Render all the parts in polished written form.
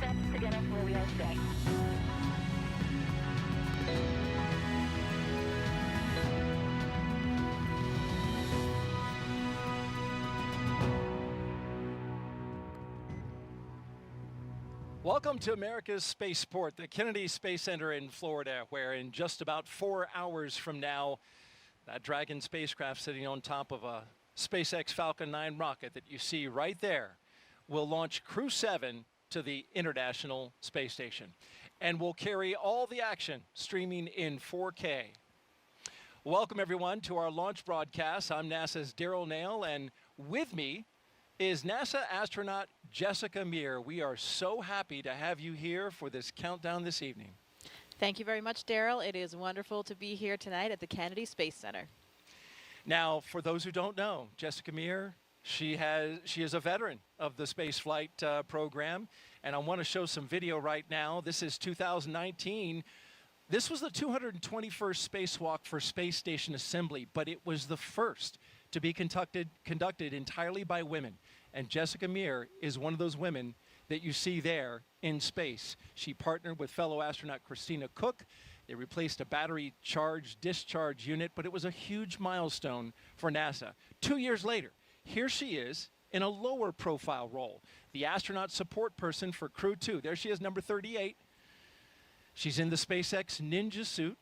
steps to get us where we are today. Welcome to America's spaceport, the Kennedy Space Center in Florida, where in just about 4 hours from now, that Dragon spacecraft sitting on top of a SpaceX Falcon 9 rocket that you see right there will launch Crew-7 to the International Space Station and will carry all the action streaming in 4K. Welcome everyone to our launch broadcast. I'm NASA's Daryl Nail, and with me is NASA astronaut Jessica Meir. We are so happy to have you here for this countdown this evening. Thank you very much, Daryl. It is wonderful to be here tonight at the Kennedy Space Center. Now, for those who don't know, Jessica Meir, she is a veteran of the spaceflight program, and I want to show some video right now. This is 2019. This was the 221st spacewalk for Space Station Assembly, but it was the first to be conducted entirely by women. And Jessica Meir is one of those women that you see there in space. She partnered with fellow astronaut Christina Cook. They replaced a battery discharge unit, but it was a huge milestone for NASA. 2 years later, here she is in a lower profile role, the astronaut support person for Crew 2. There she is, number 38. She's in the SpaceX Ninja suit.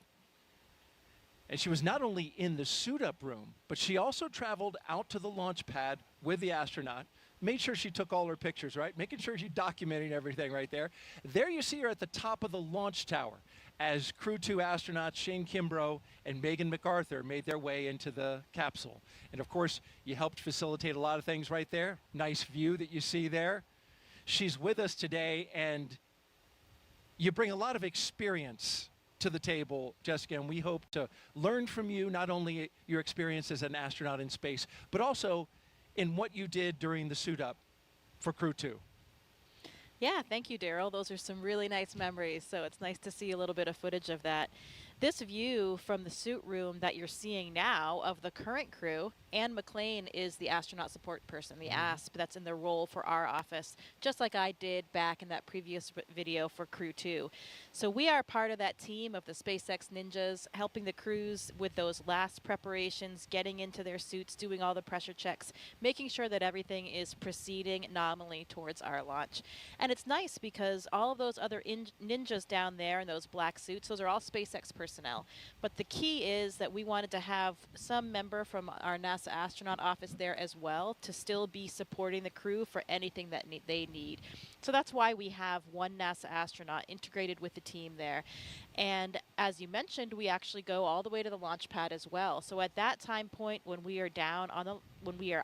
And she was not only in the suit-up room, but she also traveled out to the launch pad with the astronaut, made sure she took all her pictures, right? Making sure she's documenting everything right there. There you see her at the top of the launch tower as Crew 2 astronauts Shane Kimbrough and Megan MacArthur made their way into the capsule. And of course, you helped facilitate a lot of things right there. Nice view that you see there. She's with us today, and you bring a lot of experience to the table, Jessica, and we hope to learn from you not only your experience as an astronaut in space, but also in what you did during the suit up for Crew 2. Yeah, thank you, Daryl. Those are some really nice memories, so it's nice to see a little bit of footage of that. This view from the suit room that you're seeing now of the current crew, Anne McLean is the astronaut support person, the ASP, that's in the role for our office, just like I did back in that previous video for Crew 2. So we are part of that team of the SpaceX Ninjas, helping the crews with those last preparations, getting into their suits, doing all the pressure checks, making sure that everything is proceeding nominally towards our launch. And it's nice because all of those other ninjas down there in those black suits, those are all SpaceX personnel. But the key is that we wanted to have some member from our NASA astronaut office there as well to still be supporting the crew for anything that they need. So that's why we have one NASA astronaut integrated with the team there. And as you mentioned, we actually go all the way to the launch pad as well. So at that time point when we are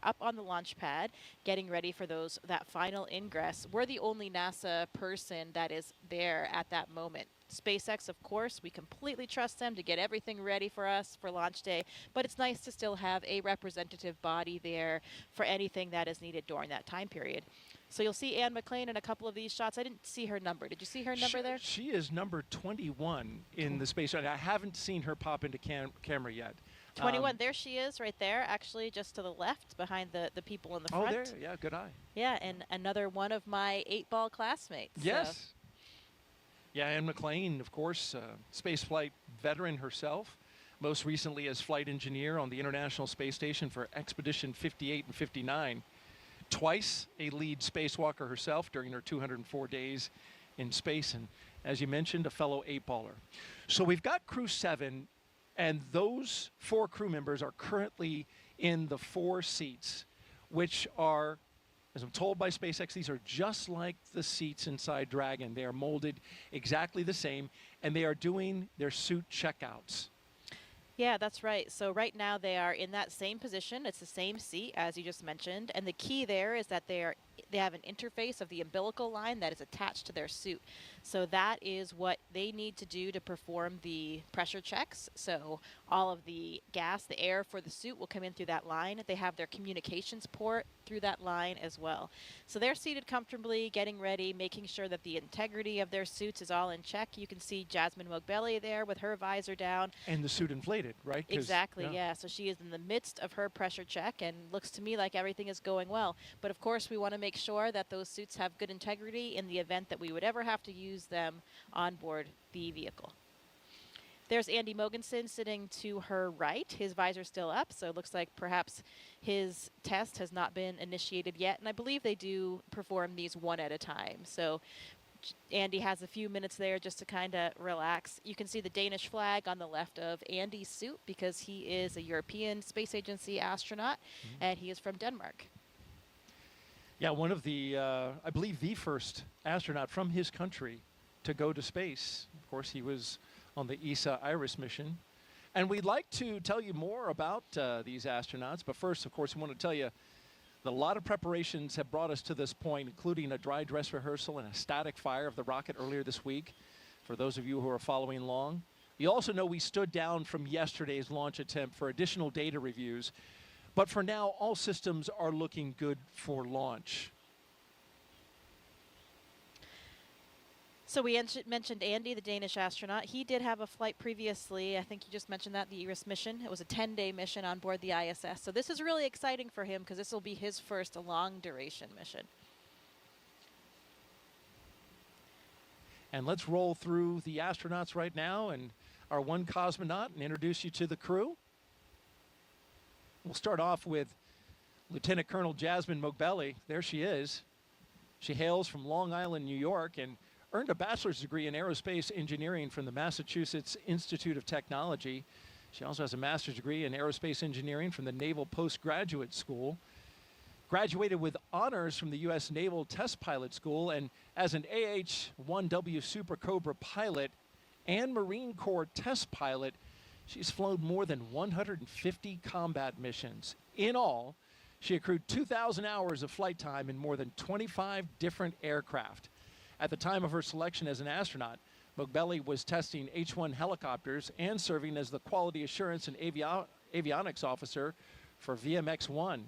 up on the launch pad getting ready for that final ingress, we're the only NASA person that is there at that moment. SpaceX, of course, we completely trust them to get everything ready for us for launch day, but it's nice to still have a representative body there for anything that is needed during that time period. So you'll see Anne McLean in a couple of these shots. I didn't see her number. Did you see her number there? She is number 21 in the space. I haven't seen her pop into camera yet. 21, there she is right there, actually just to the left behind the people in the front. Oh, there, yeah, good eye. Yeah, and another one of my 8-ball classmates. Yes. So. Yeah, Anne McLean, of course, spaceflight veteran herself, most recently as flight engineer on the International Space Station for Expedition 58 and 59. Twice a lead spacewalker herself during her 204 days in space, and as you mentioned, a fellow 8-baller. So we've got Crew-7, and those 4 crew members are currently in the 4 seats, which are, as I'm told by SpaceX, these are just like the seats inside Dragon. They are molded exactly the same, and they are doing their suit checkouts. Yeah, that's right. So right now they are in that same position. It's the same seat as you just mentioned. And the key there is that they have an interface of the umbilical line that is attached to their suit. So that is what they need to do to perform the pressure checks. So all of the gas, the air for the suit will come in through that line. They have their communications port through that line as well. So they're seated comfortably, getting ready, making sure that the integrity of their suits is all in check. You can see Jasmine Mogbelli there with her visor down. And the suit inflated, right? Exactly, yeah. So she is in the midst of her pressure check and looks to me like everything is going well. But of course, we want to make sure that those suits have good integrity in the event that we would ever have to use them on board the vehicle. There's Andy Mogensen sitting to her right. His visor's still up, so it looks like perhaps his test has not been initiated yet. And I believe they do perform these one at a time. So Andy has a few minutes there just to kind of relax. You can see the Danish flag on the left of Andy's suit because he is a European Space Agency astronaut, and he is from Denmark. Yeah, one of the, I believe the first astronaut from his country to go to space. Of course, he was on the ESA IRIS mission. And we'd like to tell you more about these astronauts, but first, of course, we want to tell you that a lot of preparations have brought us to this point, including a dry dress rehearsal and a static fire of the rocket earlier this week, for those of you who are following along. You also know we stood down from yesterday's launch attempt for additional data reviews, but for now, all systems are looking good for launch. So we mentioned Andy, the Danish astronaut. He did have a flight previously. I think you just mentioned that, the IRIS mission. It was a 10-day mission on board the ISS. So this is really exciting for him because this will be his first long-duration mission. And let's roll through the astronauts right now and our one cosmonaut and introduce you to the crew. We'll start off with Lieutenant Colonel Jasmine Mogbelli. There she is. She hails from Long Island, New York, and earned a bachelor's degree in aerospace engineering from the Massachusetts Institute of Technology. She also has a master's degree in aerospace engineering from the Naval Postgraduate School. Graduated with honors from the U.S. Naval Test Pilot School, and as an AH-1W Super Cobra pilot and Marine Corps test pilot, she's flown more than 150 combat missions. In all, she accrued 2,000 hours of flight time in more than 25 different aircraft. At the time of her selection as an astronaut, Mogbelli was testing H-1 helicopters and serving as the quality assurance and avionics officer for VMX-1.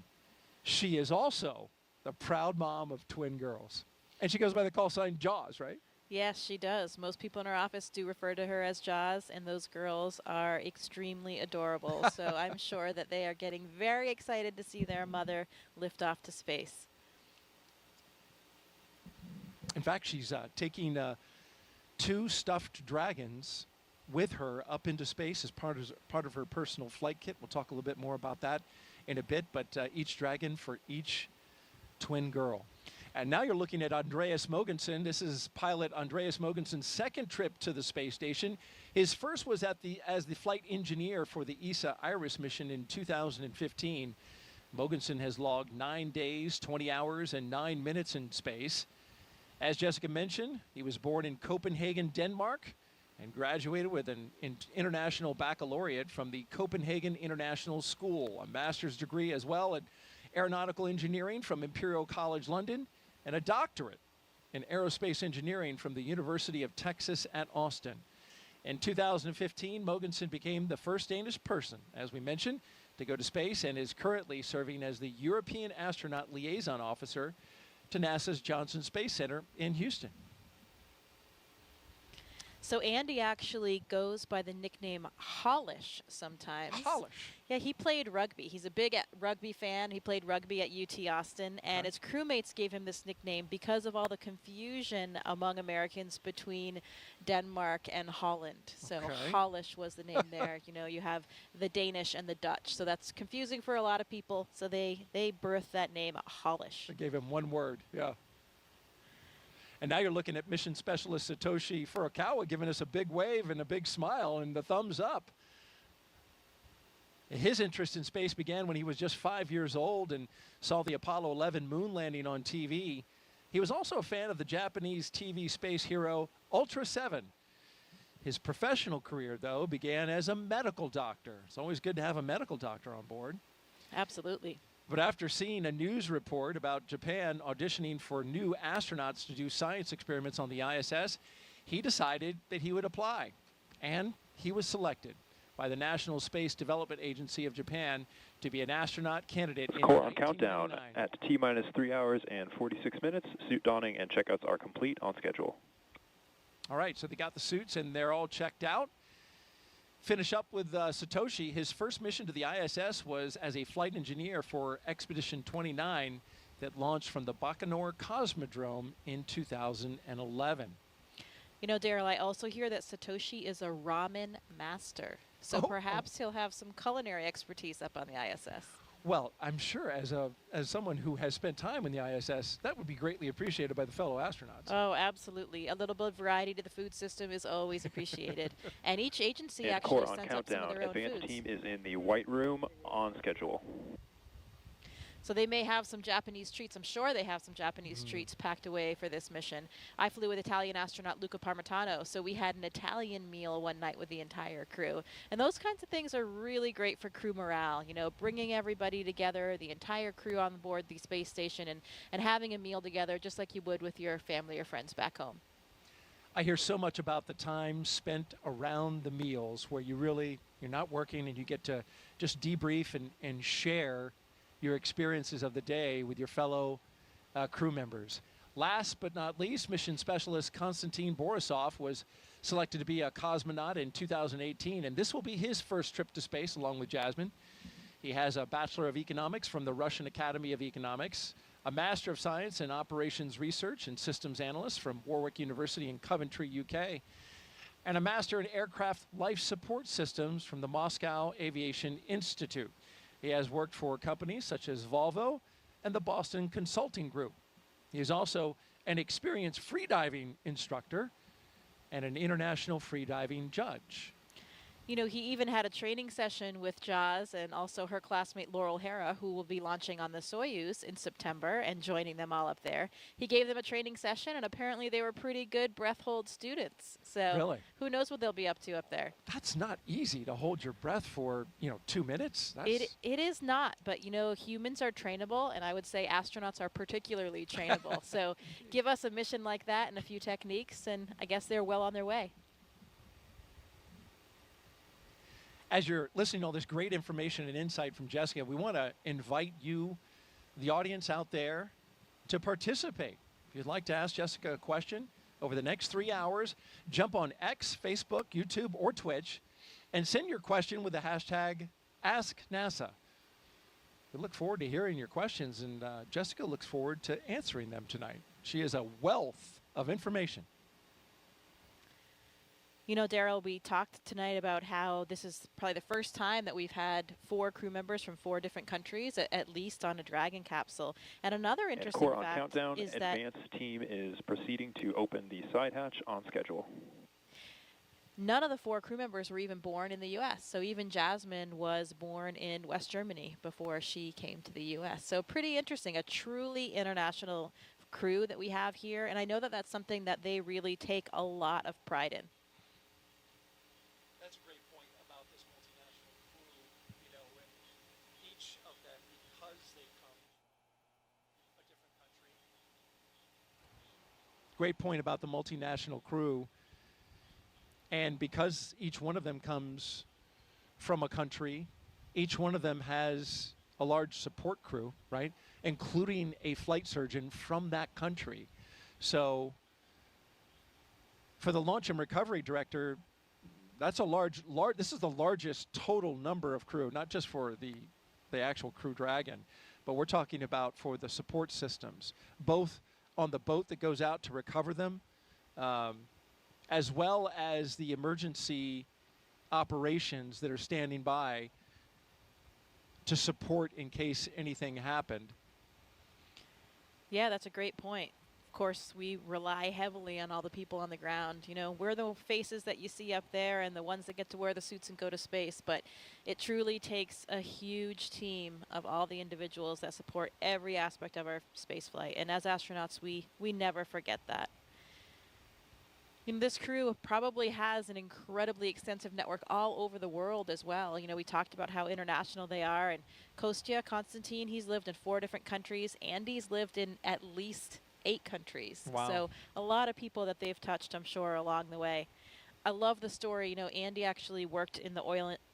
She is also the proud mom of twin girls. And she goes by the call sign Jaws, right? Yes, she does. Most people in her office do refer to her as Jaws, and those girls are extremely adorable. So I'm sure that they are getting very excited to see their mother lift off to space. In fact, she's taking 2 stuffed dragons with her up into space as part of her personal flight kit. We'll talk a little bit more about that in a bit, but each dragon for each twin girl. And now you're looking at Andreas Mogensen. This is pilot Andreas Mogensen's second trip to the space station. His first was as the flight engineer for the ESA IRIS mission in 2015. Mogensen has logged 9 days, 20 hours, and 9 minutes in space. As Jessica mentioned, he was born in Copenhagen, Denmark, and graduated with an international baccalaureate from the Copenhagen International School, a master's degree as well in aeronautical engineering from Imperial College London, and a doctorate in aerospace engineering from the University of Texas at Austin. In 2015, Mogensen became the first Danish person, as we mentioned, to go to space and is currently serving as the European Astronaut Liaison Officer to NASA's Johnson Space Center in Houston. So Andy actually goes by the nickname Hollish sometimes. Hollish. Yeah, he played rugby. He's a big rugby fan. He played rugby at UT Austin, and his crewmates gave him this nickname because of all the confusion among Americans between Denmark and Holland. So Hollish was the name there. You know, you have the Danish and the Dutch, so that's confusing for a lot of people. So they birthed that name, Hollish. They gave him one word, yeah. And now you're looking at mission specialist Satoshi Furukawa giving us a big wave and a big smile and the thumbs up. His interest in space began when he was just 5 years old and saw the Apollo 11 moon landing on TV. He was also a fan of the Japanese TV space hero Ultra 7. His professional career, though, began as a medical doctor. It's always good to have a medical doctor on board. Absolutely. But after seeing a news report about Japan auditioning for new astronauts to do science experiments on the ISS, he decided that he would apply. And he was selected. by the National Space Development Agency of Japan to be an astronaut candidate in Core on countdown 1999. at T-minus 3 hours and 46 minutes. Suit donning and checkouts are complete on schedule. All right, so they got the suits and they're all checked out. Finish up with Satoshi. His first mission to the ISS was as a flight engineer for Expedition 29 that launched from the Baikonur Cosmodrome in 2011. You know, Daryl, I also hear that Satoshi is a ramen master. So perhaps he'll have some culinary expertise up on the ISS. Well, I'm sure as someone who has spent time in the ISS, that would be greatly appreciated by the fellow astronauts. Oh, absolutely. A little bit of variety to the food system is always appreciated. And each agency And actually Core on sends up some of countdown. their own Advanced foods. team is in the White Room on schedule. So they may have some Japanese treats. I'm sure they have some Japanese treats packed away for this mission. I flew with Italian astronaut Luca Parmitano, so we had an Italian meal one night with the entire crew. And those kinds of things are really great for crew morale, you know, bringing everybody together, the entire crew on board the space station, and having a meal together just like you would with your family or friends back home. I hear so much about the time spent around the meals where you're not working and you get to just debrief and share your experiences of the day with your fellow crew members. Last but not least, mission specialist Konstantin Borisov was selected to be a cosmonaut in 2018, and this will be his first trip to space along with Jasmine. He has a Bachelor of Economics from the Russian Academy of Economics, a Master of Science in Operations Research and Systems Analyst from Warwick University in Coventry, UK, and a Master in Aircraft Life Support Systems from the Moscow Aviation Institute. He has worked for companies such as Volvo and the Boston Consulting Group. He is also an experienced freediving instructor and an international freediving judge. You know, he even had a training session with Jaz and also her classmate Laurel Hera, who will be launching on the Soyuz in September and joining them all up there. He gave them a training session, and apparently they were pretty good breath hold students. So Really? who knows what they'll be up to up there. That's not easy to hold your breath for, 2 minutes. It is not, but you know, humans are trainable, and I would say astronauts are particularly trainable. So give us a mission like that and a few techniques, and I guess they're well on their way. As you're listening to all this great information and insight from Jessica, we want to invite you, the audience out there, to participate. If you'd like to ask Jessica a question over the next 3 hours, jump on X, Facebook, YouTube, or Twitch, and send your question with the hashtag AskNASA. We look forward to hearing your questions, and Jessica looks forward to answering them tonight. She is a wealth of information. You know, Daryl, we talked tonight about how this is probably the first time that we've had 4 crew members from 4 different countries, at least on a Dragon capsule. And another interesting Core on fact countdown. is that Advanced team is proceeding to open the side hatch on schedule. none of the 4 crew members were even born in the U.S. So even Jasmine was born in West Germany before she came to the U.S. So pretty interesting, a truly international crew that we have here. And I know that that's something that they really take a lot of pride in. That's a great point about this multinational crew, and each of them, because they come from a different country. Great point about the multinational crew. And because each one of them comes from a country, each one of them has a large support crew, right? Including a flight surgeon from that country. So for the launch and recovery director, that's a this is the largest total number of crew, not just for the actual Crew Dragon, but we're talking about for the support systems, both on the boat that goes out to recover them, as well as the emergency operations that are standing by to support in case anything happened. Yeah, that's a great point. Of course, we rely heavily on all the people on the ground. You know, we're the faces that you see up there and the ones that get to wear the suits and go to space, but it truly takes a huge team of all the individuals that support every aspect of our space flight. And as astronauts, we never forget that. You know, this crew probably has an incredibly extensive network all over the world as well. You know, we talked about how international they are, and Kostya, Konstantin, he's lived in 4 different countries. Andy's lived in at least 8 countries. Wow. So a lot of people that they've touched, I'm sure, along the way. I love the story. You know, Andy actually worked in the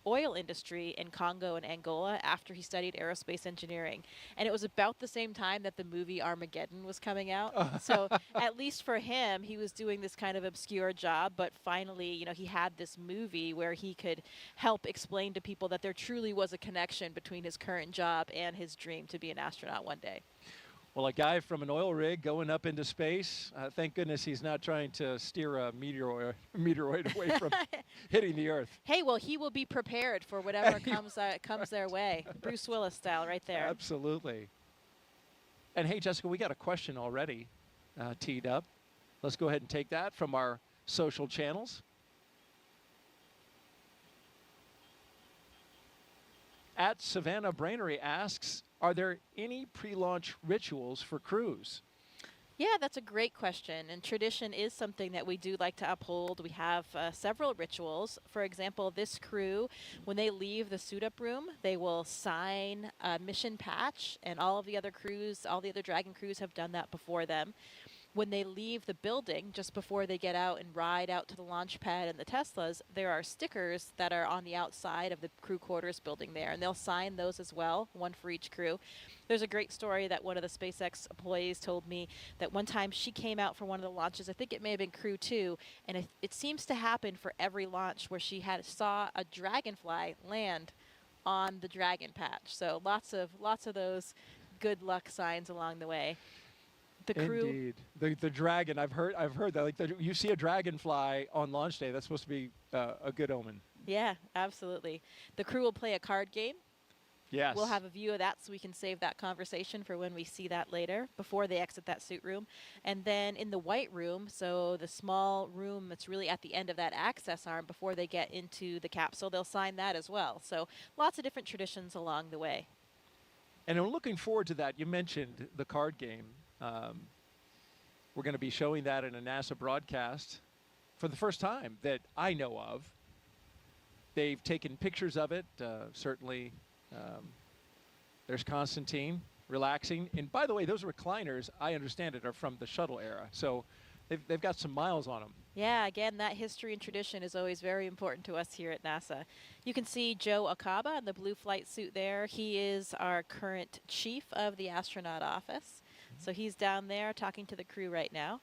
oil industry in Congo and Angola after he studied aerospace engineering. And it was about the same time that the movie Armageddon was coming out. So at least for him, he was doing this kind of obscure job, but finally, you know, he had this movie where he could help explain to people that there truly was a connection between his current job and his dream to be an astronaut one day. Well, a guy from an oil rig going up into space, thank goodness he's not trying to steer a meteoroid away from hitting the Earth. Hey, well, he will be prepared for whatever comes their way. Bruce Willis style right there. Absolutely. And hey, Jessica, we got a question already teed up. Let's go ahead and take that from our social channels. At Savannah Brainery asks, are there any pre-launch rituals for crews? Yeah, that's a great question. And tradition is something that we do like to uphold. We have several rituals. For example, this crew, when they leave the suit-up room, they will sign a mission patch, and all of the other crews, all the other Dragon crews have done that before them. When they leave the building, just before they get out and ride out to the launch pad and the Teslas, there are stickers that are on the outside of the crew quarters building there, and they'll sign those as well, one for each crew. There's a great story that one of the SpaceX employees told me that one time she came out for one of the launches, I think it may have been Crew-2, and it seems to happen for every launch where she saw a dragonfly land on the Dragon patch. So lots of those good luck signs along the way. The crew. Indeed, the dragon. I've heard that. Like you see a dragonfly on launch day, that's supposed to be a good omen. Yeah, absolutely. The crew will play a card game. Yes. We'll have a view of that so we can save that conversation for when we see that later, before they exit that suit room. And then in the white room, so the small room that's really at the end of that access arm before they get into the capsule, they'll sign that as well. So lots of different traditions along the way. And I'm looking forward to that. You mentioned the card game. We're going to be showing that in a NASA broadcast for the first time that I know of. They've taken pictures of it, certainly. There's Constantine relaxing. And by the way, those recliners, I understand it, are from the shuttle era. So they've got some miles on them. Yeah, again, that history and tradition is always very important to us here at NASA. You can see Joe Acaba in the blue flight suit there. He is our current chief of the astronaut office. So he's down there talking to the crew right now.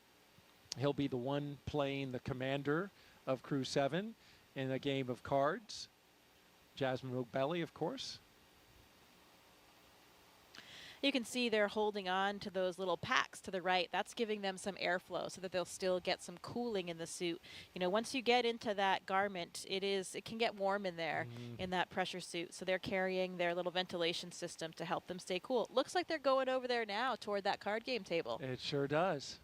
He'll be the one playing the commander of Crew-7 in a game of cards. Jasmine Mogbelli, of course. You can see they're holding on to those little packs to the right. That's giving them some airflow so that they'll still get some cooling in the suit. You know, once you get into that garment, it can get warm in there in that pressure suit. So they're carrying their little ventilation system to help them stay cool. Looks like they're going over there now toward that card game table. It sure does.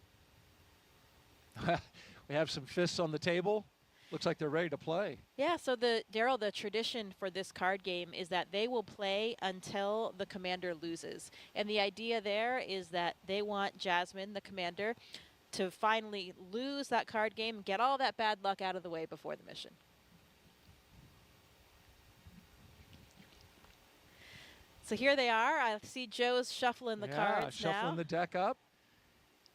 We have some fists on the table. Looks like they're ready to play. Yeah, so Daryl, the tradition for this card game is that they will play until the commander loses. And the idea there is that they want Jasmine, the commander, to finally lose that card game, get all that bad luck out of the way before the mission. So here they are. I see Joe's shuffling the cards now. Shuffling the deck up.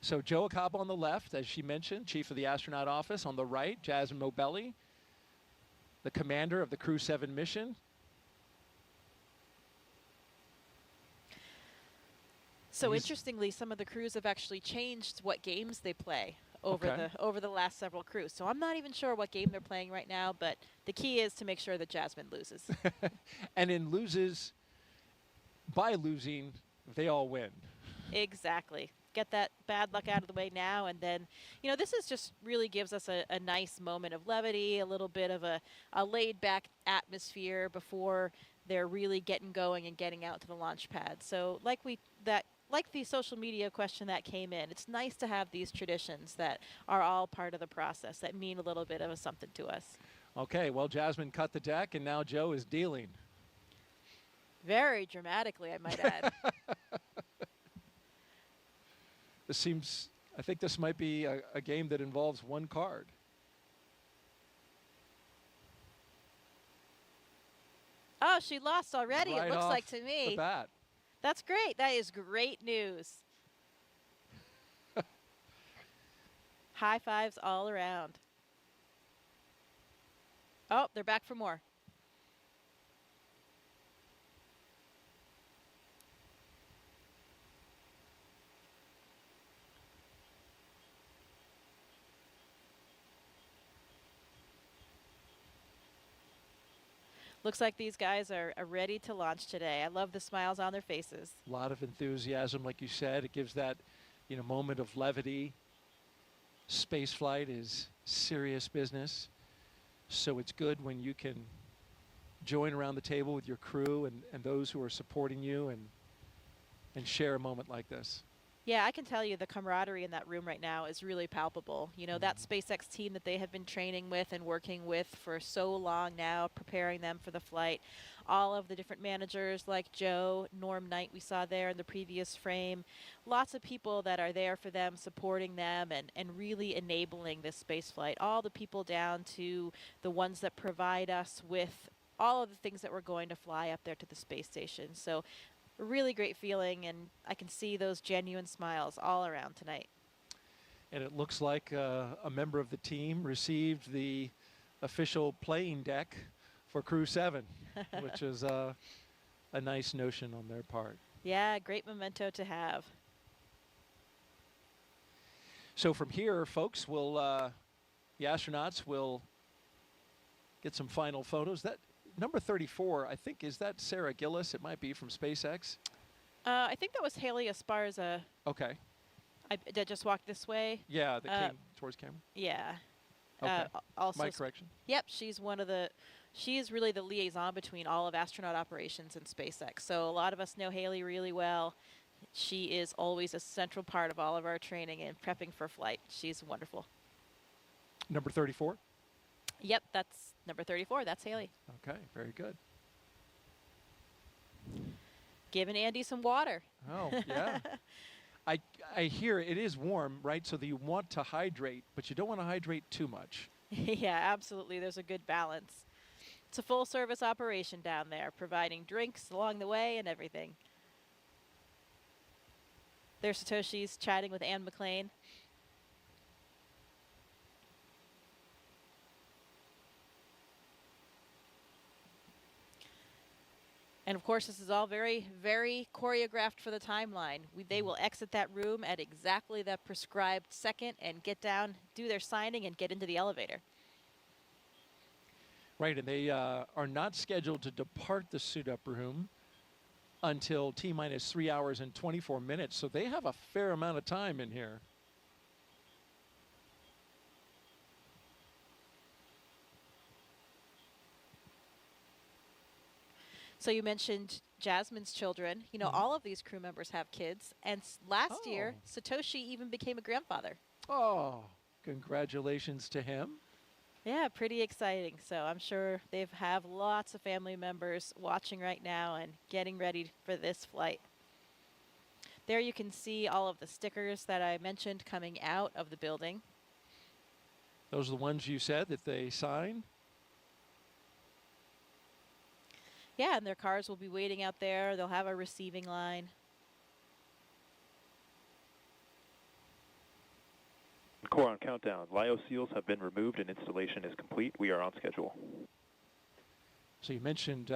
So Joe Acaba on the left, as she mentioned, chief of the astronaut office. On the right, Jasmine Mogbelli, the commander of the Crew-7 mission. So interestingly, some of the crews have actually changed what games they play over the last several crews. So I'm not even sure what game they're playing right now, but the key is to make sure that Jasmine loses. And by losing, they all win. Exactly. Get that bad luck out of the way now, and then, you know, this is just really gives us a nice moment of levity, a little bit of a laid-back atmosphere before they're really getting going and getting out to the launch pad. So like the social media question that came in, it's nice to have these traditions that are all part of the process that mean a little bit of something to us. Okay, well, Jasmine cut the deck, and now Joe is dealing. Very dramatically, I might add. I think this might be a game that involves one card. Oh, she lost already, right, it looks like to me. The bat. That's great. That is great news. High fives all around. Oh, they're back for more. Looks like these guys are ready to launch today. I love the smiles on their faces. A lot of enthusiasm, like you said. It gives that, moment of levity. Space flight is serious business, so it's good when you can join around the table with your crew and those who are supporting you and share a moment like this. Yeah, I can tell you the camaraderie in that room right now is really palpable. You know, that SpaceX team that they have been training with and working with for so long now, preparing them for the flight. All of the different managers like Joe, Norm Knight we saw there in the previous frame. Lots of people that are there for them, supporting them and really enabling this space flight. All the people down to the ones that provide us with all of the things that we're going to fly up there to the space station. So a really great feeling, and I can see those genuine smiles all around tonight. And it looks like a member of the team received the official playing deck for Crew-7, which is a nice notion on their part. Yeah, great memento to have. So from here, folks, the astronauts will get some final photos. That number 34, I think, is that Sarah Gillis? It might be from SpaceX. I think that was Haley Esparza. Okay. That just walked this way. Yeah, that came towards camera. Yeah. Okay. Also, My correction. Yep, she's she is really the liaison between all of astronaut operations and SpaceX. So a lot of us know Haley really well. She is always a central part of all of our training and prepping for flight. She's wonderful. Number 34? Yep, that's number 34. That's Haley. Okay, very good. Giving Andy some water. Oh, yeah. I hear it is warm, right? So that you want to hydrate, but you don't want to hydrate too much. Yeah, absolutely. There's a good balance. It's a full service operation down there, providing drinks along the way and everything. There's Satoshi's chatting with Anne McLean. And of course, this is all very, very choreographed for the timeline. They will exit that room at exactly the prescribed second and get down, do their signing, and get into the elevator. Right, and they are not scheduled to depart the suit-up room until T-minus 3 hours and 24 minutes, so they have a fair amount of time in here. So you mentioned Jasmine's children. You know, all of these crew members have kids, and last year, Satoshi even became a grandfather. Oh, congratulations to him. Yeah, pretty exciting. So I'm sure they have lots of family members watching right now and getting ready for this flight. There you can see all of the stickers that I mentioned coming out of the building. Those are the ones you said that they sign? Yeah, and their cars will be waiting out there. They'll have a receiving line. Core on countdown. Lyo seals have been removed and installation is complete. We are on schedule. So you mentioned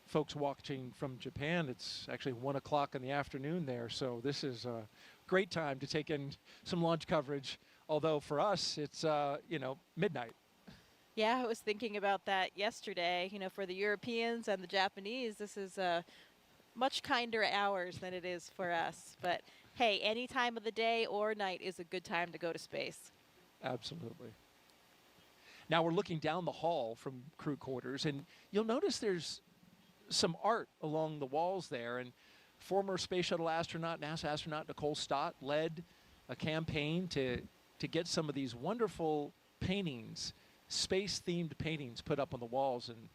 folks watching from Japan. It's actually 1 o'clock in the afternoon there, so this is a great time to take in some launch coverage, although for us it's, midnight. Yeah, I was thinking about that yesterday. You know, for the Europeans and the Japanese, this is much kinder hours than it is for us. But hey, any time of the day or night is a good time to go to space. Absolutely. Now we're looking down the hall from crew quarters, and you'll notice there's some art along the walls there. And former Space Shuttle astronaut, NASA astronaut Nicole Stott led a campaign to get some of these wonderful paintings, space-themed paintings put up on the walls. And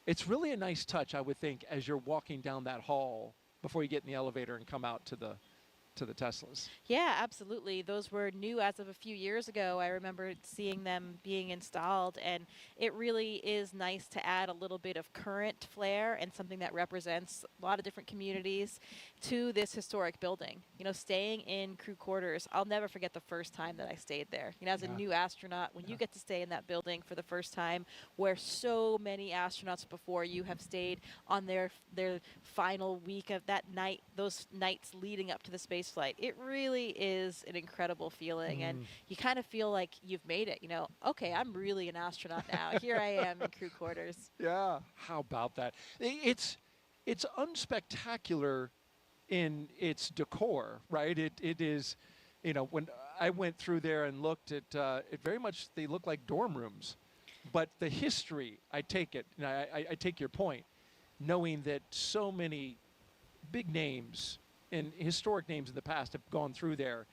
it's really a nice touch, I would think, as you're walking down that hall before you get in the elevator and come out to to the Teslas. Yeah, absolutely. Those were new as of a few years ago. I remember seeing them being installed, and it really is nice to add a little bit of current flair and something that represents a lot of different communities to this historic building. You know, staying in crew quarters, I'll never forget the first time that I stayed there. You know, as a new astronaut, when you get to stay in that building for the first time, where so many astronauts before you have stayed on their final week of that night, those nights leading up to the space flight, it really is an incredible feeling, and you kind of feel like you've made it. You know, okay, I'm really an astronaut now. Here I am in crew quarters. Yeah, how about that? It's unspectacular in its decor, right? It is, you know, when I went through there and looked at it, very much they look like dorm rooms. But the history, I take it, and I take your point, knowing that so many big names and historic names in the past have gone through there,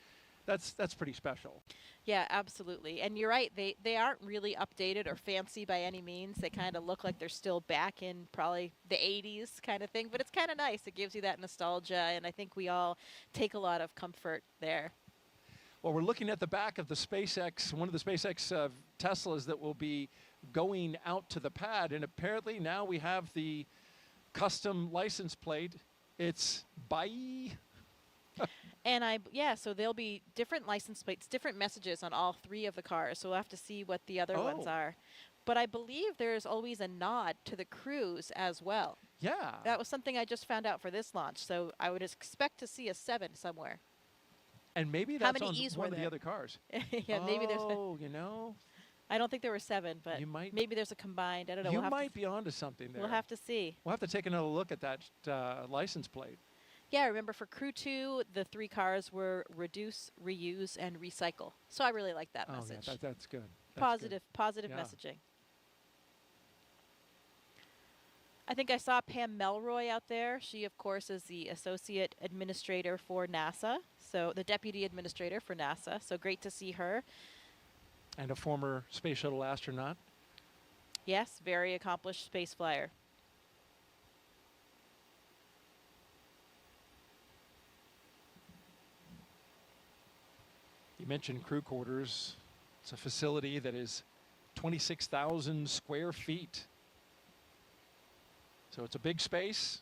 that's pretty special. Yeah, absolutely. And you're right, they aren't really updated or fancy by any means. They kind of look like they're still back in probably the 80s kind of thing, but it's kind of nice. It gives you that nostalgia, and I think we all take a lot of comfort there. Well, we're looking at the back of the SpaceX, one of the SpaceX Teslas that will be going out to the pad, and apparently now we have the custom license plate. It's bye. And so there'll be different license plates, different messages on all three of the cars. So we'll have to see what the other ones are. But I believe there's always a nod to the crews as well. Yeah. That was something I just found out for this launch. So I would expect to see a 7 somewhere. And maybe How that's many on E's one were of the there? other cars. Yeah, maybe there's. Oh, you know. I don't think there were 7, but maybe there's a combined. I don't know. You might be onto something there. We'll have to see. We'll have to take another look at that license plate. Yeah, remember for Crew-2, the 3 cars were reduce, reuse, and recycle. So I really like that message. Yeah, that's good. Positive Yeah. messaging. I think I saw Pam Melroy out there. She, of course, is the Associate Administrator for NASA, so the Deputy Administrator for NASA. So great to see her. And a former space shuttle astronaut. Yes, very accomplished space flyer. You mentioned crew quarters. It's a facility that is 26,000 square feet. So it's a big space.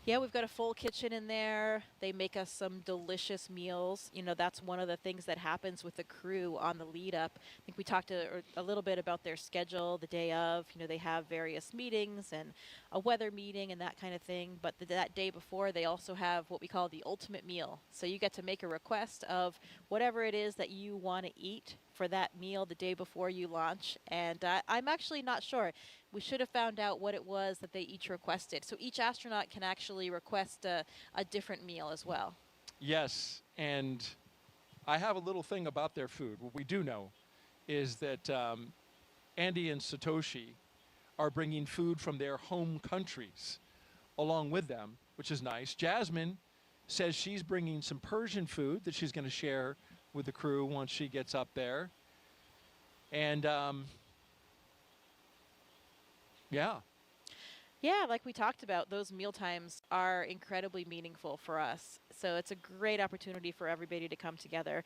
Yeah, we've got a full kitchen in there. They make us some delicious meals. You know, that's one of the things that happens with the crew on the lead up. I think we talked a little bit about their schedule the day of. You know, they have various meetings and a weather meeting and that kind of thing. But that day before, they also have what we call the ultimate meal. So you get to make a request of whatever it is that you want to eat for that meal the day before you launch. And I'm actually not sure. We should have found out what it was that they each requested. So each astronaut can actually request a different meal as well. Yes, and I have a little thing about their food. What we do know is that Andy and Satoshi are bringing food from their home countries along with them, which is nice. Jasmine says she's bringing some Persian food that she's going to share with the crew once she gets up there. And Yeah, like we talked about, those meal times are incredibly meaningful for us. So it's a great opportunity for everybody to come together.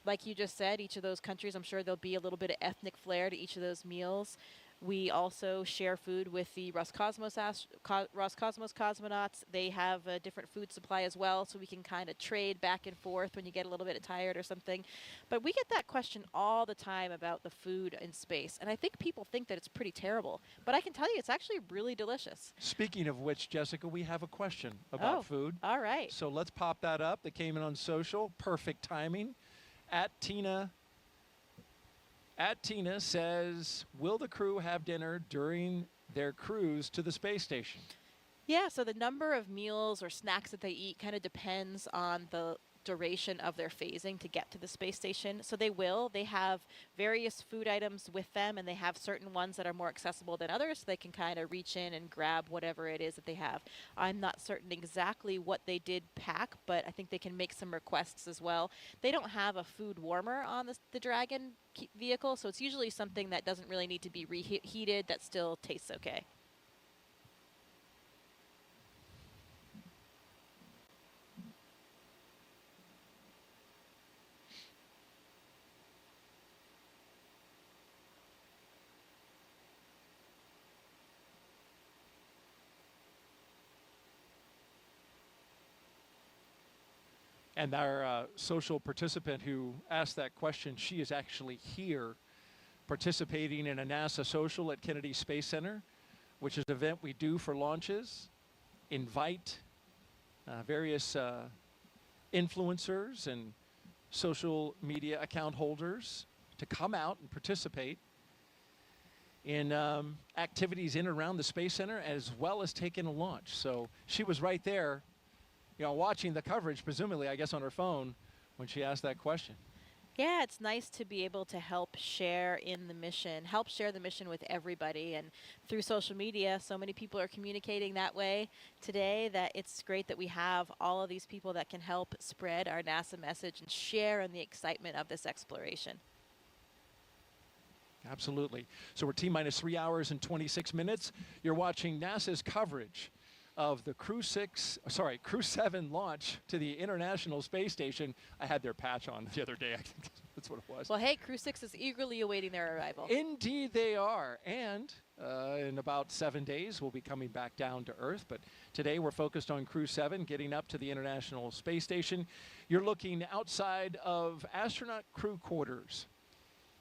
Like you just said, each of those countries, I'm sure there'll be a little bit of ethnic flair to each of those meals. We also share food with the Roscosmos cosmonauts. They have a different food supply as well, so we can kind of trade back and forth when you get a little bit tired or something. But we get that question all the time about the food in space, and I think people think that it's pretty terrible. But I can tell you it's actually really delicious. Speaking of which, Jessica, we have a question about food. All right. So let's pop that up. That came in on social. Perfect timing. Tina says, will the crew have dinner during their cruise to the space station? Yeah, so the number of meals or snacks that they eat kind of depends on the duration of their phasing to get to the space station. So they have various food items with them, and they have certain ones that are more accessible than others, so they can kind of reach in and grab whatever it is that they have. I'm not certain exactly what they did pack, but I think they can make some requests as well. They don't have a food warmer on the Dragon vehicle, so it's usually something that doesn't really need to be reheated that still tastes okay. And our social participant who asked that question, she is actually here participating in a NASA social at Kennedy Space Center, which is an event we do for launches, invite various influencers and social media account holders to come out and participate in activities in and around the Space Center, as well as take in a launch. So she was right there, watching the coverage, presumably, I guess, on her phone when she asked that question. Yeah, it's nice to be able to help share the mission with everybody. And through social media, so many people are communicating that way today that it's great that we have all of these people that can help spread our NASA message and share in the excitement of this exploration. Absolutely. So we're T-minus 3 hours and 26 minutes. You're watching NASA's coverage of the Crew-7 launch to the International Space Station. I had their patch on the other day. I think that's what it was. Well, hey, Crew-6 is eagerly awaiting their arrival. Indeed they are. And in about 7 days, we'll be coming back down to Earth. But today we're focused on Crew-7 getting up to the International Space Station. You're looking outside of astronaut crew quarters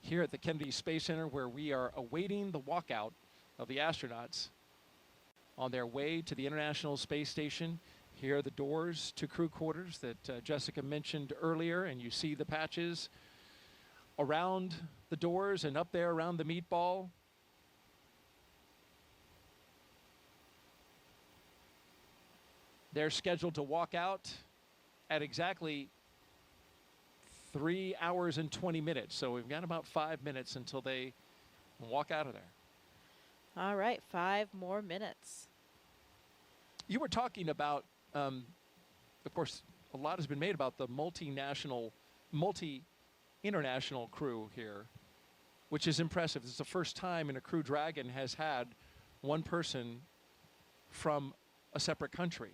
here at the Kennedy Space Center, where we are awaiting the walkout of the astronauts on their way to the International Space Station. Here are the doors to crew quarters that Jessica mentioned earlier, and you see the patches around the doors and up there around the meatball. They're scheduled to walk out at exactly 3 hours and 20 minutes. So we've got about 5 minutes until they walk out of there. All right, 5 more minutes. You were talking about, of course, a lot has been made about the multi-international crew here, which is impressive. This is the first time in a Crew Dragon has had one person from a separate country.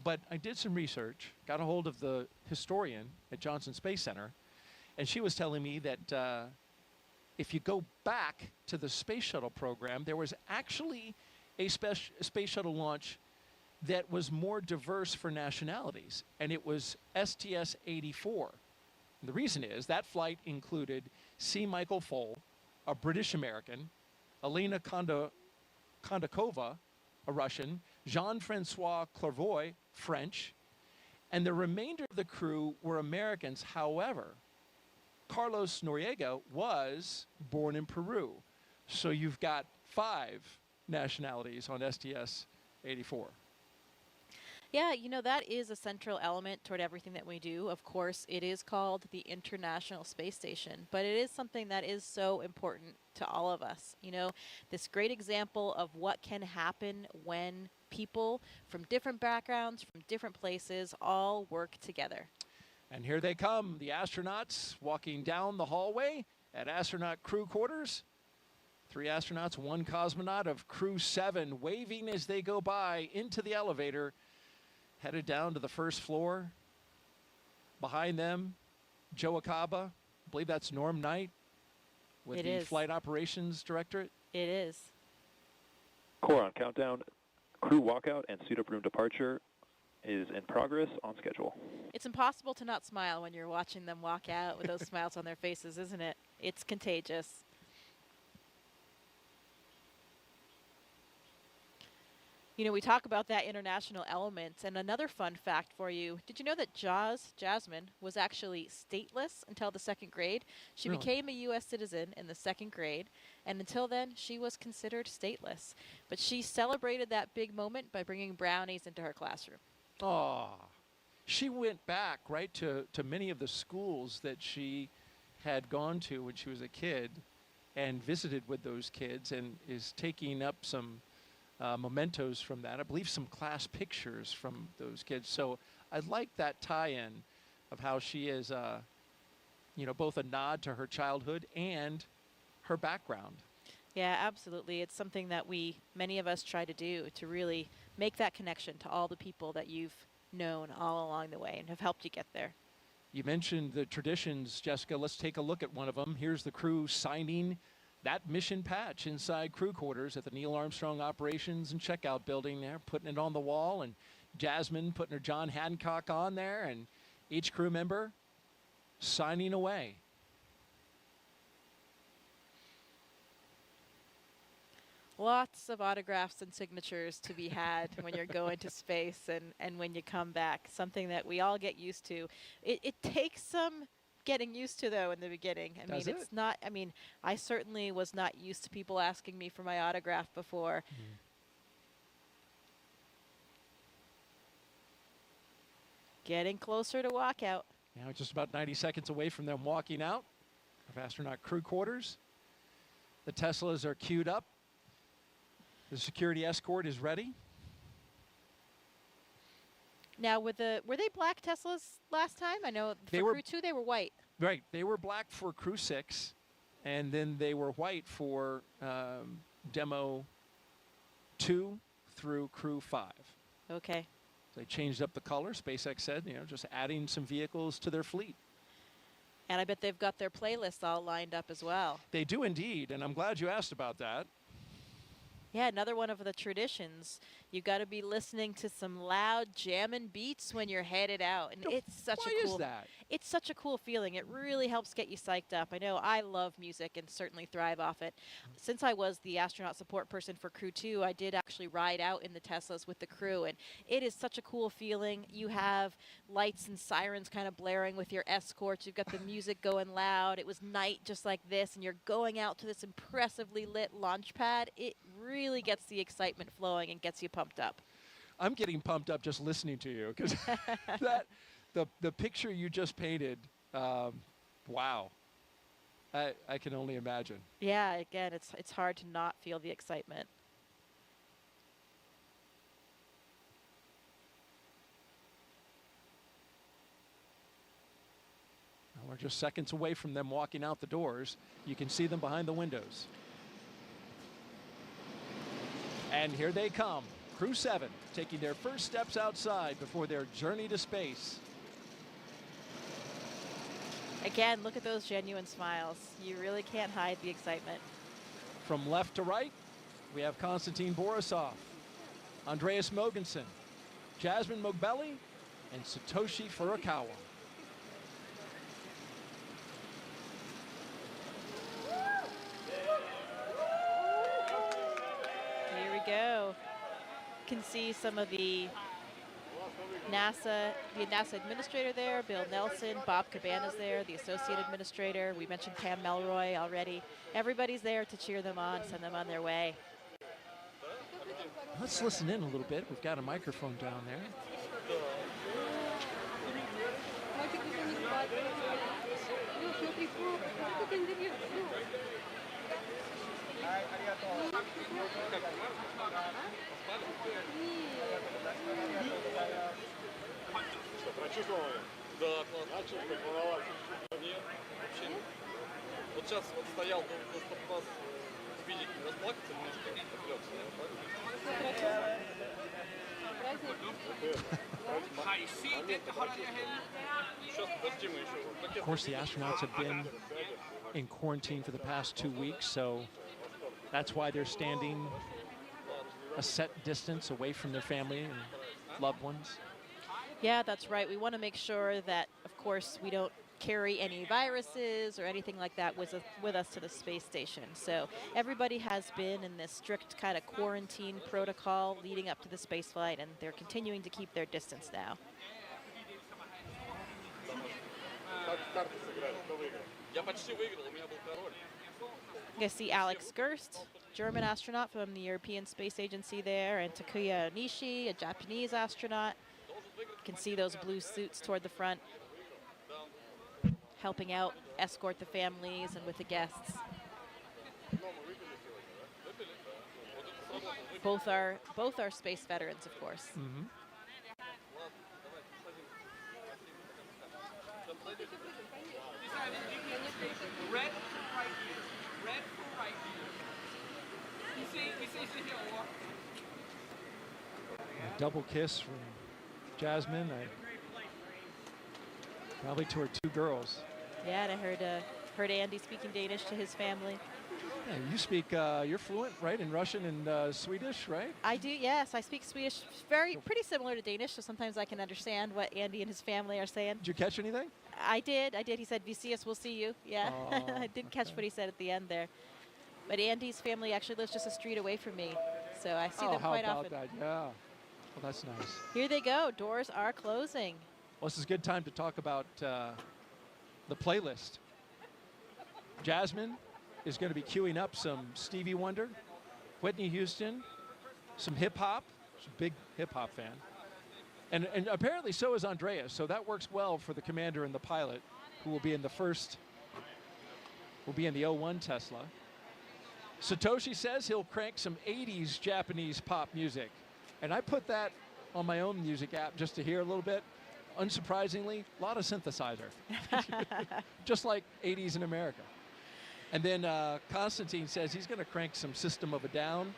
But I did some research, got a hold of the historian at Johnson Space Center, and she was telling me that if you go back to the space shuttle program, there was actually a space shuttle launch that was more diverse for nationalities, and it was STS-84. And the reason is that flight included C. Michael Foale, a British American, Elena Kondakova, a Russian, Jean-Francois Clairvoy, French, and the remainder of the crew were Americans. However, Carlos Noriega was born in Peru. So you've got 5 nationalities on STS-84. Yeah, that is a central element toward everything that we do. Of course, it is called the International Space Station, but it is something that is so important to all of us. This great example of what can happen when people from different backgrounds, from different places, all work together. And here they come, the astronauts walking down the hallway at astronaut crew quarters. 3 astronauts, 1 cosmonaut of Crew-7 waving as they go by into the elevator, headed down to the first floor. Behind them, Joe Acaba. I believe that's Norm Knight with the Flight Operations Directorate. It is. Core on countdown. Crew walkout and suit-up room departure is in progress, on schedule. It's impossible to not smile when you're watching them walk out with those smiles on their faces, isn't it? It's contagious. We talk about that international element, and another fun fact for you. Did you know that Jasmine was actually stateless until the 2nd grade? She became a U.S. citizen in the 2nd grade, and until then, she was considered stateless. But she celebrated that big moment by bringing brownies into her classroom. Oh, she went back, right, to many of the schools that she had gone to when she was a kid and visited with those kids, and is taking up some mementos from that. I believe some class pictures from those kids. So I like that tie-in of how she is, both a nod to her childhood and her background. Yeah, absolutely. It's something that many of us try to do, to really make that connection to all the people that you've known all along the way and have helped you get there. You mentioned the traditions, Jessica. Let's take a look at one of them. Here's the crew signing that mission patch inside crew quarters at the Neil Armstrong Operations and Checkout Building there, putting it on the wall, and Jasmine putting her John Hancock on there, and Each crew member signing away. Lots of autographs and signatures to be had when you're going to space and when you come back. Something that we all get used to. It takes some getting used to, though, in the beginning. I Does mean, it? it's not, I mean, I certainly was not used to people asking me for my autograph before. Getting closer to walkout. Now just about 90 seconds away from them walking out of astronaut crew quarters. The Teslas are queued up. The security escort is ready. Now, were they black Teslas last time? I know They for were- Crew 2 they were white. Right. They were black for Crew 6, and then they were white for Demo 2 through Crew 5. Okay. They changed up the color. SpaceX said, just adding some vehicles to their fleet. And I bet they've got their playlists all lined up as well. They do indeed, and I'm glad you asked about that. Yeah, another one of the traditions. You got to be listening to some loud jamming beats when you're headed out, and it's such Why a cool. is that? It's such a cool feeling. It really helps get you psyched up. I know I love music and certainly thrive off it. Since I was the astronaut support person for Crew 2, I did actually ride out in the Teslas with the crew, and it is such a cool feeling. You have lights and sirens kind of blaring with your escorts. You've got the music going loud. It was night just like this, and you're going out to this impressively lit launch pad. It really gets the excitement flowing and gets you pumped up. I'm getting pumped up just listening to you because the picture you just painted, wow. I can only imagine. Yeah, again, it's hard to not feel the excitement. Well, we're just seconds away from them walking out the doors. You can see them behind the windows. And here they come. Crew-7 taking their first steps outside before their journey to space. Again, look at those genuine smiles. You really can't hide the excitement. From left to right, we have Konstantin Borisov, Andreas Mogensen, Jasmine Mogbelli, and Satoshi Furukawa. Here we go. You can see some of the NASA administrator there, Bill Nelson, Bob Cabana's there, the associate administrator. We mentioned Pam Melroy already. Everybody's there to cheer them on, send them on their way. Let's listen in a little bit. We've got a microphone down there. Прочувствовал? Да, классно. Начал, как волноваться? Нет, вообще нет. Вот сейчас вот стоял, чтобы вас увидеть, расплакаться немножко, отвлекся. Сейчас подожди, мы еще. Of course, the astronauts have been in quarantine for the past 2 weeks, so that's why they're standing a set distance away from their family and loved ones. Yeah, that's right. We want to make sure that, of course, we don't carry any viruses or anything like that with us to the space station. So everybody has been in this strict kind of quarantine protocol leading up to the space flight, and they're continuing to keep their distance now. Я почти выиграл, у меня был король. You guys see Alex Gerst, German astronaut from the European Space Agency there, and Takuya Onishi, a Japanese astronaut. You can see those blue suits toward the front, helping out, escort the families and with the guests. Both are space veterans, of course. Mm-hmm. Red for right here. Red for right here. You see here. A double kiss from Jasmine, probably to her 2 girls. Yeah, and I heard Andy speaking Danish to his family. Yeah, you speak, you're fluent, right, in Russian and Swedish, right? I do, yes. I speak Swedish, pretty similar to Danish, so sometimes I can understand what Andy and his family are saying. Did you catch anything? I did. He said, "Vi ses, we'll see you." Yeah, Oh, I didn't catch okay. what he said at the end there. But Andy's family actually lives just a street away from me, so I see Oh, them how quite about often. that? Yeah. Well, that's nice. Here they go. Doors are closing. Well, this is a good time to talk about the playlist. Jasmine is going to be queuing up some Stevie Wonder, Whitney Houston, some hip hop. She's a big hip hop fan. And apparently so is Andreas, so that works well for the commander and the pilot, who will be in the will be in the 01 Tesla. Satoshi says he'll crank some 80s Japanese pop music. And I put that on my own music app just to hear a little bit. Unsurprisingly, a lot of synthesizer. Just like 80s in America. And then Constantine says he's going to crank some System of a Down,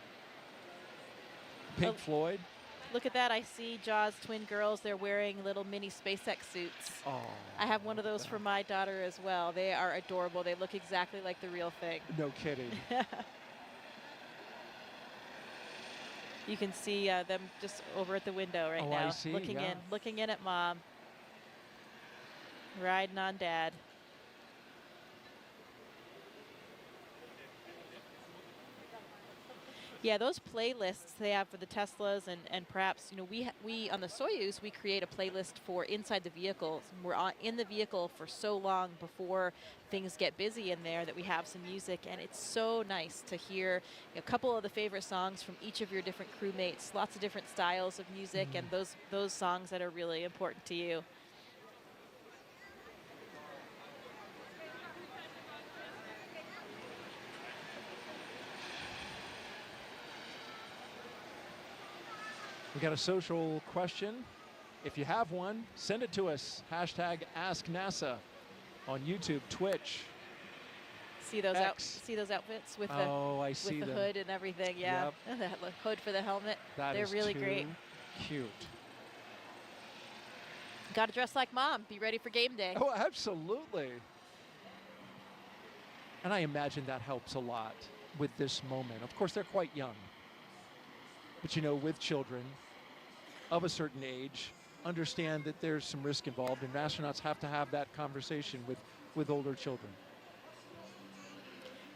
Pink Floyd. Look at that. I see Jaws twin girls. They're wearing little mini SpaceX suits. Oh, I have one of those for my daughter as well. They are adorable. They look exactly like the real thing. no kidding. You can see them just over at the window right Oh, now, I see, looking in at Mom, riding on Dad. Yeah, those playlists they have for the Teslas and perhaps, you know, we on the Soyuz, we create a playlist for inside the vehicles. We're in the vehicle for so long before things get busy in there that we have some music, and it's so nice to hear a couple of the favorite songs from each of your different crewmates, lots of different styles of music, and those songs that are really important to you. We got a social question. If you have one, send it to us. Hashtag AskNASA on YouTube, Twitch. See those X. see those outfits with I the see them. hood and everything. Yeah, Yep. the hood for the helmet. That They're is really too great. cute. Got to dress like Mom. Be ready for game day. Oh, absolutely. And I imagine that helps a lot with this moment. Of course, they're quite young. But, you know, with children of a certain age, understand that there's some risk involved, and astronauts have to have that conversation with older children.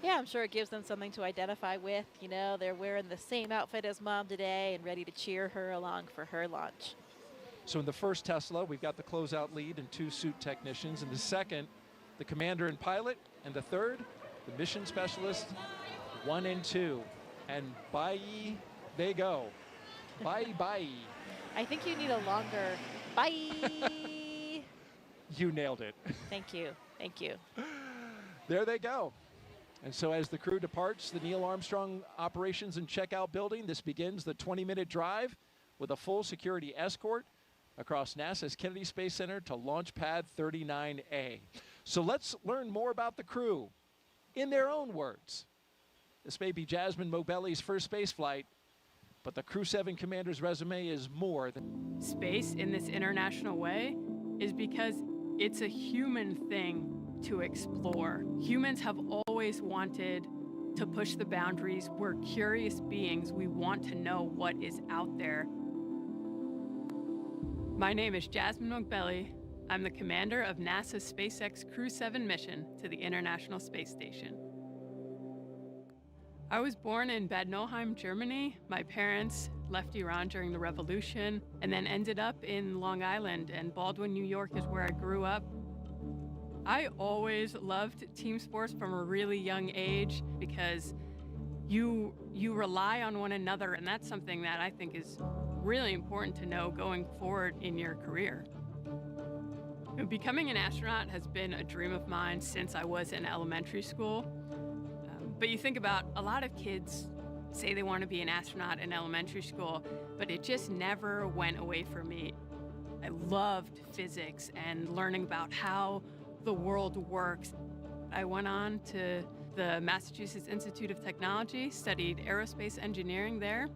Yeah, I'm sure it gives them something to identify with. You know, they're wearing the same outfit as Mom today and ready to cheer her along for her launch. So in the first Tesla, we've got the closeout lead and 2 suit technicians. In the second, the commander and pilot. And the third, the mission specialist, 1 and 2. And bye they go. Bye bye. I think you need a longer bye. You nailed it. Thank you. Thank you. There they go. And so as the crew departs the Neil Armstrong Operations and Checkout Building, this begins the 20-minute drive with a full security escort across NASA's Kennedy Space Center to Launch Pad 39A. So let's learn more about the crew in their own words. This may be Jasmine Mobelli's first space flight, but the Crew-7 commander's resume is more than... Space in this international way is because it's a human thing to explore. Humans have always wanted to push the boundaries. We're curious beings. We want to know what is out there. My name is Jasmine Mobelli. I'm the commander of NASA's SpaceX Crew-7 mission to the International Space Station. I was born in Bad Nauheim, Germany. My parents left Iran during the revolution and then ended up in Long Island, and Baldwin, New York is where I grew up. I always loved team sports from a really young age because you rely on one another, and that's something that I think is really important to know going forward in your career. Becoming an astronaut has been a dream of mine since I was in elementary school. But you think about a lot of kids say they want to be an astronaut in elementary school, but it just never went away from me. I loved physics and learning about how the world works. I went on to the Massachusetts Institute of Technology, studied aerospace engineering there,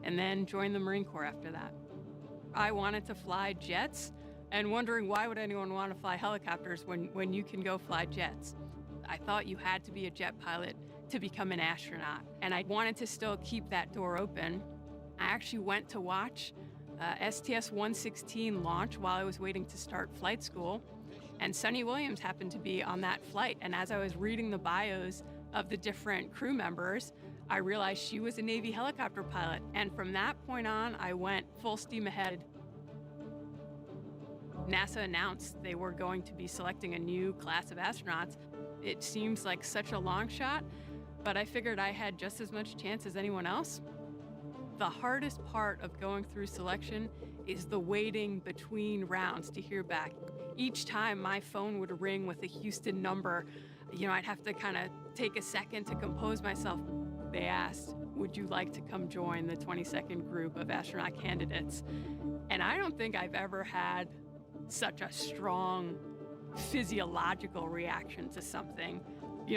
and then joined the Marine Corps after that. I wanted to fly jets, and wondering why would anyone want to fly helicopters when you can go fly jets? I thought you had to be a jet pilot to become an astronaut. And I wanted to still keep that door open. I actually went to watch STS-116 launch while I was waiting to start flight school. And Sunny Williams happened to be on that flight. And as I was reading the bios of the different crew members, I realized she was a Navy helicopter pilot. And from that point on, I went full steam ahead. NASA announced they were going to be selecting a new class of astronauts. It seems like such a long shot, but I figured I had just as much chance as anyone else. The hardest part of going through selection is the waiting between rounds to hear back. Each time my phone would ring with a Houston number, I'd have to kind of take a second to compose myself. They asked, would you like to come join the 22nd group of astronaut candidates? And I don't think I've ever had such a strong physiological reaction to something.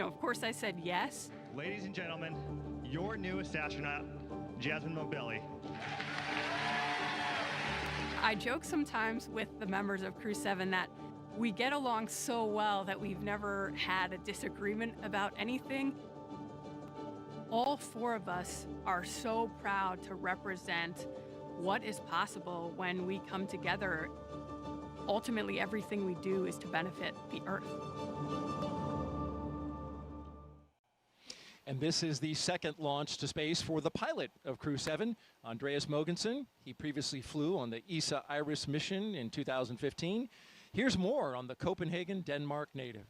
Of course I said yes. Ladies and gentlemen, your newest astronaut, Jasmine Mobilli. I joke sometimes with the members of Crew-7 that we get along so well that we've never had a disagreement about anything. All four of us are so proud to represent what is possible when we come together. Ultimately, everything we do is to benefit the Earth. And this is the second launch to space for the pilot of Crew-7, Andreas Mogensen. He previously flew on the ESA IRIS mission in 2015. Here's more on the Copenhagen, Denmark native.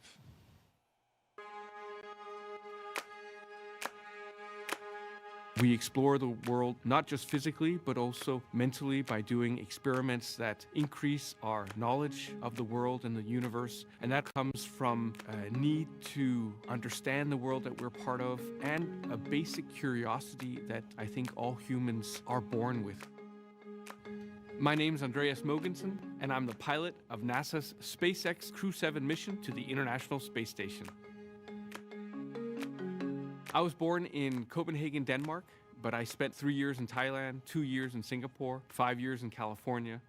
We explore the world not just physically, but also mentally by doing experiments that increase our knowledge of the world and the universe. And that comes from a need to understand the world that we're part of and a basic curiosity that I think all humans are born with. My name's Andreas Mogensen, and I'm the pilot of NASA's SpaceX Crew-7 mission to the International Space Station. I was born in Copenhagen, Denmark, but I spent 3 years in Thailand, 2 years in Singapore, 5 years in California.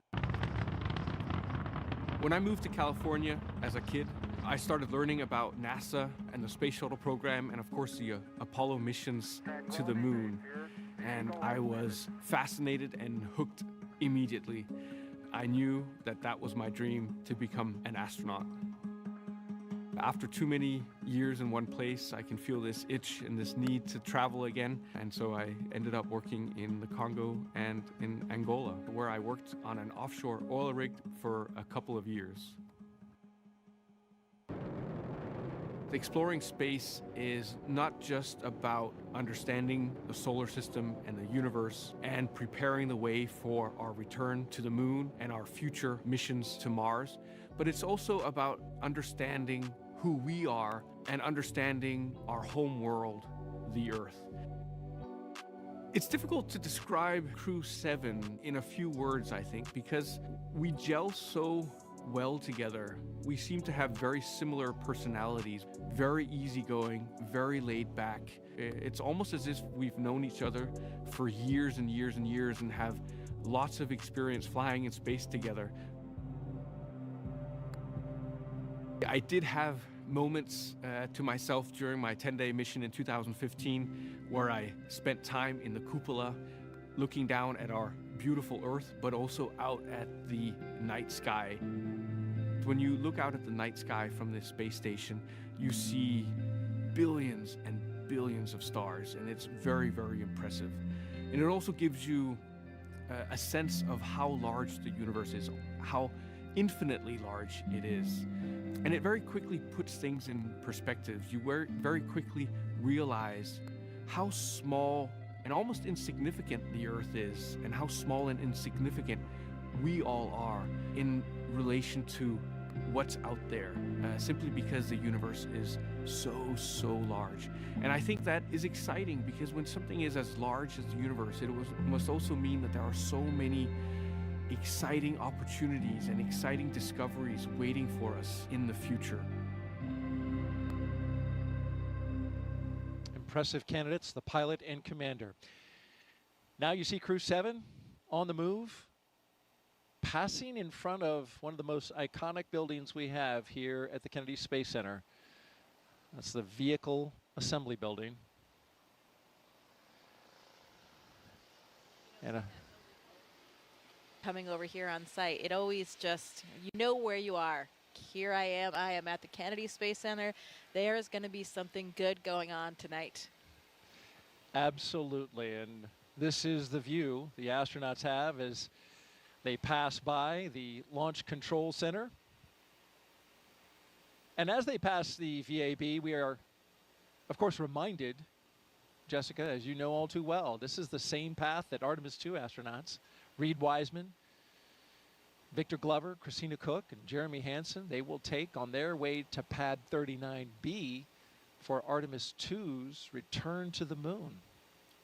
When I moved to California as a kid, I started learning about NASA and the space shuttle program and of course the Apollo missions to the moon. And I was fascinated and hooked immediately. I knew that that was my dream, to become an astronaut. After too many years in one place, I can feel this itch and this need to travel again. And so I ended up working in the Congo and in Angola, where I worked on an offshore oil rig for a couple of years. Exploring space is not just about understanding the solar system and the universe and preparing the way for our return to the moon and our future missions to Mars, but it's also about understanding who we are and understanding our home world, the Earth. It's difficult to describe Crew-7 in a few words, I think, because we gel so well together. We seem to have very similar personalities, very easygoing, very laid back. It's almost as if we've known each other for years and years and years and have lots of experience flying in space together. I did have moments to myself during my 10-day mission in 2015 where I spent time in the cupola looking down at our beautiful Earth, but also out at the night sky. When you look out at the night sky from this space station, you see billions and billions of stars, and it's very, very impressive. And it also gives you a sense of how large the universe is, how infinitely large it is. And it very quickly puts things in perspective. You very quickly realize how small and almost insignificant the Earth is, and how small and insignificant we all are in relation to what's out there, simply because the universe is so large. And I think that is exciting, because when something is as large as the universe, it must also mean that there are so many exciting opportunities and exciting discoveries waiting for us in the future. Impressive candidates, the pilot and commander. Now you see Crew-7 on the move, passing in front of one of the most iconic buildings we have here at the Kennedy Space Center. That's the vehicle assembly building. And Coming over here on site, it always just, you know where you are. Here I am at the Kennedy Space Center. There is going to be something good going on tonight. absolutely. And this is the view the astronauts have as they pass by the Launch Control Center. And as they pass the VAB, we are, of course, reminded, Jessica, as you know all too well, this is the same path that Artemis II astronauts, Reed Wiseman, Victor Glover, Christina Cook, and Jeremy Hansen, they will take on their way to Pad 39B for Artemis II's return to the moon.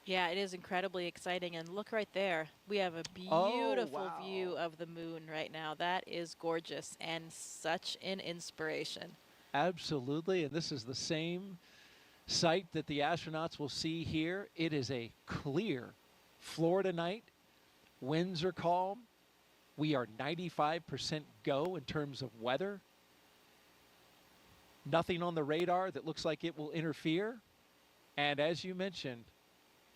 Yeah, it is incredibly exciting. And look right there. We have a beautiful view of the moon right now. That is gorgeous and such an inspiration. Absolutely. And this is the same site that the astronauts will see here. It is a clear Florida night. Winds are calm. We are 95% go in terms of weather. Nothing on the radar that looks like it will interfere. And as you mentioned,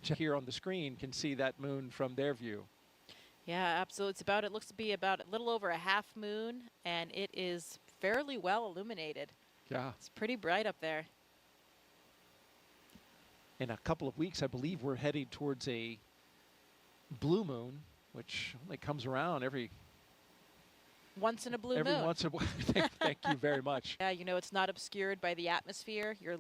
here on the screen can see that moon from their view. Yeah, absolutely. It looks to be about a little over a half moon, and it is fairly well illuminated. Yeah. It's pretty bright up there. In a couple of weeks, I believe we're heading towards a blue moon, which only comes around every Once in a blue moon. once in a while. Thank you very much. Yeah, you know, it's not obscured by the atmosphere. You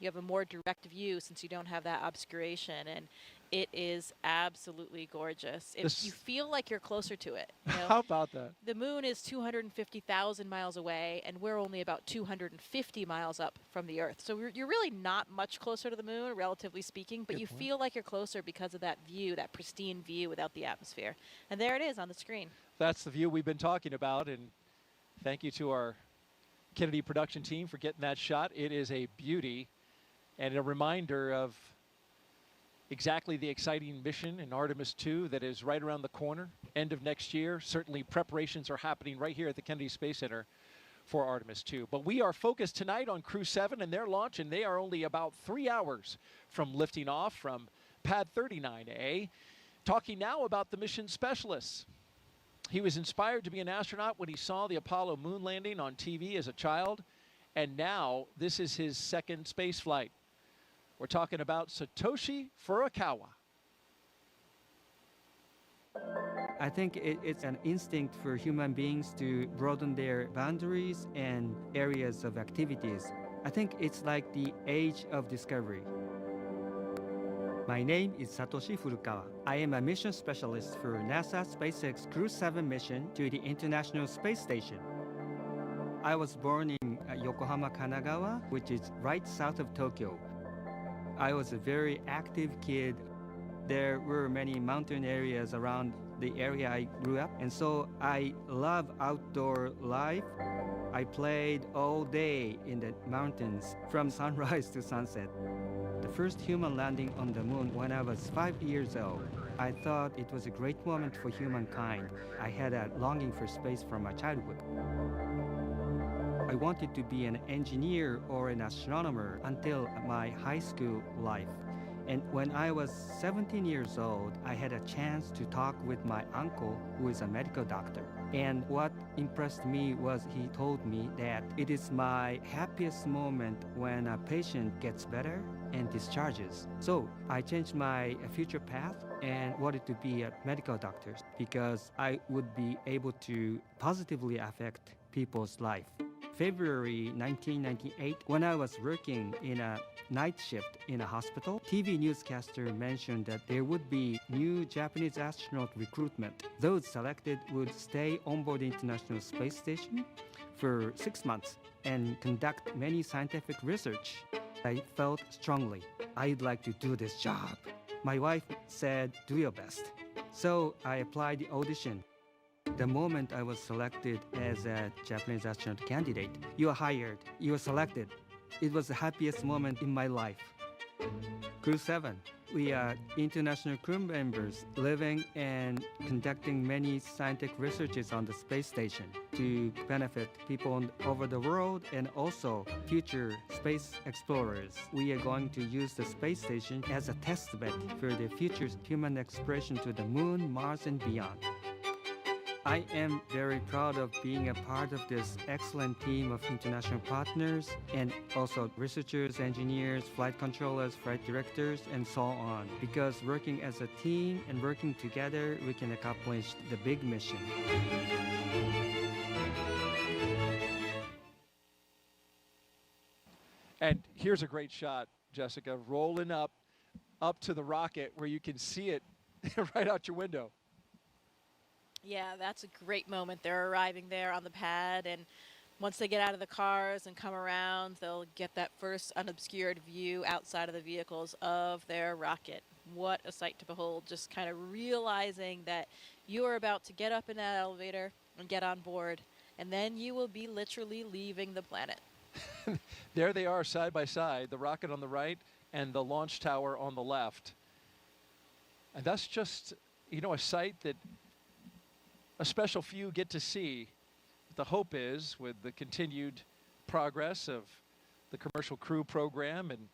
have a more direct view since you don't have that obscuration, and it is absolutely gorgeous. You feel like you're closer to it. You know? How about that? The moon is 250,000 miles away, and we're only about 250 miles up from the Earth. So you're really not much closer to the moon, relatively speaking, but Good you point. feel like you're closer because of that view, that pristine view without the atmosphere. And there it is on the screen. That's the view we've been talking about, and thank you to our Kennedy production team for getting that shot. It is a beauty and a reminder of exactly the exciting mission in Artemis II that is right around the corner, end of next year. Certainly preparations are happening right here at the Kennedy Space Center for Artemis II. But we are focused tonight on Crew-7 and their launch, and they are only about 3 hours from lifting off from Pad 39A. Talking now about the mission specialists. He was inspired to be an astronaut when he saw the Apollo moon landing on TV as a child, and now this is his second space flight. We're talking about Satoshi Furukawa. I think it's an instinct for human beings to broaden their boundaries and areas of activities. I think it's like the age of discovery. My name is Satoshi Furukawa. I am a mission specialist for NASA SpaceX Crew-7 mission to the International Space Station. I was born in Yokohama, Kanagawa, which is right south of Tokyo. I was a very active kid. There were many mountain areas around the area I grew up, and so I love outdoor life. I played all day in the mountains from sunrise to sunset. The first human landing on the moon when I was 5 years old. I thought it was a great moment for humankind. I had a longing for space from my childhood. I wanted to be an engineer or an astronomer until my high school life. And when I was 17 years old, I had a chance to talk with my uncle, who is a medical doctor. And what impressed me was he told me that it is my happiest moment when a patient gets better and discharges. So I changed my future path and wanted to be a medical doctor because I would be able to positively affect people's life. February 1998, when I was working in a night shift in a hospital, TV newscaster mentioned that there would be new Japanese astronaut recruitment. Those selected would stay on board the International Space Station for 6 months and conduct many scientific research. I felt strongly, I'd like to do this job. My wife said, do your best. So I applied the audition. The moment I was selected as a Japanese astronaut candidate, you are hired, you are selected. It was the happiest moment in my life. Crew-7. We are international crew members living and conducting many scientific researches on the space station to benefit people over the world and also future space explorers. We are going to use the space station as a test bed for the future human exploration to the moon, Mars, and beyond. I am very proud of being a part of this excellent team of international partners and also researchers, engineers, flight controllers, flight directors, and so on. Because working as a team and working together, we can accomplish the big mission. And here's a great shot, Jessica, rolling up to the rocket where you can see it right out your window. Yeah, that's a great moment. They're arriving there on the pad, and once they get out of the cars and come around, they'll get that first unobscured view outside of the vehicles of their rocket. What a sight to behold, just kind of realizing that you are about to get up in that elevator and get on board, and then you will be literally leaving the planet. There they are side by side, the rocket on the right and the launch tower on the left. And that's just, you know, a sight that a special few get to see. The hope is, with the continued progress of the Commercial Crew program and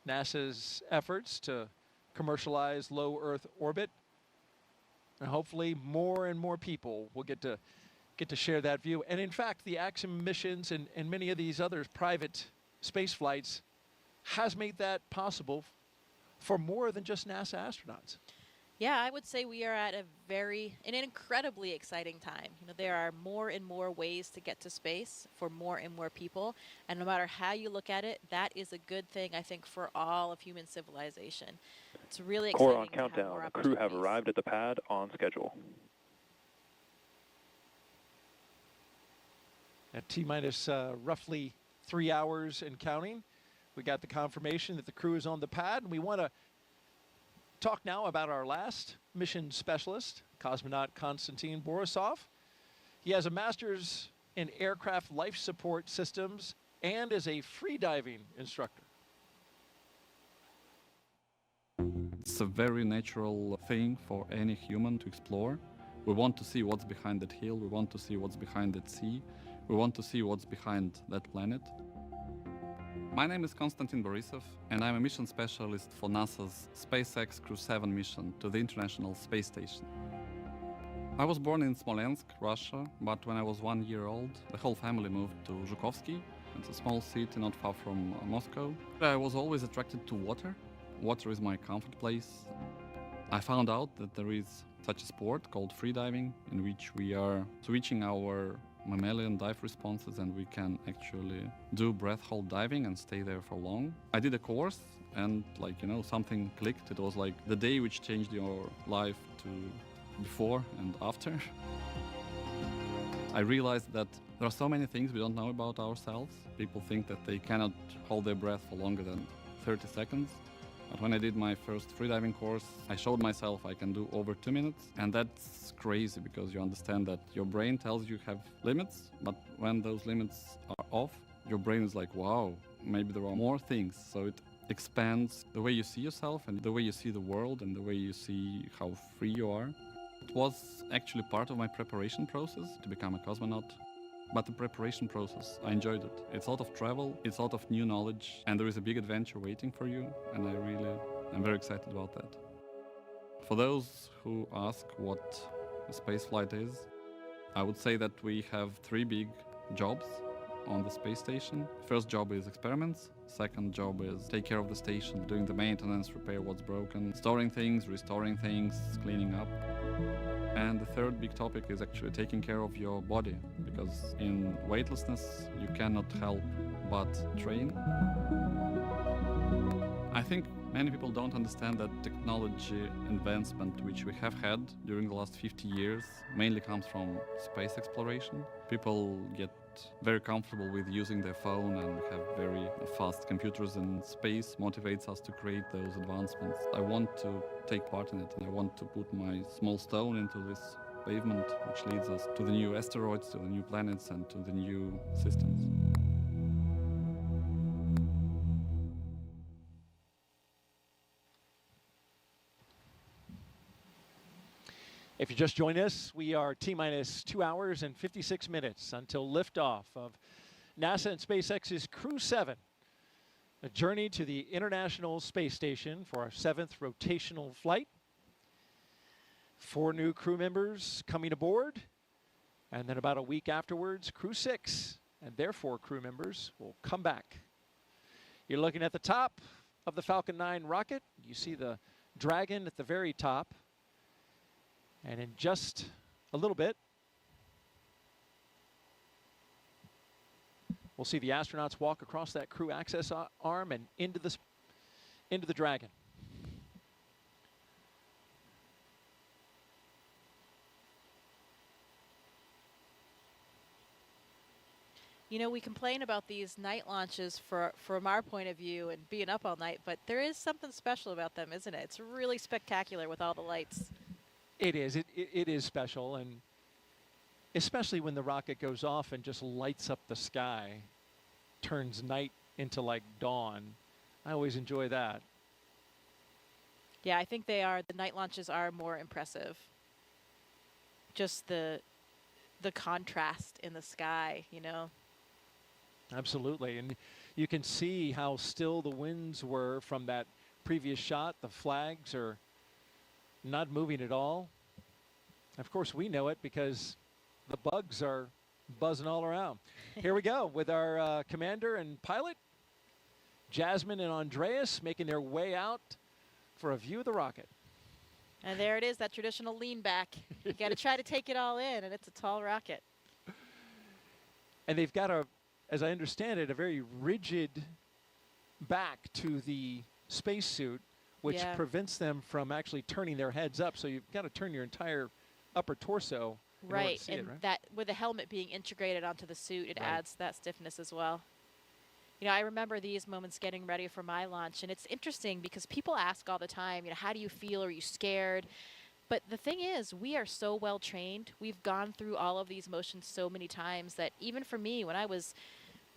NASA's efforts to commercialize low Earth orbit, and hopefully more and more people will get to share that view. And in fact, the Axiom missions and many of these other private space flights has made that possible for more than just NASA astronauts. Yeah, I would say we are at an incredibly exciting time. You know, there are more and more ways to get to space for more and more people, and no matter how you look at it, that is a good thing, I think, for all of human civilization. It's really exciting. Core on countdown. The crew have arrived at the pad on schedule. At T-minus roughly 3 hours and counting, we got the confirmation that the crew is on the pad, and we want to talk now about our last mission specialist, cosmonaut Konstantin Borisov. He has a master's in aircraft life support systems and is a freediving instructor. It's a very natural thing for any human to explore. We want to see what's behind that hill, we want to see what's behind that sea, we want to see what's behind that planet. My name is Konstantin Borisov, and I'm a mission specialist for NASA's SpaceX Crew-7 mission to the International Space Station. I was born in Smolensk, Russia, but when I was 1 year old, the whole family moved to Zhukovsky. It's a small city not far from Moscow. I was always attracted to water. Water is my comfort place. I found out that there is such a sport called freediving, in which we are switching our mammalian dive responses and we can actually do breath hold diving and stay there for long. I did a course and something clicked. It was like the day which changed your life to before and after. I realized that there are so many things we don't know about ourselves. People think that they cannot hold their breath for longer than 30 seconds. But when I did my first freediving course, I showed myself I can do over 2 minutes. And that's crazy because you understand that your brain tells you have limits, but when those limits are off, your brain is like, wow, maybe there are more things. So it expands the way you see yourself and the way you see the world and the way you see how free you are. It was actually part of my preparation process to become a cosmonaut. But the preparation process, I enjoyed it. It's a lot of travel, it's a lot of new knowledge, and there is a big adventure waiting for you, and I'm very excited about that. For those who ask what a spaceflight is, I would say that we have 3 big jobs on the space station. First job is experiments. Second job is take care of the station, doing the maintenance, repair what's broken, storing things, restoring things, cleaning up. And the third big topic is actually taking care of your body, because in weightlessness you cannot help but train. I think many people don't understand that technology advancement which we have had during the last 50 years mainly comes from space exploration. People get very comfortable with using their phone and have very fast computers in space, motivates us to create those advancements. I want to take part in it, and I want to put my small stone into this pavement which leads us to the new asteroids, to the new planets and to the new systems. If you just joined us, we are T-minus 2 hours and 56 minutes until liftoff of NASA and SpaceX's Crew-7, a journey to the International Space Station for our 7th rotational flight. 4 new crew members coming aboard, and then about a week afterwards, Crew-6 and their 4 crew members will come back. You're looking at the top of the Falcon 9 rocket. You see the Dragon at the very top. And in just a little bit, we'll see the astronauts walk across that crew access arm and into the Dragon. You know, we complain about these night launches from our point of view and being up all night, but there is something special about them, isn't it? It's really spectacular with all the lights. It is. It is special, and especially when the rocket goes off and just lights up the sky, turns night into like dawn. I always enjoy that. Yeah, I think they are. The night launches are more impressive. Just the contrast in the sky, you know. Absolutely, and you can see how still the winds were from that previous shot. The flags are not moving at all. Of course, we know it because the bugs are buzzing all around. Here we go with our commander and pilot, Jasmine and Andreas, making their way out for a view of the rocket. And there it is, that traditional lean back. You got to try to take it all in, and it's a tall rocket. And they've got a, as I understand it, a very rigid back to the spacesuit, which prevents them from actually turning their heads up. So you've got to turn your entire upper torso. Right, and that with the helmet being integrated onto the suit, it adds that stiffness as well. You know, I remember these moments getting ready for my launch, and it's interesting because people ask all the time, you know, how do you feel? Are you scared? But the thing is, we are so well trained. We've gone through all of these motions so many times that even for me, when I was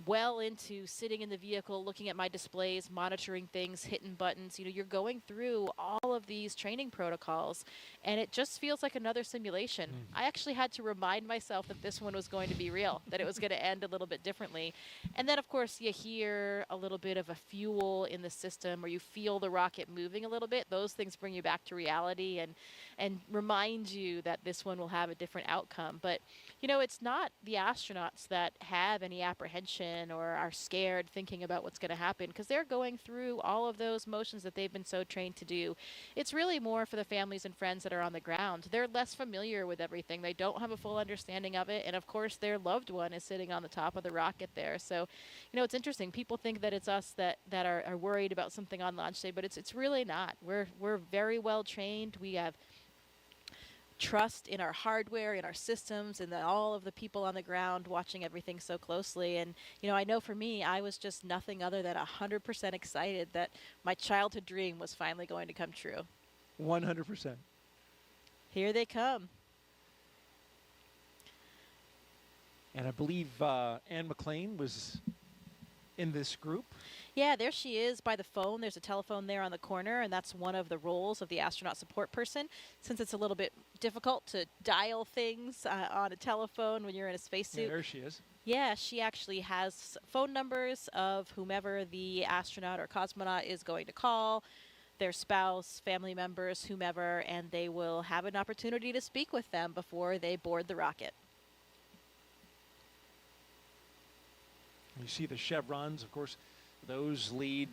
well into sitting in the vehicle, looking at my displays, monitoring things, hitting buttons, you know, you're going through all of these training protocols, and it just feels like another simulation. I actually had to remind myself that this one was going to be real, that it was going to end a little bit differently. And then, of course, you hear a little bit of a fuel in the system, or you feel the rocket moving a little bit. Those things bring you back to reality and remind you that this one will have a different outcome. But, you know, it's not the astronauts that have any apprehension or are scared thinking about what's going to happen, because they're going through all of those motions that they've been so trained to do. It's really more for the families and friends that are on the ground. They're less familiar with everything. They don't have a full understanding of it. And of course, their loved one is sitting on the top of the rocket there. So, you know, it's interesting. People think that it's us that are worried about something on launch day, but it's really not. We're very well trained. We have trust in our hardware, in our systems, and all of the people on the ground watching everything so closely. And, you know, I know for me, I was just nothing other than 100% excited that my childhood dream was finally going to come true. 100%. Here they come. And I believe Anne McLean was in this group. Yeah, there she is by the phone. There's a telephone there on the corner, and that's one of the roles of the astronaut support person. Since it's a little bit difficult to dial things on a telephone when you're in a spacesuit. Yeah, there she is. Yeah, she actually has phone numbers of whomever the astronaut or cosmonaut is going to call, their spouse, family members, whomever, and they will have an opportunity to speak with them before they board the rocket. You see the chevrons, of course. Those lead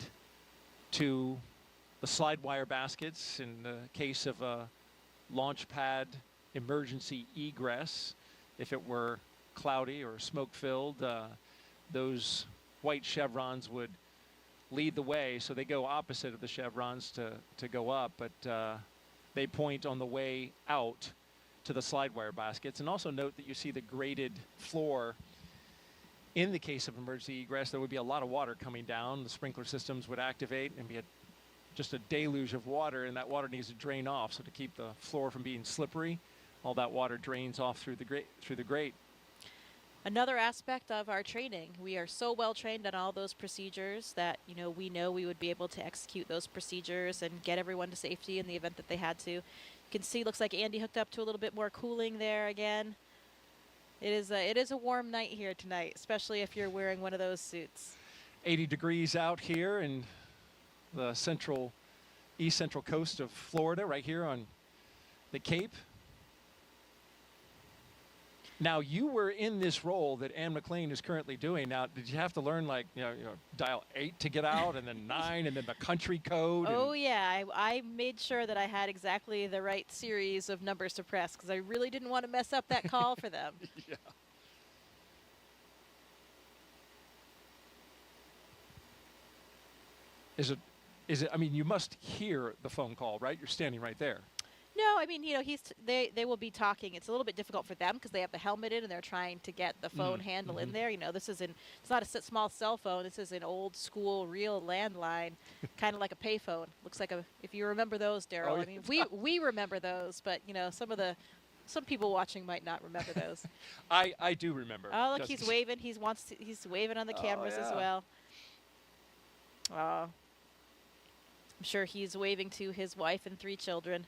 to the slide wire baskets in the case of a launch pad emergency egress. If it were cloudy or smoke-filled, those white chevrons would lead the way. So they go opposite of the chevrons to go up, but they point on the way out to the slide wire baskets. And also note that you see the graded floor. In the case of emergency egress, there would be a lot of water coming down. The sprinkler systems would activate and be just a deluge of water, and that water needs to drain off. So to keep the floor from being slippery, all that water drains off through the grate. Another aspect of our training, we are so well trained on all those procedures that, you know we would be able to execute those procedures and get everyone to safety in the event that they had to. You can see, looks like Andy hooked up to a little bit more cooling there again. It is a warm night here tonight, especially if you're wearing one of those suits. 80 degrees out here in the east central coast of Florida, right here on the Cape. Now, you were in this role that Anne McLean is currently doing. Now, did you have to learn, like, dial 8 to get out, and then 9, and then the country code? Oh, yeah. I made sure that I had exactly the right series of numbers to press, because I really didn't want to mess up that call for them. Yeah. Is it, I mean, you must hear the phone call, right? You're standing right there. No, I mean, they will be talking. It's a little bit difficult for them because they have the helmet in and they're trying to get the phone handle in there. It's not a small cell phone. This is an old school real landline, kind of like a payphone. Looks like if you remember those, Daryl. Oh, I mean, we remember those, but some people watching might not remember those. I do remember. Oh, look, he's waving. He's waving on the cameras as well. I'm sure he's waving to his wife and 3 children.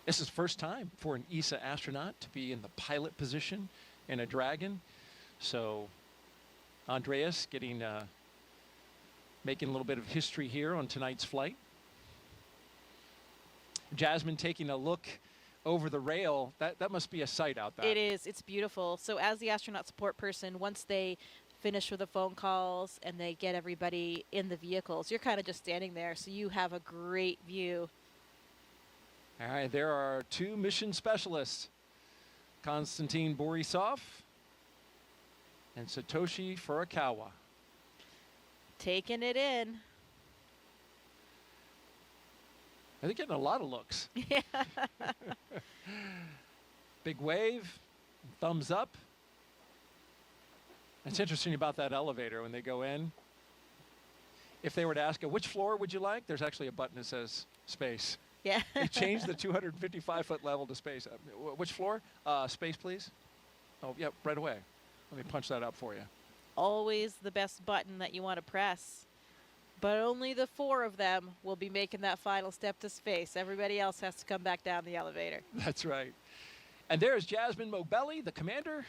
This is first time for an ESA astronaut to be in the pilot position in a Dragon. So Andreas making a little bit of history here on tonight's flight. Jasmine taking a look over the rail. That must be a sight out there. It is. It's beautiful. So as the astronaut support person, once they finish with the phone calls and they get everybody in the vehicles, you're kind of just standing there. So you have a great view. All right, there are 2 mission specialists, Konstantin Borisov and Satoshi Furukawa. Taking it in. They're getting a lot of looks. Yeah. Big wave, thumbs up. It's interesting about that elevator when they go in. If they were to ask, which floor would you like? There's actually a button that says space. Yeah. They changed the 255-foot level to space. Which floor? Space, please. Oh, yeah, right away. Let me punch that up for you. Always the best button that you want to press. But only the 4 of them will be making that final step to space. Everybody else has to come back down the elevator. That's right. And there's Jasmine Mobelli, the commander,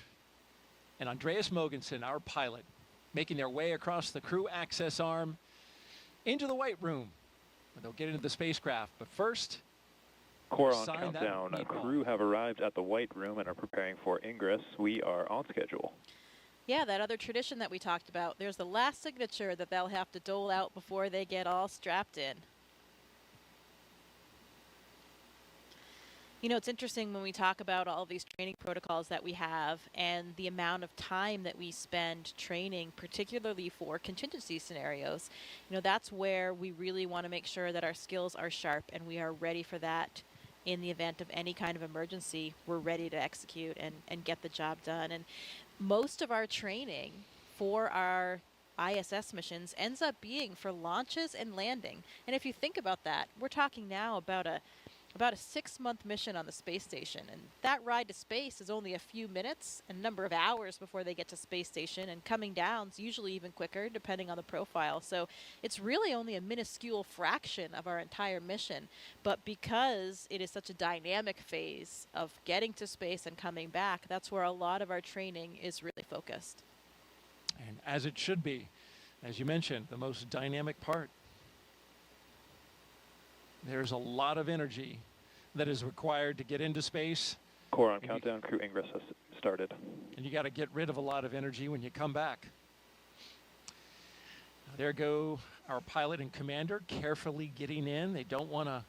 and Andreas Mogensen, our pilot, making their way across the crew access arm into the White Room. They'll get into the spacecraft, but first, Core on countdown. Crew have arrived at the White Room and are preparing for ingress. We are on schedule. Yeah, that other tradition that we talked about. There's the last signature that they'll have to dole out before they get all strapped in. It's interesting when we talk about all these training protocols that we have and the amount of time that we spend training, particularly for contingency scenarios. That's where we really want to make sure that our skills are sharp and we are ready for that in the event of any kind of emergency. We're ready to execute and get the job done. And most of our training for our ISS missions ends up being for launches and landing. And if you think about that, we're talking now about a 6-month mission on the space station, and that ride to space is only a few minutes and a number of hours before they get to space station, and coming down is usually even quicker depending on the profile. So it's really only a minuscule fraction of our entire mission, but because it is such a dynamic phase of getting to space and coming back, that's where a lot of our training is really focused. And as it should be, as you mentioned, the most dynamic part. There's a lot of energy that is required to get into space. Core on countdown. Crew ingress has started. And you got to get rid of a lot of energy when you come back. There go our pilot and commander carefully getting in. They don't want to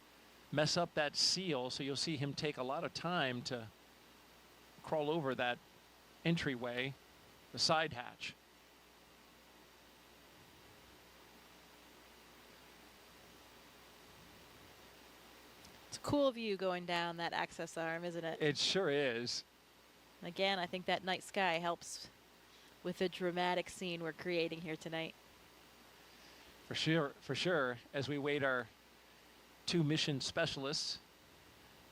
mess up that seal, so you'll see him take a lot of time to crawl over that entryway, the side hatch. It's a cool view going down that access arm, isn't it? It sure is. Again, I think that night sky helps with the dramatic scene we're creating here tonight. For sure, as we wait our 2 mission specialists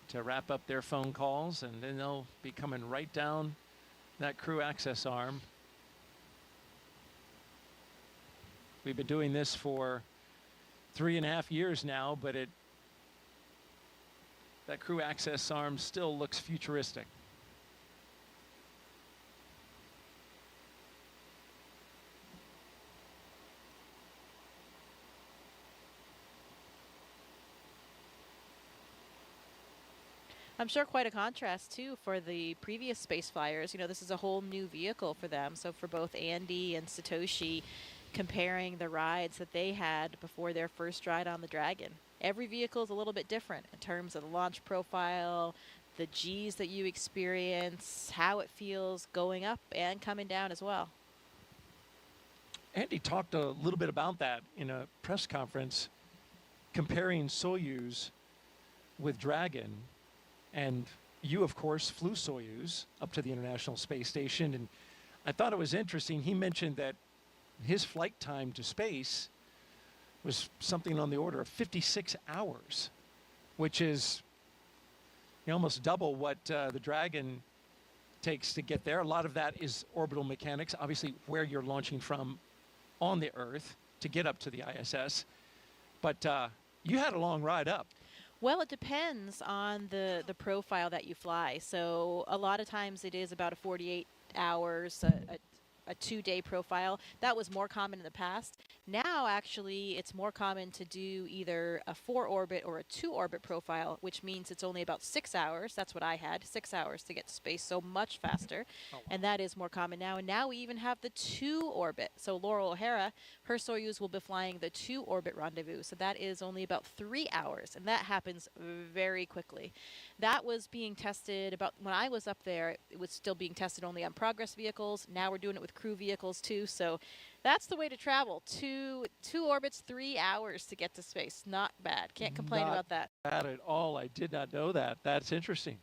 to wrap up their phone calls, and then they'll be coming right down that crew access arm. We've been doing this for 3.5 years now, but that crew access arm still looks futuristic. I'm sure quite a contrast, too, for the previous space flyers. You know, this is a whole new vehicle for them. So for both Andy and Satoshi, comparing the rides that they had before their first ride on the Dragon. Every vehicle is a little bit different in terms of the launch profile, the Gs that you experience, how it feels going up and coming down as well. Andy talked a little bit about that in a press conference, comparing Soyuz with Dragon. And you, of course, flew Soyuz up to the International Space Station. And I thought it was interesting. He mentioned that his flight time to space was something on the order of 56 hours, which is almost double what the Dragon takes to get there. A lot of that is orbital mechanics, obviously where you're launching from on the Earth to get up to the ISS. But you had a long ride up. Well, it depends on the profile that you fly. So a lot of times it is about a 48 hours, a 2-day profile. That was more common in the past. Now, actually, it's more common to do either a 4-orbit or a 2-orbit profile, which means it's only about 6 hours. That's what I had, 6 hours to get to space, so much faster. Oh, wow. And that is more common now. And now we even have the 2-orbit. So Laurel O'Hara, her Soyuz will be flying the 2-orbit rendezvous. So that is only about 3 hours, and that happens very quickly. That was being tested about when I was up there. It was still being tested only on Progress vehicles. Now we're doing it with crew vehicles too. So that's the way to travel. Two orbits, 3 hours to get to space. Not bad. Can't complain about that. Not bad at all. I did not know that. That's interesting.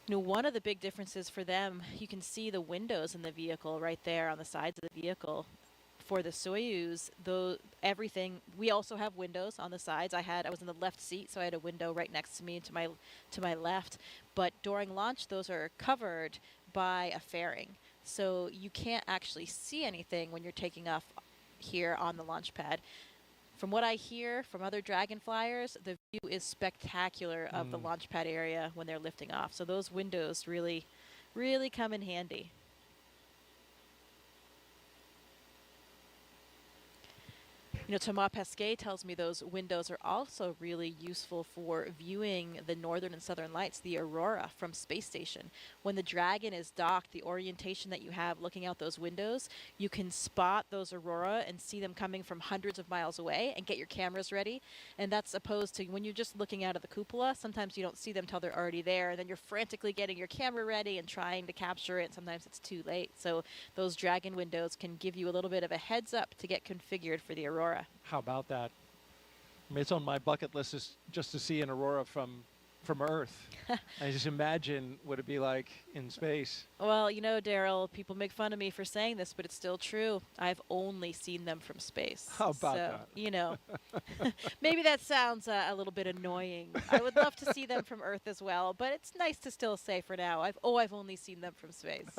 You know, one of the big differences for them, you can see the windows in the vehicle right there on the sides of the vehicle. For the Soyuz, though, everything, we also have windows on the sides. I was in the left seat, so I had a window right next to me to my left. But during launch, those are covered by a fairing. So you can't actually see anything when you're taking off here on the launch pad. From what I hear from other Dragon flyers, the view is spectacular of the launch pad area when they're lifting off. So those windows really, really come in handy. You know, Thomas Pesquet tells me those windows are also really useful for viewing the northern and southern lights, the aurora from space station. When the Dragon is docked, the orientation that you have looking out those windows, you can spot those aurora and see them coming from hundreds of miles away and get your cameras ready. And that's opposed to when you're just looking out of the cupola, sometimes you don't see them till they're already there. And then you're frantically getting your camera ready and trying to capture it. Sometimes it's too late. So those Dragon windows can give you a little bit of a heads up to get configured for the aurora. How about that? I mean, it's on my bucket list just to see an aurora from Earth. I just imagine what it'd be like in space. Well, you know, Daryl, people make fun of me for saying this, but it's still true. I've only seen them from space. How about that? You know, maybe that sounds a little bit annoying. I would love to see them from Earth as well, but it's nice to still say for now, I've only seen them from space.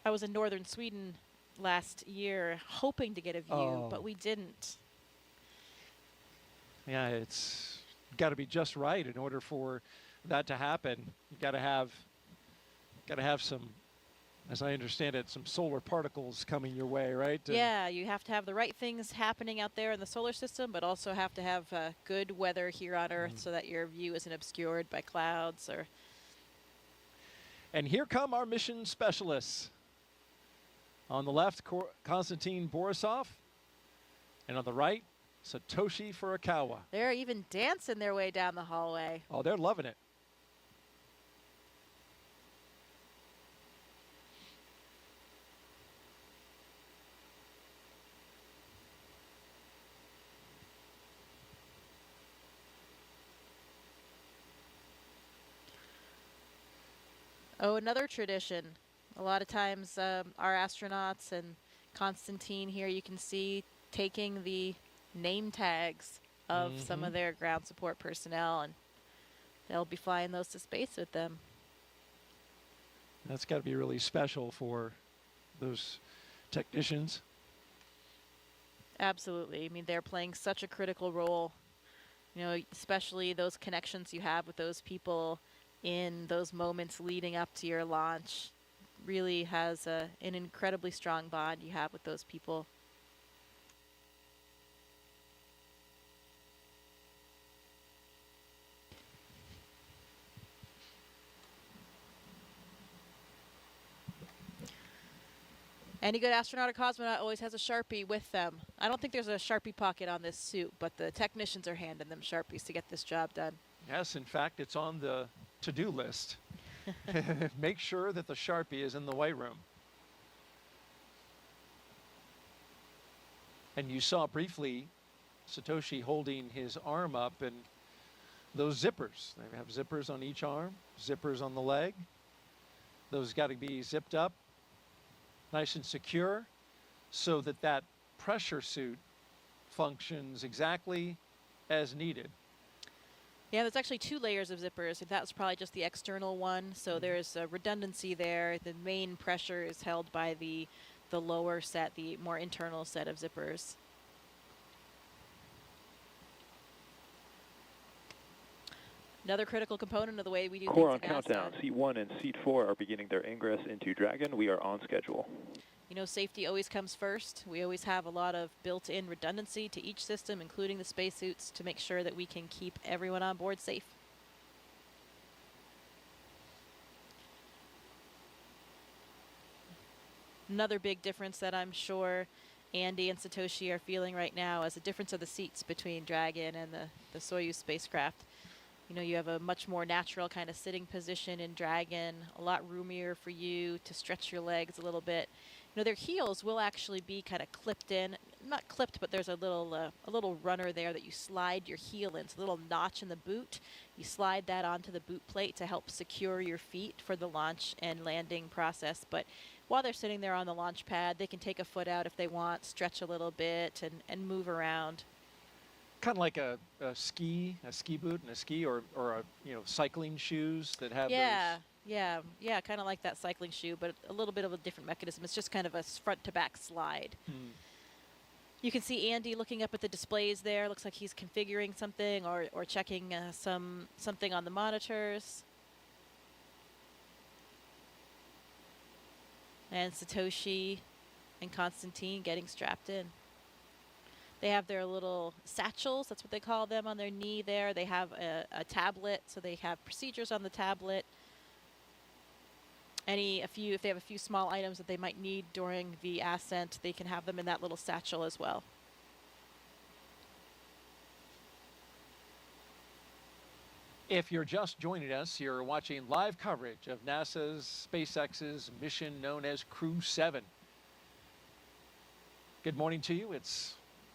I was in northern Sweden last year hoping to get a view, but we didn't. Yeah, it's got to be just right in order for that to happen. You got to have some, as I understand it, some solar particles coming your way, right? Yeah, you have to have the right things happening out there in the solar system, but also have to have good weather here on Earth so that your view isn't obscured by clouds or. And here come our mission specialists. On the left, Konstantin Borisov, and on the right, Satoshi Furukawa. They're even dancing their way down the hallway. Oh, they're loving it. Oh, another tradition. A lot of times our astronauts and Konstantin here, you can see taking the name tags of some of their ground support personnel, and they'll be flying those to space with them. That's got to be really special for those technicians. Absolutely. I mean, they're playing such a critical role, you know, especially those connections you have with those people in those moments leading up to your launch. Really has an incredibly strong bond you have with those people. Any good astronaut or cosmonaut always has a Sharpie with them. I don't think there's a Sharpie pocket on this suit, but the technicians are handing them Sharpies to get this job done. Yes, in fact, it's on the to-do list. Make sure that the Sharpie is in the weight room. And you saw briefly Satoshi holding his arm up, and those zippers. They have zippers on each arm, zippers on the leg. Those got to be zipped up, nice and secure, so that that pressure suit functions exactly as needed. Yeah, there's actually 2 layers of zippers. That was probably just the external one, so there's a redundancy there. The main pressure is held by the lower set, the more internal set of zippers. Another critical component of the way we do Core on things at NASA. countdown. Seat 1 and Seat 4 are beginning their ingress into Dragon. We are on schedule. You know, safety always comes first. We always have a lot of built-in redundancy to each system, including the spacesuits, to make sure that we can keep everyone on board safe. Another big difference that I'm sure Andy and Satoshi are feeling right now is the difference of the seats between Dragon and the Soyuz spacecraft. You know, you have a much more natural kind of sitting position in Dragon, a lot roomier for you to stretch your legs a little bit. You know, their heels will actually be kind of clipped in, not clipped, but there's a little runner there that you slide your heel in. It's a little notch in the boot. You slide that onto the boot plate to help secure your feet for the launch and landing process. But while they're sitting there on the launch pad, they can take a foot out if they want, stretch a little bit, and move around. Kind of like a ski boot and a ski, or a, you know, cycling shoes that have Yeah, those. yeah, kind of like that cycling shoe, but a little bit of a different mechanism. It's just kind of a front to back slide. You can see Andy looking up at the displays there. Looks like he's configuring something or checking something on the monitors. And Satoshi and Konstantin getting strapped in. They have their little satchels, that's what they call them, on their knee there. They have a tablet, so they have procedures on the tablet. If they have a few small items that they might need during the ascent, they can have them in that little satchel as well. If you're just joining us, you're watching live coverage of NASA's SpaceX's mission known as Crew-7. Good morning to you. It's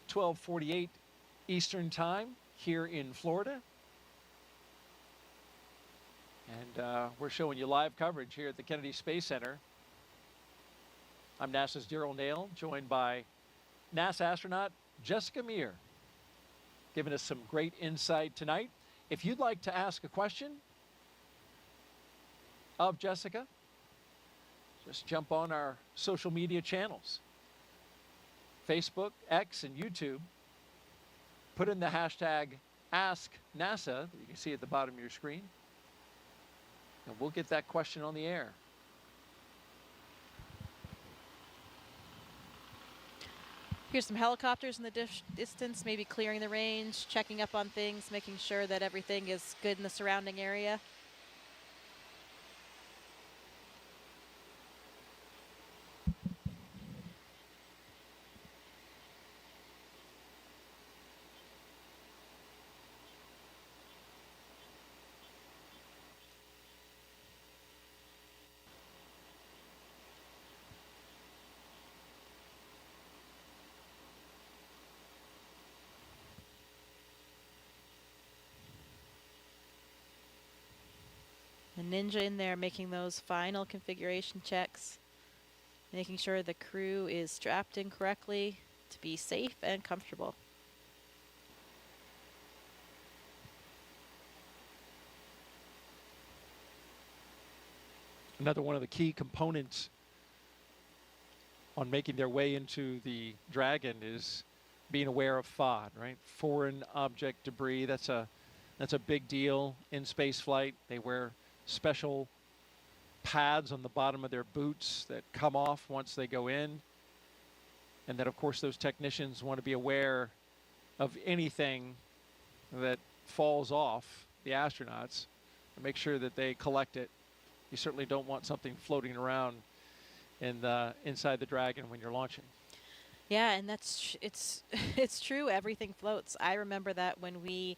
12:48 Eastern Time here in Florida. And we're showing you live coverage here at the Kennedy Space Center. I'm NASA's Daryl Nail, joined by NASA astronaut Jessica Meir, giving us some great insight tonight. If you'd like to ask a question of Jessica, just jump on our social media channels, Facebook, X, and YouTube. Put in the hashtag AskNASA that you can see at the bottom of your screen, and we'll get that question on the air. Here's some helicopters in the distance, maybe clearing the range, checking up on things, making sure that everything is good in the surrounding area. The Ninja in there making those final configuration checks, making sure the crew is strapped in correctly to be safe and comfortable. Another one of the key components on making their way into the Dragon is being aware of FOD, right? Foreign object debris. That's a big deal in space flight. They wear special pads on the bottom of their boots that come off once they go in. And then, of course, those technicians want to be aware of anything that falls off the astronauts and make sure that they collect it. You certainly don't want something floating around in inside the Dragon when you're launching. Yeah, and it's it's true. Everything floats. I remember that when we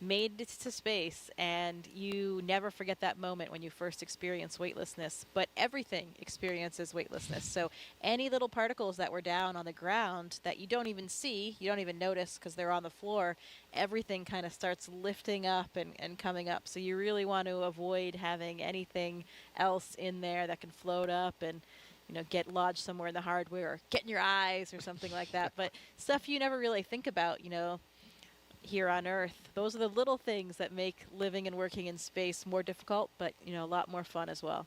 made it to space, and you never forget that moment when you first experience weightlessness. But everything experiences weightlessness. So any little particles that were down on the ground that you don't even see, you don't even notice because they're on the floor, everything kind of starts lifting up and coming up. So you really want to avoid having anything else in there that can float up and get lodged somewhere in the hardware or get in your eyes or something like that. But stuff you never really think about, here on Earth. Those are the little things that make living and working in space more difficult, but, a lot more fun as well.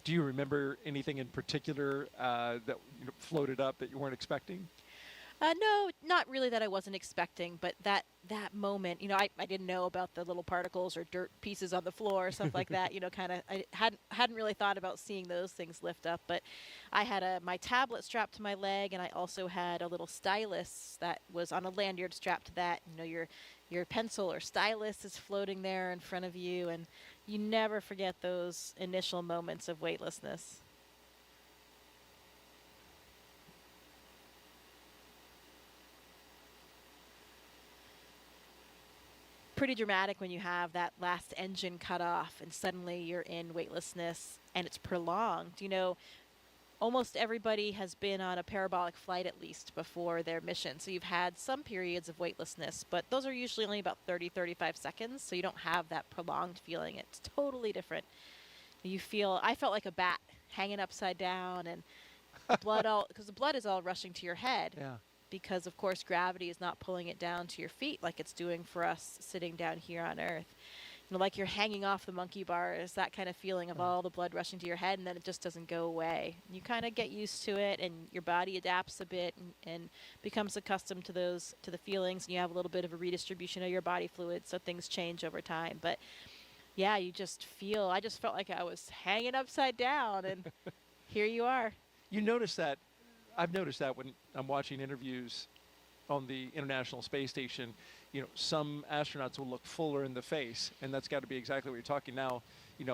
Do you remember anything in particular that floated up that you weren't expecting? No, not really that I wasn't expecting, but that moment, I didn't know about the little particles or dirt pieces on the floor or stuff like that. I hadn't really thought about seeing those things lift up. But I had my tablet strapped to my leg, and I also had a little stylus that was on a lanyard strapped to that. Your pencil or stylus is floating there in front of you, and you never forget those initial moments of weightlessness. Pretty dramatic when you have that last engine cut off and suddenly you're in weightlessness and it's prolonged. Almost everybody has been on a parabolic flight at least before their mission. So you've had some periods of weightlessness, but those are usually only about 30-35 seconds. So you don't have that prolonged feeling. It's totally different. I felt like a bat hanging upside down and because the blood is all rushing to your head. Yeah. Because, of course, gravity is not pulling it down to your feet like it's doing for us sitting down here on Earth. Like you're hanging off the monkey bars, that kind of feeling of all the blood rushing to your head, and then it just doesn't go away. You kind of get used to it, and your body adapts a bit and becomes accustomed to the feelings, and you have a little bit of a redistribution of your body fluids, so things change over time. But, yeah, I just felt like I was hanging upside down, and here you are. You notice that. I've noticed that when I'm watching interviews on the International Space Station, some astronauts will look fuller in the face, and that's got to be exactly what you're talking now.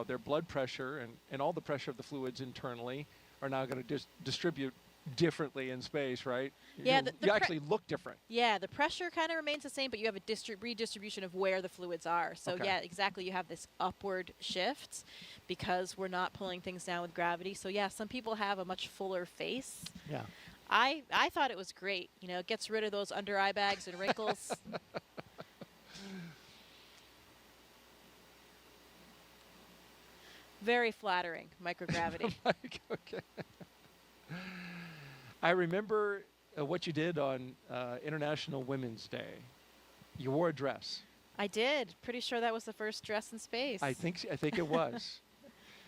Their blood pressure and all the pressure of the fluids internally are now going to distribute differently in space, right? Yeah, you actually look different. Yeah, the pressure kind of remains the same, but you have a redistribution of where the fluids are. So Okay. yeah, exactly. You have this upward shift because we're not pulling things down with gravity. So yeah, some people have a much fuller face. Yeah. I thought it was great. It gets rid of those under eye bags and wrinkles. Very flattering, microgravity. Okay. I remember what you did on International Women's Day. You wore a dress. I did. Pretty sure that was the first dress in space. I think it was.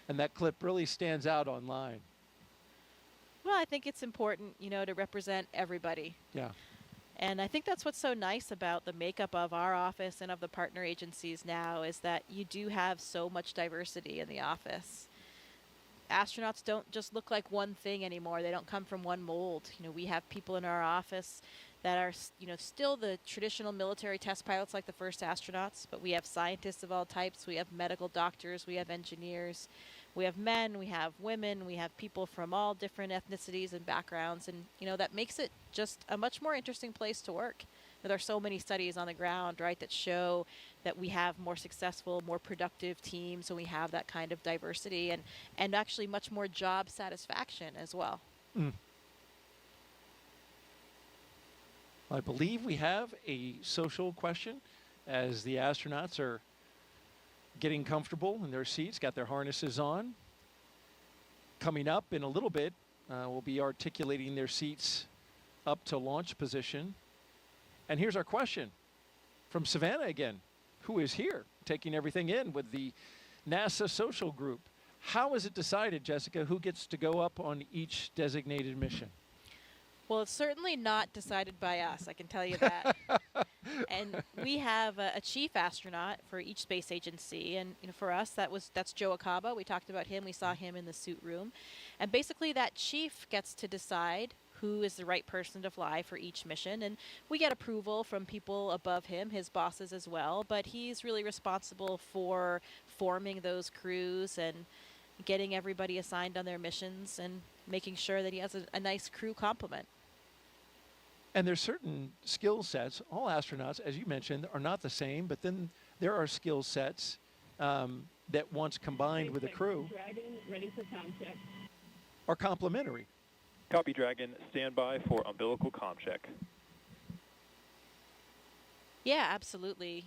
And that clip really stands out online. Well, I think it's important, to represent everybody. Yeah. And I think that's what's so nice about the makeup of our office and of the partner agencies now is that you do have so much diversity in the office. Astronauts don't just look like one thing anymore. They don't come from one mold. We have people in our office that are, still the traditional military test pilots like the first astronauts, but we have scientists of all types. We have medical doctors. We have engineers. We have men, we have women, we have people from all different ethnicities and backgrounds, and that makes it just a much more interesting place to work. There are so many studies on the ground, right, that show that we have more successful, more productive teams, and we have that kind of diversity and actually much more job satisfaction as well. Mm. I believe we have a social question as the astronauts are getting comfortable in their seats, got their harnesses on. Coming up in a little bit, we'll be articulating their seats up to launch position. And here's our question from Savannah again, who is here taking everything in with the NASA social group. How is it decided, Jessica, who gets to go up on each designated mission? Well, it's certainly not decided by us, I can tell you that. And we have a chief astronaut for each space agency, and for us that's Joe Acaba. We talked about him. We saw him in the suit room, and basically that chief gets to decide who is the right person to fly for each mission, and we get approval from people above him, his bosses as well. But he's really responsible for forming those crews and getting everybody assigned on their missions and making sure that he has a nice crew complement. And there's certain skill sets. All astronauts, as you mentioned, are not the same, but then there are skill sets that once combined with a crew Dragon, ready for comm check. are complementary. Copy, Dragon. Stand by for umbilical comm check. Yeah, absolutely.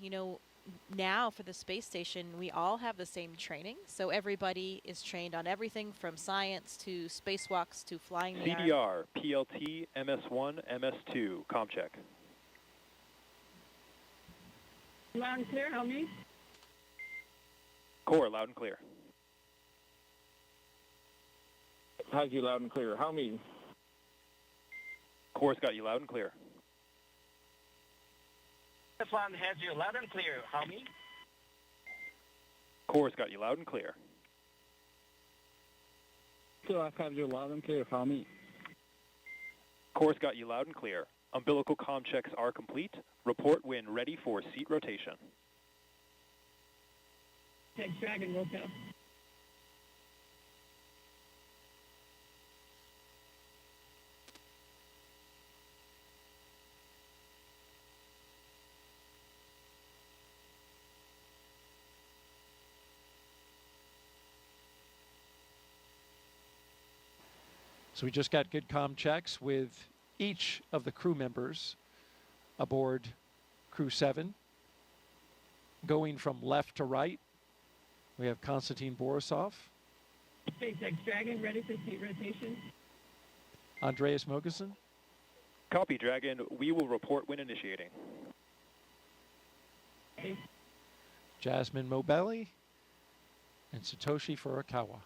Now for the space station, we all have the same training. So everybody is trained on everything from science to spacewalks to flying the arm. CDR, PLT, MS1, MS2, comm check. Loud and clear, help me. Core, loud and clear. Has you loud and clear. How me? Core's got you loud and clear. This one has you loud and clear. How me? Core's got you loud and clear. So I have you loud and clear. How me? Core's got you loud and clear. Umbilical comm checks are complete. Report when ready for seat rotation. Tech Dragon, roll go. So we just got good comm checks with each of the crew members aboard Crew-7. Going from left to right, we have Konstantin Borisov, SpaceX Dragon, ready for seat rotation. Andreas Mogensen, Copy, Dragon. We will report when initiating. Okay. Jasmine Mobelli, and Satoshi Furukawa.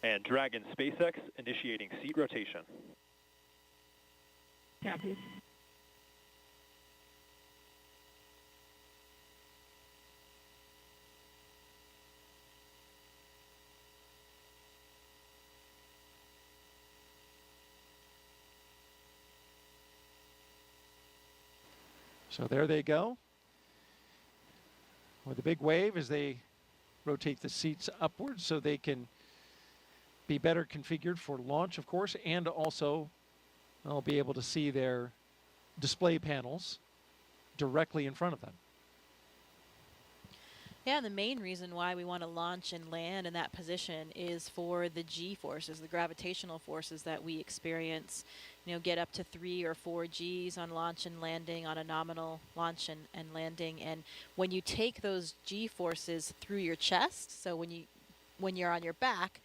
And Dragon SpaceX initiating seat rotation. Copy. So there they go. With a big wave as they rotate the seats upwards so they can be better configured for launch, of course, and also they'll be able to see their display panels directly in front of them. Yeah, the main reason why we want to launch and land in that position is for the G forces, the gravitational forces that we experience. Get up to 3 or 4 Gs on launch and landing, on a nominal launch and landing. And when you take those G forces through your chest, so when you're on your back,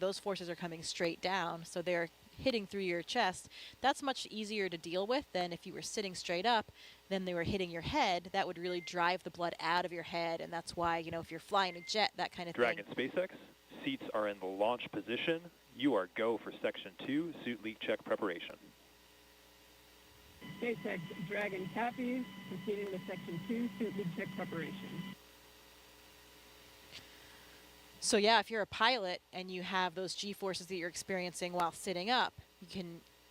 those forces are coming straight down, so they're hitting through your chest. That's much easier to deal with than if you were sitting straight up, then they were hitting your head. That would really drive the blood out of your head, and that's why, if you're flying a jet, that kind of Dragon thing. SpaceX, seats are in the launch position. You are go for Section 2, suit leak check preparation. SpaceX Dragon copies, proceeding to Section 2, suit leak check preparation. So yeah, if you're a pilot and you have those G-forces that you're experiencing while sitting up,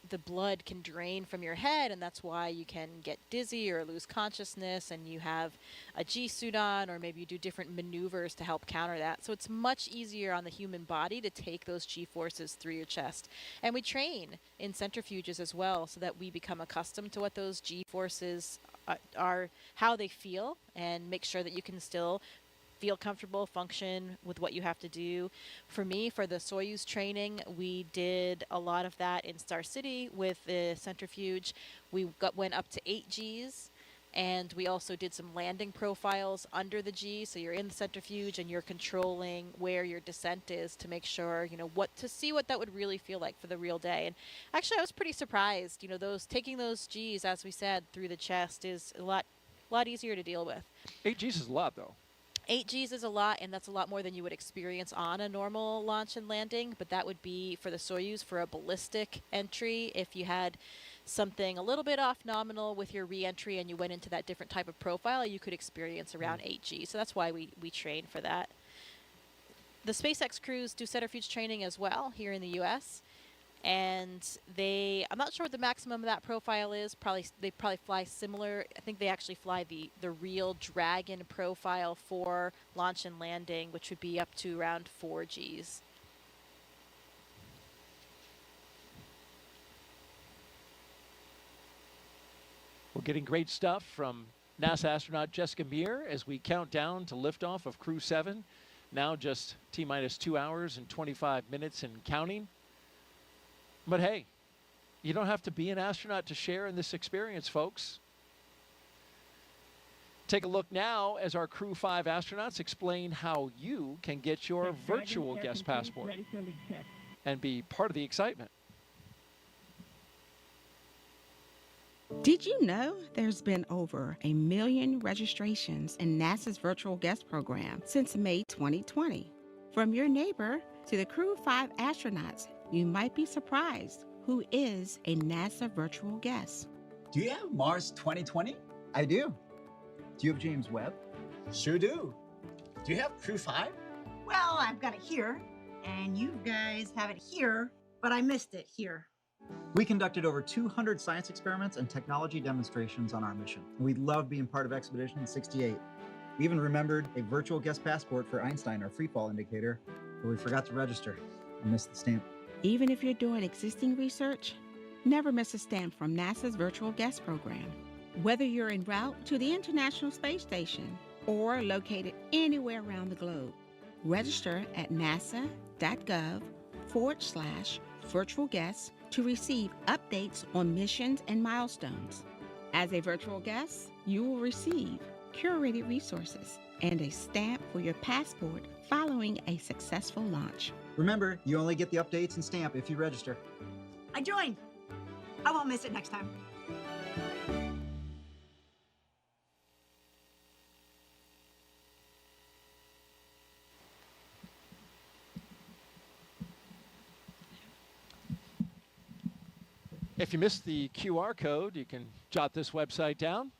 the blood can drain from your head, and that's why you can get dizzy or lose consciousness, and you have a G-suit on, or maybe you do different maneuvers to help counter that. So it's much easier on the human body to take those G-forces through your chest. And we train in centrifuges as well so that we become accustomed to what those G-forces are, how they feel, and make sure that you can still feel comfortable, function with what you have to do. For me, for the Soyuz training, we did a lot of that in Star City with the centrifuge. Went up to 8 Gs. And we also did some landing profiles under the G, so you're in the centrifuge and you're controlling where your descent is to make sure, to see what that would really feel like for the real day. And actually, I was pretty surprised. Taking those Gs, as we said, through the chest is a lot easier to deal with. 8 Gs is a lot, though. 8 Gs is a lot, and that's a lot more than you would experience on a normal launch and landing, but that would be for the Soyuz for a ballistic entry. If you had something a little bit off nominal with your re-entry and you went into that different type of profile, you could experience around 8 Gs. So that's why we train for that. The SpaceX crews do centrifuge training as well here in the US. And I'm not sure what the maximum of that profile is. They probably fly similar. I think they actually fly the real Dragon profile for launch and landing, which would be up to around 4 Gs. We're getting great stuff from NASA astronaut Jessica Meir as we count down to liftoff of Crew-7. Now just T-minus 2 hours and 25 minutes and counting. But hey, you don't have to be an astronaut to share in this experience, folks. Take a look now as our Crew-5 astronauts explain how you can get your virtual guest passport and be part of the excitement. Did you know there's been over 1 million registrations in NASA's virtual guest program since May 2020? From your neighbor to the Crew-5 astronauts, you might be surprised who is a NASA virtual guest. Do you have Mars 2020? I do. Do you have James Webb? Sure do. Do you have Crew-5? Well, I've got it here, and you guys have it here, but I missed it here. We conducted over 200 science experiments and technology demonstrations on our mission. We loved being part of Expedition 68. We even remembered a virtual guest passport for Einstein, our freefall indicator, but we forgot to register. I missed the stamp. Even if you're doing existing research, never miss a stamp from NASA's virtual guest program. Whether you're en route to the International Space Station or located anywhere around the globe, register at nasa.gov/virtual guests to receive updates on missions and milestones. As a virtual guest, you will receive curated resources and a stamp for your passport following a successful launch. Remember, you only get the updates and stamp if you register. I joined. I won't miss it next time. If you missed the QR code, you can jot this website down.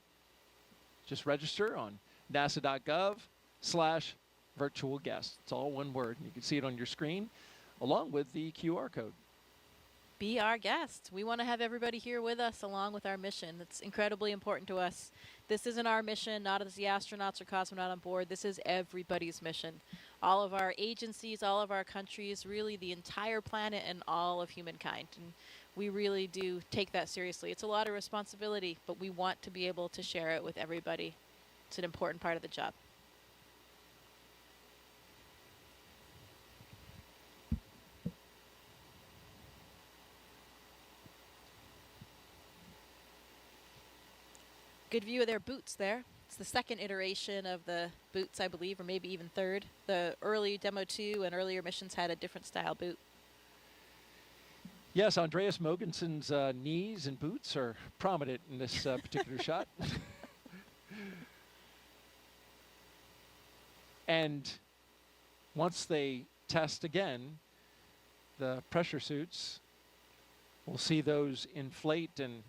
Just register on nasa.gov/virtual guest. It's all one word. You can see it on your screen along with the QR code. Be our guest. We want to have everybody here with us along with our mission. It's incredibly important to us. This isn't our mission, not as the astronauts or cosmonaut on board. This is everybody's mission. All of our agencies, all of our countries, really the entire planet and all of humankind. And we really do take that seriously. It's a lot of responsibility, but we want to be able to share it with everybody. It's an important part of the job. Good view of their boots there. It's the second iteration of the boots, I believe, or maybe even third. The early Demo 2 and earlier missions had a different style boot. Yes, Andreas Mogenson's knees and boots are prominent in this particular shot. And once they test again, the pressure suits, we'll see those inflate and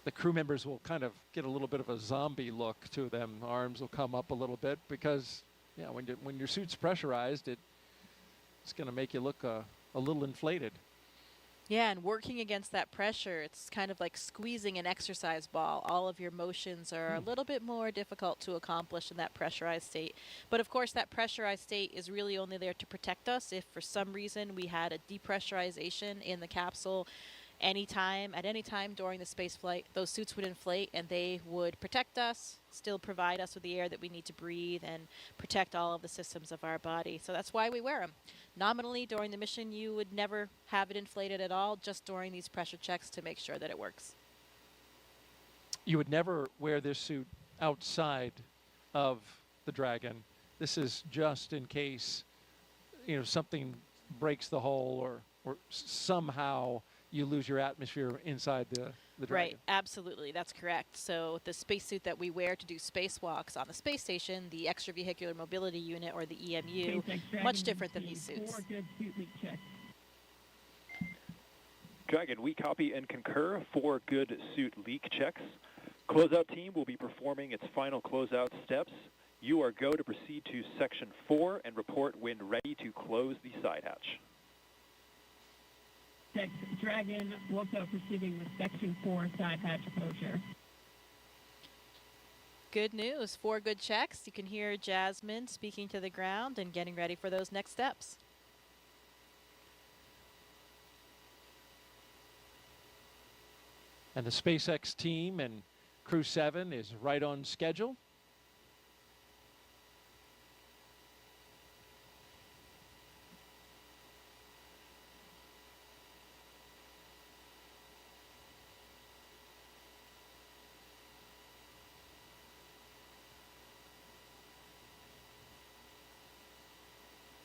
the crew members will kind of get a little bit of a zombie look to them. Arms will come up a little bit because, yeah, when your suit's pressurized, it's going to make you look a little inflated. Yeah, and working against that pressure, it's kind of like squeezing an exercise ball. All of your motions are a little bit more difficult to accomplish in that pressurized state. But of course, that pressurized state is really only there to protect us if for some reason we had a depressurization in the capsule. At any time during the space flight, those suits would inflate and they would protect us, still provide us with the air that we need to breathe and protect all of the systems of our body. So that's why we wear them. Nominally, during the mission, you would never have it inflated at all, just during these pressure checks to make sure that it works. You would never wear this suit outside of the Dragon. This is just in case, you know, something breaks the hull or somehow you lose your atmosphere inside the Dragon. Right, absolutely, that's correct. So the spacesuit that we wear to do spacewalks on the space station, the Extravehicular Mobility Unit, or the EMU, much different than these suits. Dragon, we copy and concur 4 good suit leak checks. Closeout team will be performing its final closeout steps. You are go to proceed to Section 4 and report when ready to close the side hatch. Dragon, also proceeding with Section 4 side hatch closure. Good news, 4 good checks. You can hear Jasmine speaking to the ground and getting ready for those next steps. And the SpaceX team and Crew-7 is right on schedule.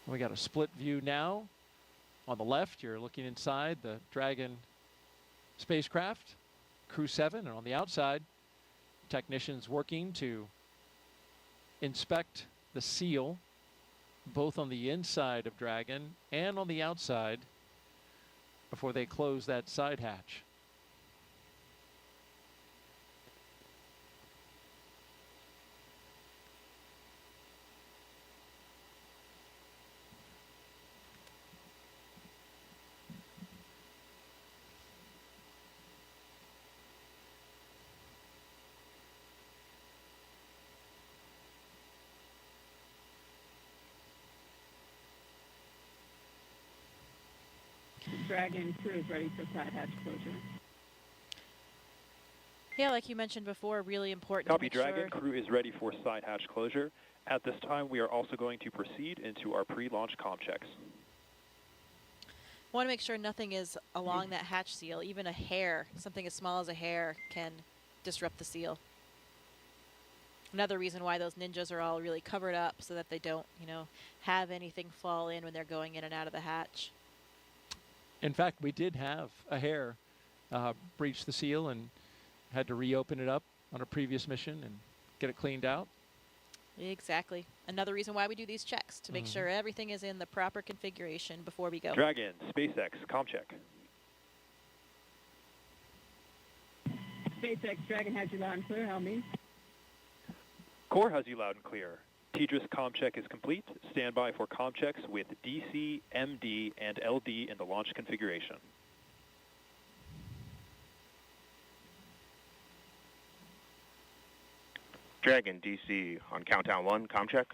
We got a split view now. On the left, you're looking inside the Dragon spacecraft, Crew-7, and on the outside, technicians working to inspect the seal, both on the inside of Dragon and on the outside, before they close that side hatch. Dragon crew is ready for side hatch closure. Yeah, like you mentioned before, really important. Copy, Dragon. Crew is ready for side hatch closure. At this time, we are also going to proceed into our pre-launch comm checks. Want to make sure nothing is along that hatch seal. Even a hair, something as small as a hair, can disrupt the seal. Another reason why those ninjas are all really covered up, so that they don't, you know, have anything fall in when they're going in and out of the hatch. In fact, we did have a hair breach the seal and had to reopen it up on a previous mission and get it cleaned out. Exactly. Another reason why we do these checks, to make sure everything is in the proper configuration before we go. Dragon, SpaceX, comm check. SpaceX, Dragon has you loud and clear. How me? Core has you loud and clear. TDRS comm check is complete. Stand by for comm checks with DC, MD, and LD in the launch configuration. Dragon, DC, on countdown 1, comm check.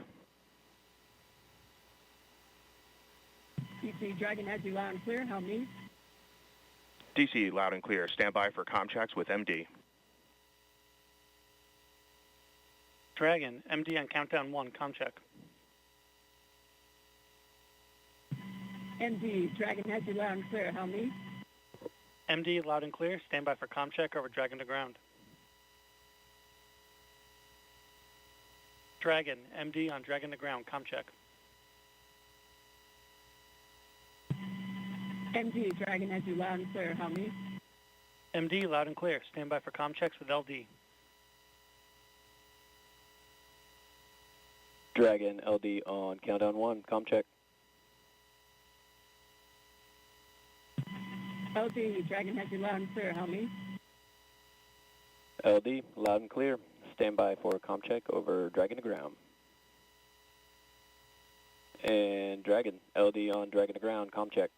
DC, Dragon has you loud and clear. How me? DC, loud and clear. Stand by for comm checks with MD. Dragon, MD on countdown 1, comm check. MD, Dragon has you loud and clear. How me? MD, loud and clear. Stand by for comm check over Dragon to ground. Dragon, MD on Dragon to ground, comm check. MD, Dragon has you loud and clear. How me? MD, loud and clear. Stand by for comm checks with LD. Dragon, LD on countdown 1, comm check. LD, Dragon has you loud and clear. How me? LD, loud and clear. Stand by for comm check over Dragon to ground. And Dragon, LD on Dragon to ground, comm check.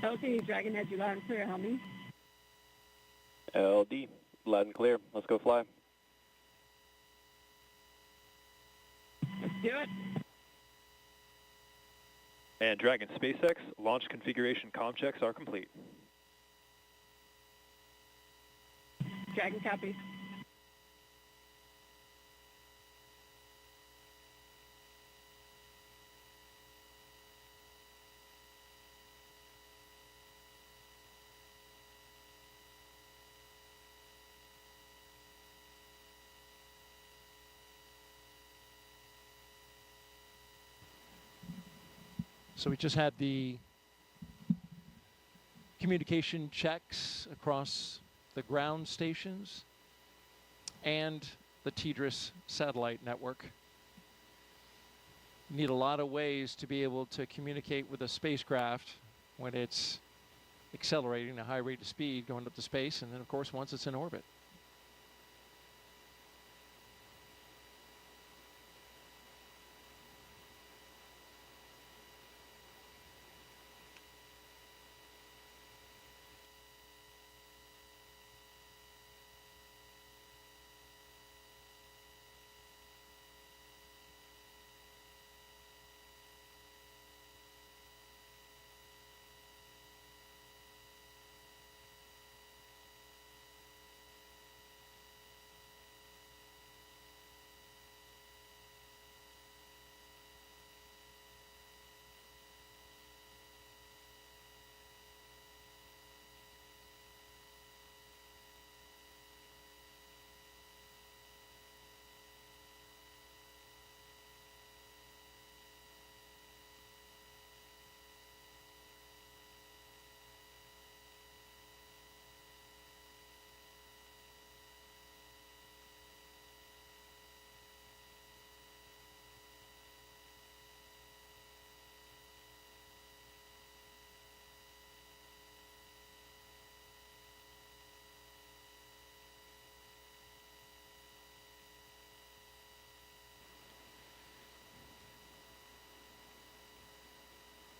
LD, Dragon has you loud and clear. How me? LD, loud and clear. Let's go fly. Let's do it. And Dragon SpaceX, launch configuration comm checks are complete. Dragon copies. So we just had the communication checks across the ground stations and the TDRS satellite network. You need a lot of ways to be able to communicate with a spacecraft when it's accelerating at a high rate of speed going up to space, and then of course once it's in orbit.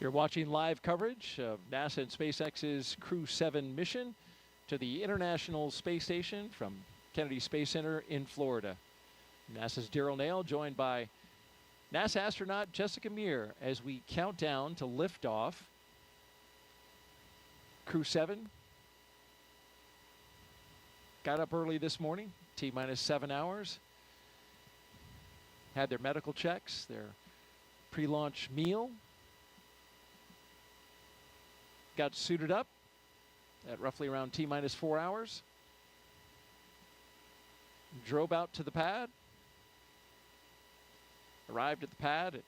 You're watching live coverage of NASA and SpaceX's Crew-7 mission to the International Space Station from Kennedy Space Center in Florida. NASA's Daryl Nail joined by NASA astronaut Jessica Meir as we count down to liftoff. Crew-7 got up early this morning, T-minus 7 hours. Had their medical checks, their pre-launch meal. Got suited up at roughly around T-minus 4 hours. Drove out to the pad. Arrived at the pad at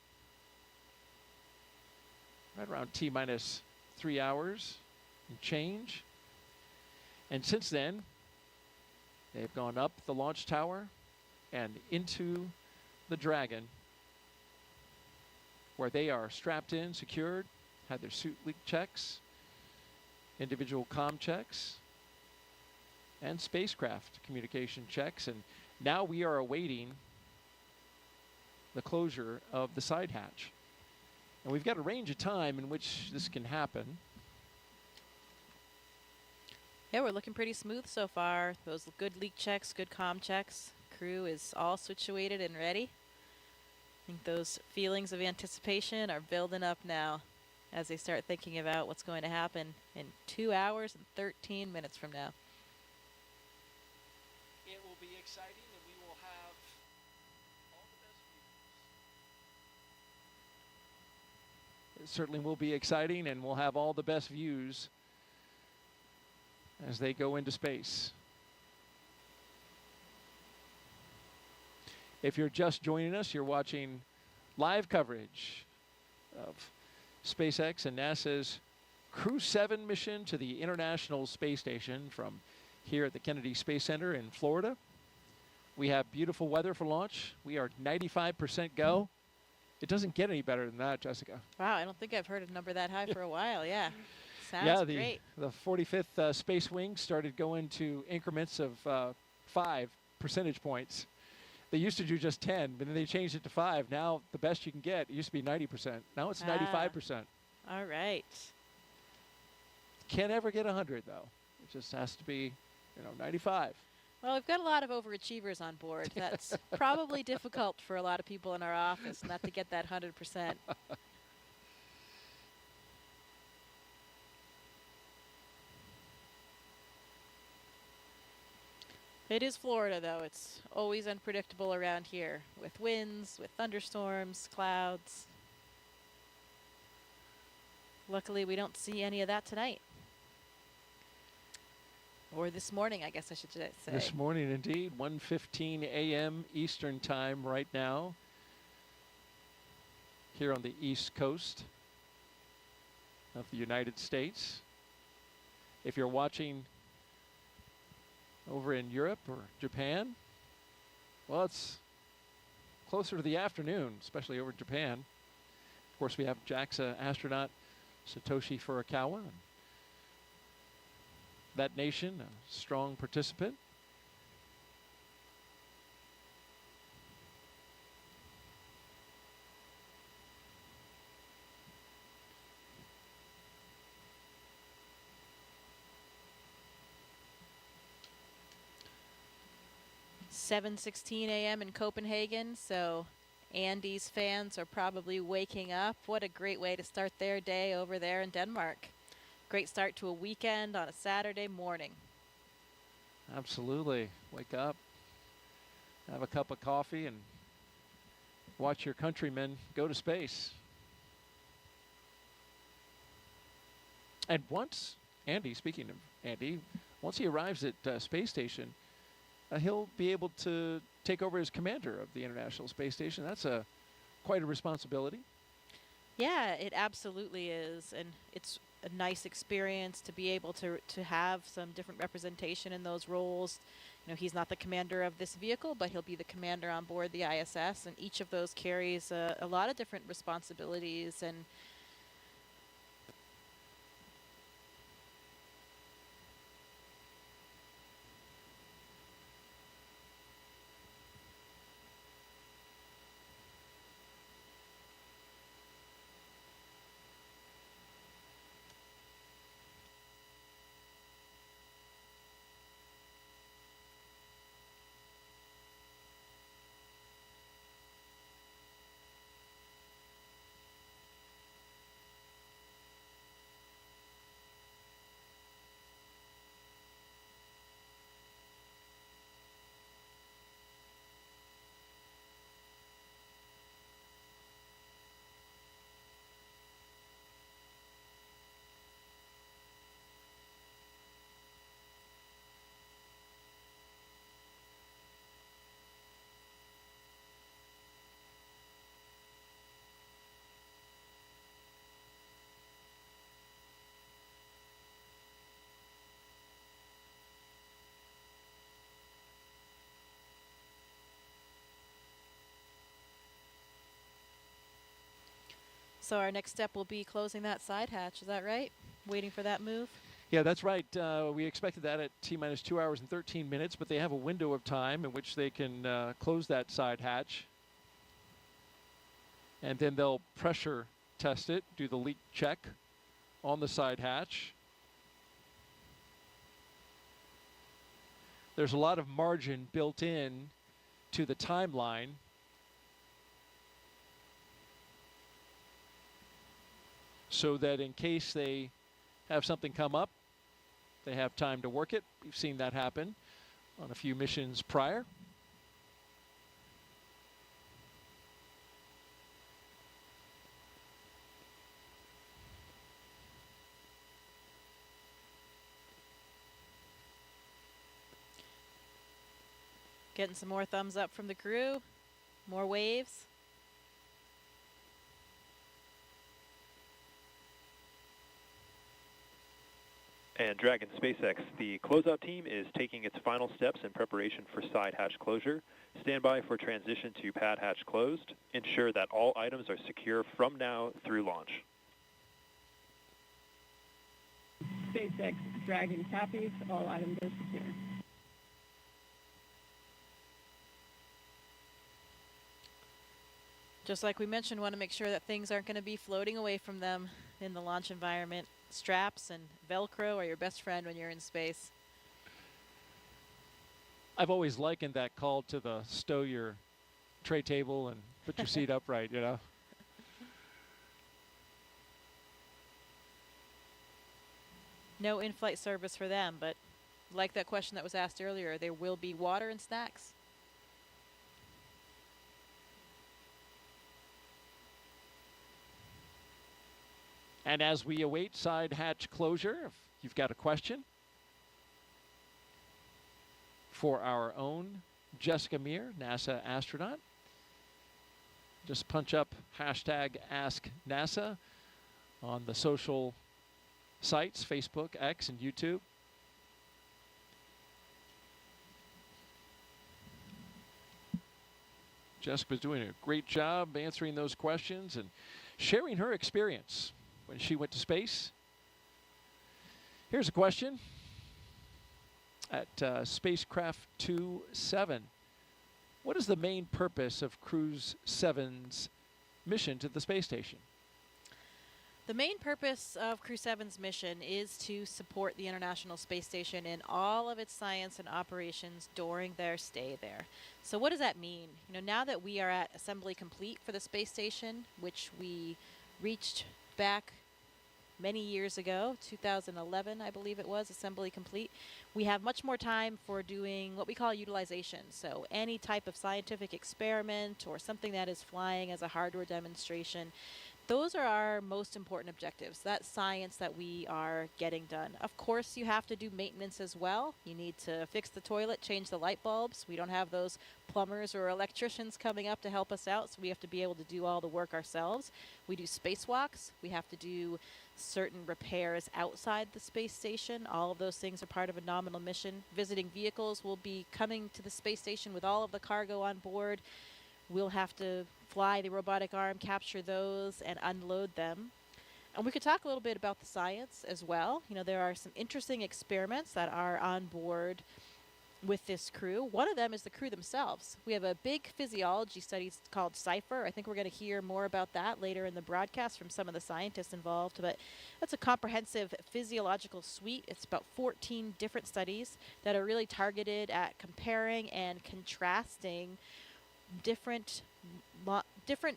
right around T-minus 3 hours and change. And since then, they've gone up the launch tower and into the Dragon, where they are strapped in, secured, had their suit leak checks, individual comm checks, and spacecraft communication checks. And now we are awaiting the closure of the side hatch. And we've got a range of time in which this can happen. Yeah, we're looking pretty smooth so far. Those good leak checks, good comm checks. Crew is all situated and ready. I think those feelings of anticipation are building up now as they start thinking about what's going to happen in 2 hours and 13 minutes from now. It will be exciting, and we will have all the best views. It certainly will be exciting, and we'll have all the best views as they go into space. If you're just joining us, you're watching live coverage of SpaceX and NASA's Crew-7 mission to the International Space Station from here at the Kennedy Space Center in Florida. We have beautiful weather for launch. We are 95% go. It doesn't get any better than that, Jessica. Wow, I don't think I've heard a number that high for a while. Yeah, sounds yeah, great. The 45th Space Wing started going to increments of 5 percentage points. They used to do just 10, but then they changed it to 5. Now the best you can get, it used to be 90%. Now it's 95%. All right. Can't ever get 100 though. It just has to be, 95. Well, we've got a lot of overachievers on board. That's probably difficult for a lot of people in our office not to get that 100%. It is Florida, though. It's always unpredictable around here with winds, with thunderstorms, clouds. Luckily, we don't see any of that tonight. Or this morning, I guess I should say. This morning, indeed. 1:15 a.m. Eastern Time right now here on the East Coast of the United States. If you're watching over in Europe or Japan, well, it's closer to the afternoon, especially over Japan. Of course, we have JAXA astronaut Satoshi Furukawa. That nation, a strong participant. "7:16 a.m. in Copenhagen, so Andy's fans are probably waking up. What a great way to start their day over there in Denmark. Great start to a weekend on a Saturday morning. Absolutely. Wake up, have a cup of coffee, and watch your countrymen go to space. And once Andy, speaking of Andy, once he arrives at Space Station, he'll be able to take over as commander of the International Space Station. That's quite a responsibility. Yeah, it absolutely is, and it's a nice experience to be able to have some different representation in those roles. You know, he's not the commander of this vehicle, but he'll be the commander on board the ISS, and each of those carries a lot of different responsibilities. And so our next step will be closing that side hatch. Is that right? Waiting for that move? Yeah, that's right. We expected that at T-minus 2 hours and 13 minutes, but they have a window of time in which they can close that side hatch. And then they'll pressure test it, do the leak check on the side hatch. There's a lot of margin built in to the timeline. So that in case they have something come up, they have time to work it. We've seen that happen on a few missions prior. Getting some more thumbs up from the crew. More waves. And Dragon SpaceX, the closeout team is taking its final steps in preparation for side hatch closure. Stand by for transition to pad hatch closed. Ensure that all items are secure from now through launch. SpaceX Dragon copies. All items are secure. Just like we mentioned, want to make sure that things aren't going to be floating away from them in the launch environment. Straps and Velcro are your best friend when you're in space. I've always likened that call to the stow your tray table and put your seat upright, you know. No in-flight service for them, but Like that question that was asked earlier, there will be water and snacks. And as we await side hatch closure, if you've got a question for our own Jessica Meir, NASA astronaut, just punch up #AskNASA on the social sites, Facebook, X, and YouTube. Jessica's doing a great job answering those questions and sharing her experience when she went to space. Here's a question at spacecraft Crew-7. What is the main purpose of Crew-7's mission to the space station? The main purpose of Crew-7's mission is to support the International Space Station in all of its science and operations during their stay there. So what does that mean? You know, now that we are at assembly complete for the space station, which we reached back many years ago, 2011, I believe it was, assembly complete, we have much more time for doing what we call utilization. So any type of scientific experiment or something that is flying as a hardware demonstration, those are our most important objectives. That science that we are getting done. Of course, you have to do maintenance as well. You need to fix the toilet, change the light bulbs. We don't have those plumbers or electricians coming up to help us out, so we have to be able to do all the work ourselves. We do spacewalks. We have to do certain repairs outside the space station. All of those things are part of a nominal mission. Visiting vehicles will be coming to the space station with all of the cargo on board. We'll have to fly the robotic arm, capture those, and unload them. And we could talk a little bit about the science as well. You know, there are some interesting experiments that are on board with this crew. One of them is the crew themselves. We have a big physiology study called CIPHER. I think we're going to hear more about that later in the broadcast from some of the scientists involved. But that's a comprehensive physiological suite. It's about 14 different studies that are really targeted at comparing and contrasting different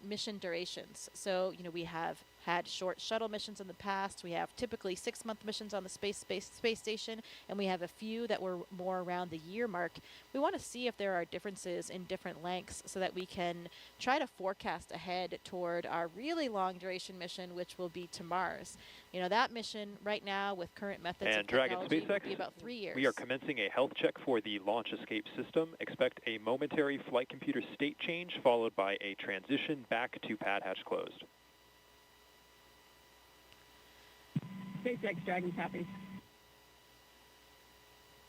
mission durations. So, you know, we have had short shuttle missions in the past. We have typically 6-month missions on the space station, and we have a few that were more around the year mark. We want to see if there are differences in different lengths so that we can try to forecast ahead toward our really long duration mission, which will be to Mars. You know, that mission right now with current methods and of Dragon technology will SpaceX, be about 3 years. we are commencing a health check for the launch escape system. Expect a momentary flight computer state change followed by a transition back to pad hatch closed. SpaceX Dragon copies.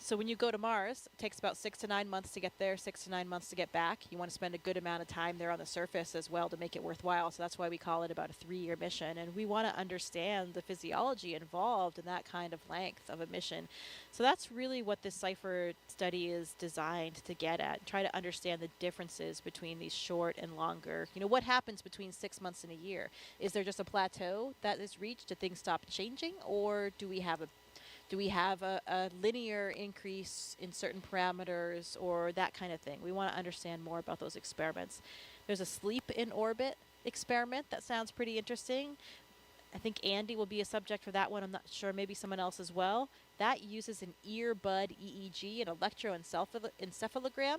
So when you go to Mars, it takes about 6 to 9 months to get there, 6 to 9 months to get back. You want to spend a good amount of time there on the surface as well to make it worthwhile. So that's why we call it about a 3-year mission. And we want to understand the physiology involved in that kind of length of a mission. So that's really what this CIPHER study is designed to get at. Try to understand the differences between these short and longer. You know, what happens between 6 months and a year? Is there just a plateau that is reached? Do things stop changing? Or do we have a linear increase in certain parameters or that kind of thing? We want to understand more about those experiments. There's a sleep in orbit experiment that sounds pretty interesting. I think Andy will be a subject for that one. I'm not sure, maybe someone else as well. That uses an earbud EEG, an electroencephalogram,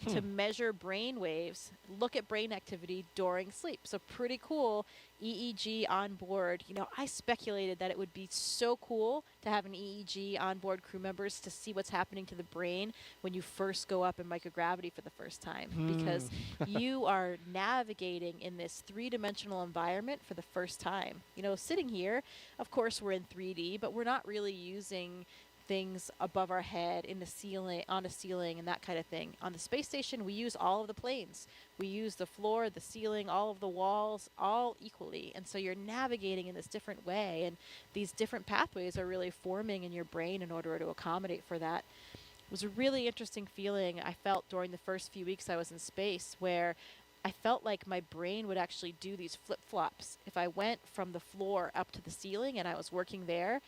to measure brain waves, look at brain activity during sleep. So pretty cool EEG on board. You know, I speculated that it would be so cool to have an EEG on board crew members to see what's happening to the brain when you first go up in microgravity for the first time, because you are navigating in this 3-dimensional environment for the first time. You know, sitting here, of course we're in 3D, but we're not really using things above our head, in the ceiling, on a ceiling, and that kind of thing. On the space station, we use all of the planes. We use the floor, the ceiling, all of the walls, all equally. And so you're navigating in this different way, and these different pathways are really forming in your brain in order to accommodate for that. It was a really interesting feeling I felt during the first few weeks I was in space, where I felt like my brain would actually do these flip-flops. If I went from the floor up to the ceiling and I was working there,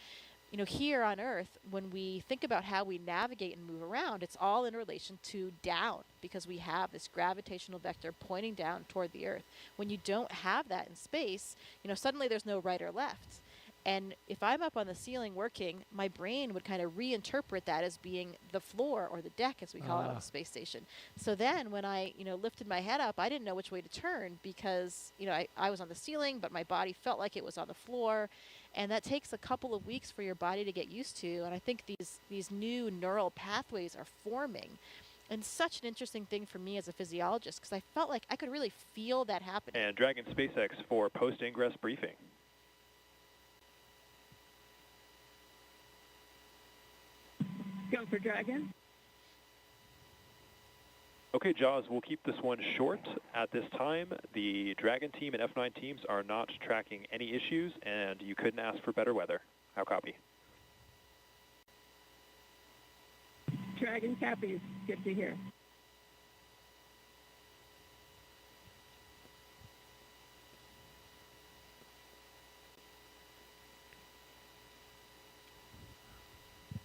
you know, here on Earth, when we think about how we navigate and move around, it's all in relation to down, because we have this gravitational vector pointing down toward the Earth. When you don't have that in space, you know, suddenly there's no right or left. And if I'm up on the ceiling working, my brain would kind of reinterpret that as being the floor or the deck, as we call it on the space station. So then when I, lifted my head up, I didn't know which way to turn because, I was on the ceiling, but my body felt like it was on the floor. And that takes a couple of weeks for your body to get used to. And I think these new neural pathways are forming. And such an interesting thing for me as a physiologist, because I felt like I could really feel that happening. And Dragon SpaceX for post-ingress briefing. Go for Dragon. Okay, Jaws, we'll keep this one short. At this time, the Dragon team and F9 teams are not tracking any issues, and you couldn't ask for better weather. How copy? Dragon copies. Good to hear.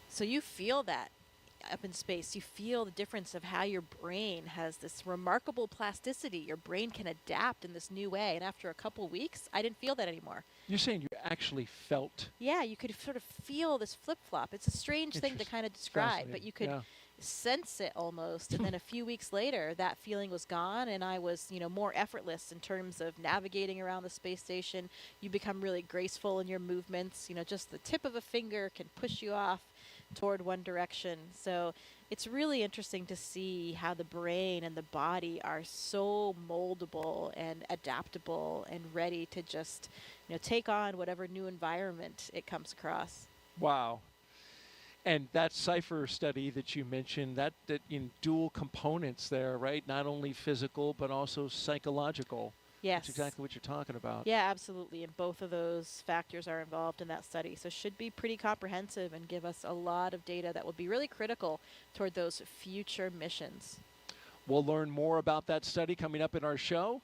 So you feel that up in space. You feel the difference of how your brain has this remarkable plasticity. Your brain can adapt in this new way. And after a couple weeks, I didn't feel that anymore. You're saying you actually felt? Yeah, you could sort of feel this flip-flop. It's a strange thing to kind of describe, but you could sense it almost. And then a few weeks later, that feeling was gone, and I was, more effortless in terms of navigating around the space station. You become really graceful in your movements. Just the tip of a finger can push you off toward one direction. So it's really interesting to see how the brain and the body are so moldable and adaptable and ready to just, take on whatever new environment it comes across. Wow. And that Cypher study that you mentioned, that in dual components there, right? Not only physical, but also psychological. Yes. That's exactly what you're talking about. Yeah, absolutely. And both of those factors are involved in that study. So should be pretty comprehensive and give us a lot of data that will be really critical toward those future missions. We'll learn more about that study coming up in our show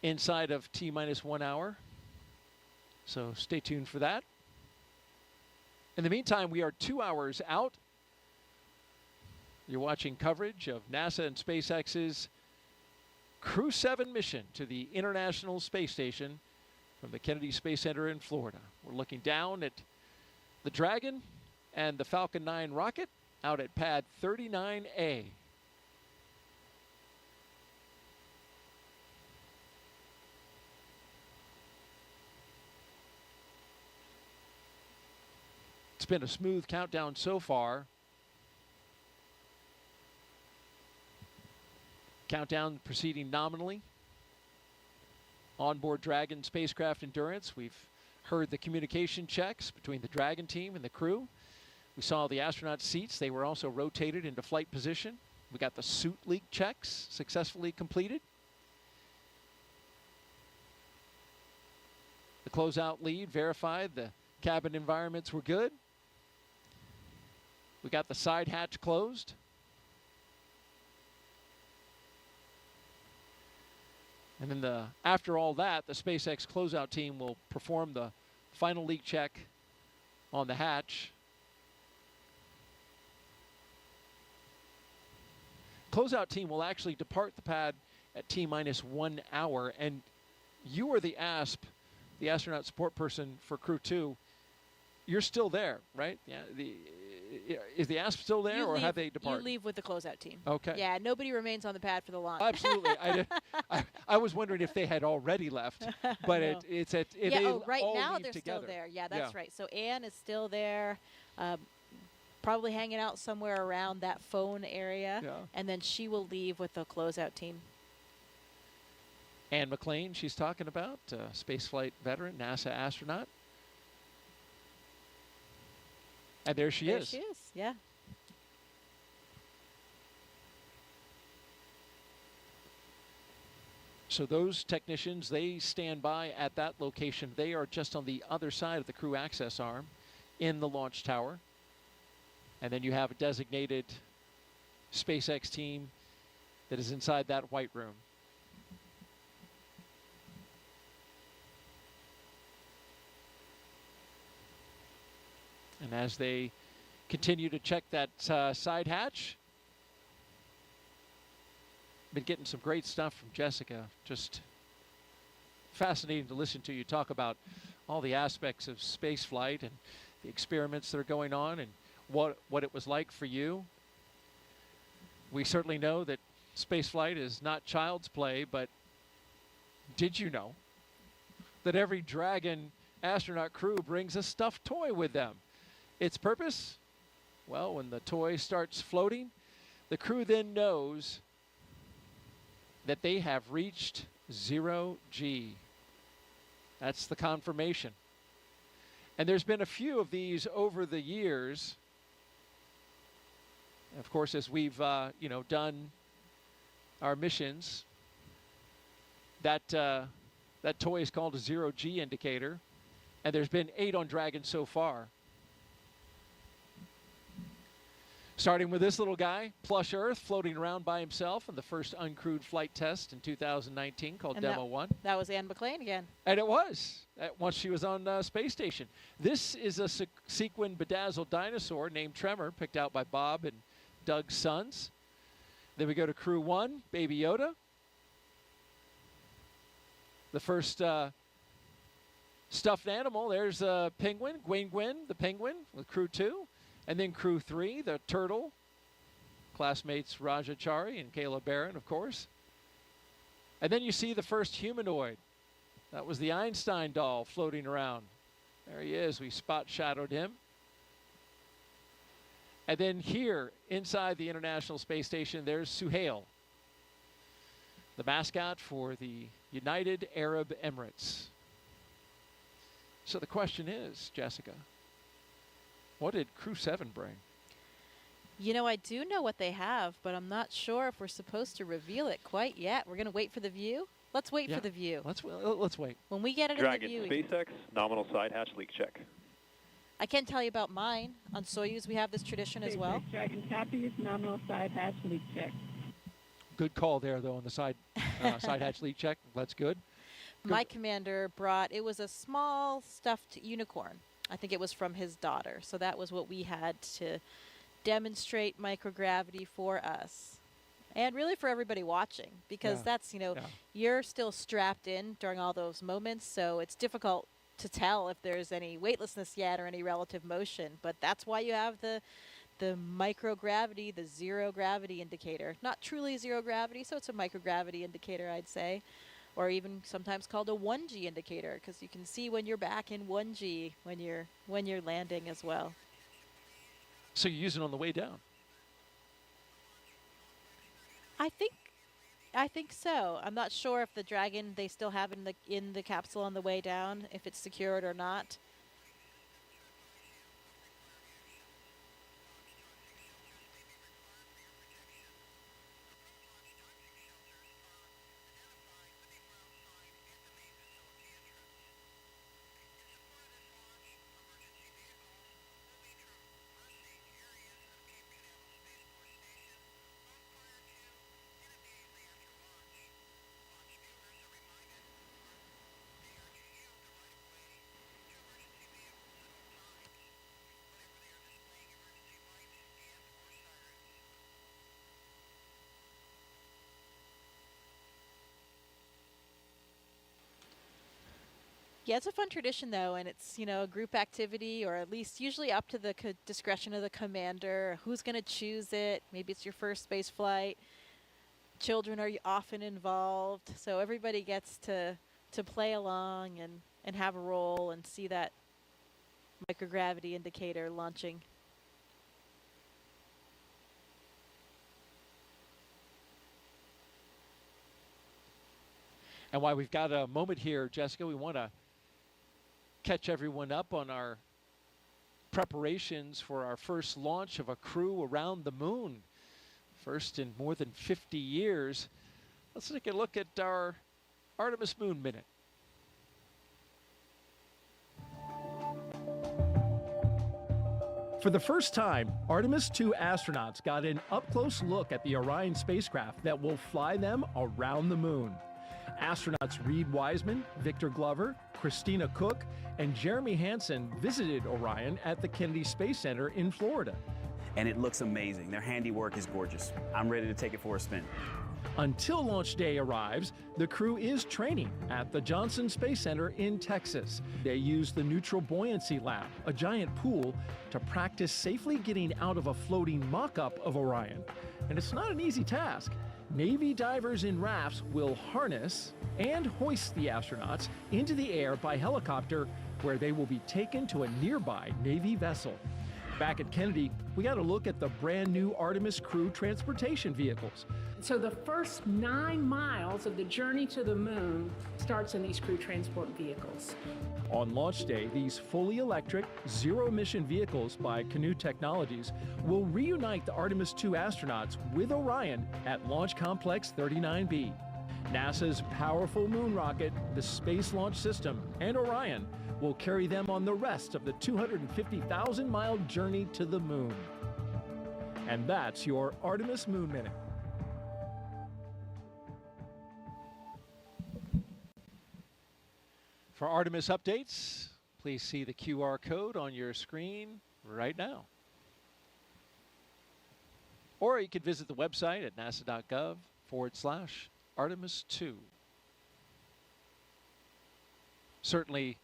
inside of T-minus 1 hour. So stay tuned for that. In the meantime, we are 2 hours out. You're watching coverage of NASA and SpaceX's Crew-7 mission to the International Space Station from the Kennedy Space Center in Florida. We're looking down at the Dragon and the Falcon 9 rocket out at pad 39A. It's been a smooth countdown so far. Countdown proceeding nominally. Onboard Dragon spacecraft endurance. We've heard the communication checks between the Dragon team and the crew. We saw the astronaut seats. They were also rotated into flight position. We got the suit leak checks successfully completed. The closeout lead verified the cabin environments were good. We got the side hatch closed. And then after all that, the SpaceX closeout team will perform the final leak check on the hatch. Closeout team will actually depart the pad at T-minus 1 hour. And you are the ASP, the astronaut support person for Crew 2. You're still there, right? Yeah. Is the ASP still there, or have they departed? You leave with the closeout team. Okay. Yeah, nobody remains on the pad for the launch. Absolutely. I was wondering if they had already left, but No. Right now they're together. still there. Yeah, that's right. So Anne is still there, probably hanging out somewhere around that phone area, and then she will leave with the closeout team. Anne McLean, she's talking about, spaceflight veteran, NASA astronaut. And there she is. There she is, yeah. So those technicians, they stand by at that location. They are just on the other side of the crew access arm in the launch tower. And then you have a designated SpaceX team that is inside that white room. And as they continue to check that side hatch, been getting some great stuff from Jessica. Just fascinating to listen to you talk about all the aspects of space flight and the experiments that are going on and what it was like for you. We certainly know that space flight is not child's play, but did you know that every Dragon astronaut crew brings a stuffed toy with them? Its purpose? Well, when the toy starts floating, the crew then knows that they have reached 0G. That's the confirmation. And there's been a few of these over the years. Of course, as we've done our missions, that toy is called a 0G indicator, and there's been 8 on Dragon so far. Starting with this little guy, Plush Earth, floating around by himself in the first uncrewed flight test in 2019 called And Demo 1. That was Anne McLean again. And it was, once she was on space station. This is a sequin bedazzled dinosaur named Tremor, picked out by Bob and Doug's sons. Then we go to Crew 1, Baby Yoda. The first stuffed animal, there's a penguin, Gwen, the penguin, with Crew 2. And then Crew 3, the turtle, classmates Raja Chari and Kayla Barron, of course. And then you see the first humanoid. That was the Einstein doll floating around. There he is. We spot shadowed him. And then here, inside the International Space Station, there's Suhail, the mascot for the United Arab Emirates. So the question is, Jessica, what did Crew-7 bring? You know, I do know what they have, but I'm not sure if we're supposed to reveal it quite yet. We're going to wait for the view? Let's wait for the view. Let's wait. When we get it Dragon, in the view. SpaceX, nominal side hatch leak check. I can't tell you about mine. On Soyuz, we have this tradition as well. SpaceX Dragon copies, nominal side hatch leak check. Good call there, though, on the side hatch leak check. That's good. My commander brought, it was a small stuffed unicorn. I think it was from his daughter. So that was what we had to demonstrate microgravity for us. And really for everybody watching, because that's, you're still strapped in during all those moments. So it's difficult to tell if there's any weightlessness yet or any relative motion. But that's why you have the microgravity, the zero gravity indicator. Not truly zero gravity, so it's a microgravity indicator, I'd say. Or even sometimes called a 1G indicator, because you can see when you're back in 1G when you're landing as well. So you use it on the way down? I think so. I'm not sure if the Dragon, they still have it in the capsule on the way down, if it's secured or not. Yeah, it's a fun tradition, though, and it's, a group activity, or at least usually up to the discretion of the commander. Who's going to choose it? Maybe it's your first space flight. Children are often involved, so everybody gets to play along and have a role and see that microgravity indicator launching. And while we've got a moment here, Jessica, we want to catch everyone up on our preparations for our first launch of a crew around the moon. First in more than 50 years. Let's take a look at our Artemis Moon Minute. For the first time, Artemis II astronauts got an up-close look at the Orion spacecraft that will fly them around the moon. Astronauts Reed Wiseman, Victor Glover, Christina Cook, and Jeremy Hansen visited Orion at the Kennedy Space Center in Florida. And it looks amazing. Their handiwork is gorgeous. I'm ready to take it for a spin. Until launch day arrives, the crew is training at the Johnson Space Center in Texas. They use the Neutral Buoyancy Lab, a giant pool, to practice safely getting out of a floating mock-up of Orion. And it's not an easy task. Navy divers in rafts will harness and hoist the astronauts into the air by helicopter, where they will be taken to a nearby Navy vessel. Back at Kennedy, we got a look at the brand new Artemis crew transportation vehicles. So the first 9 miles of the journey to the moon starts in these crew transport vehicles. On launch day, these fully electric, zero-emission vehicles by Canoe Technologies will reunite the Artemis II astronauts with Orion at Launch Complex 39B. NASA's powerful moon rocket, the Space Launch System, and Orion will carry them on the rest of the 250,000-mile journey to the moon. And that's your Artemis Moon Minute. For Artemis updates, please see the QR code on your screen right now. Or you could visit the website at nasa.gov/Artemis 2. Certainly,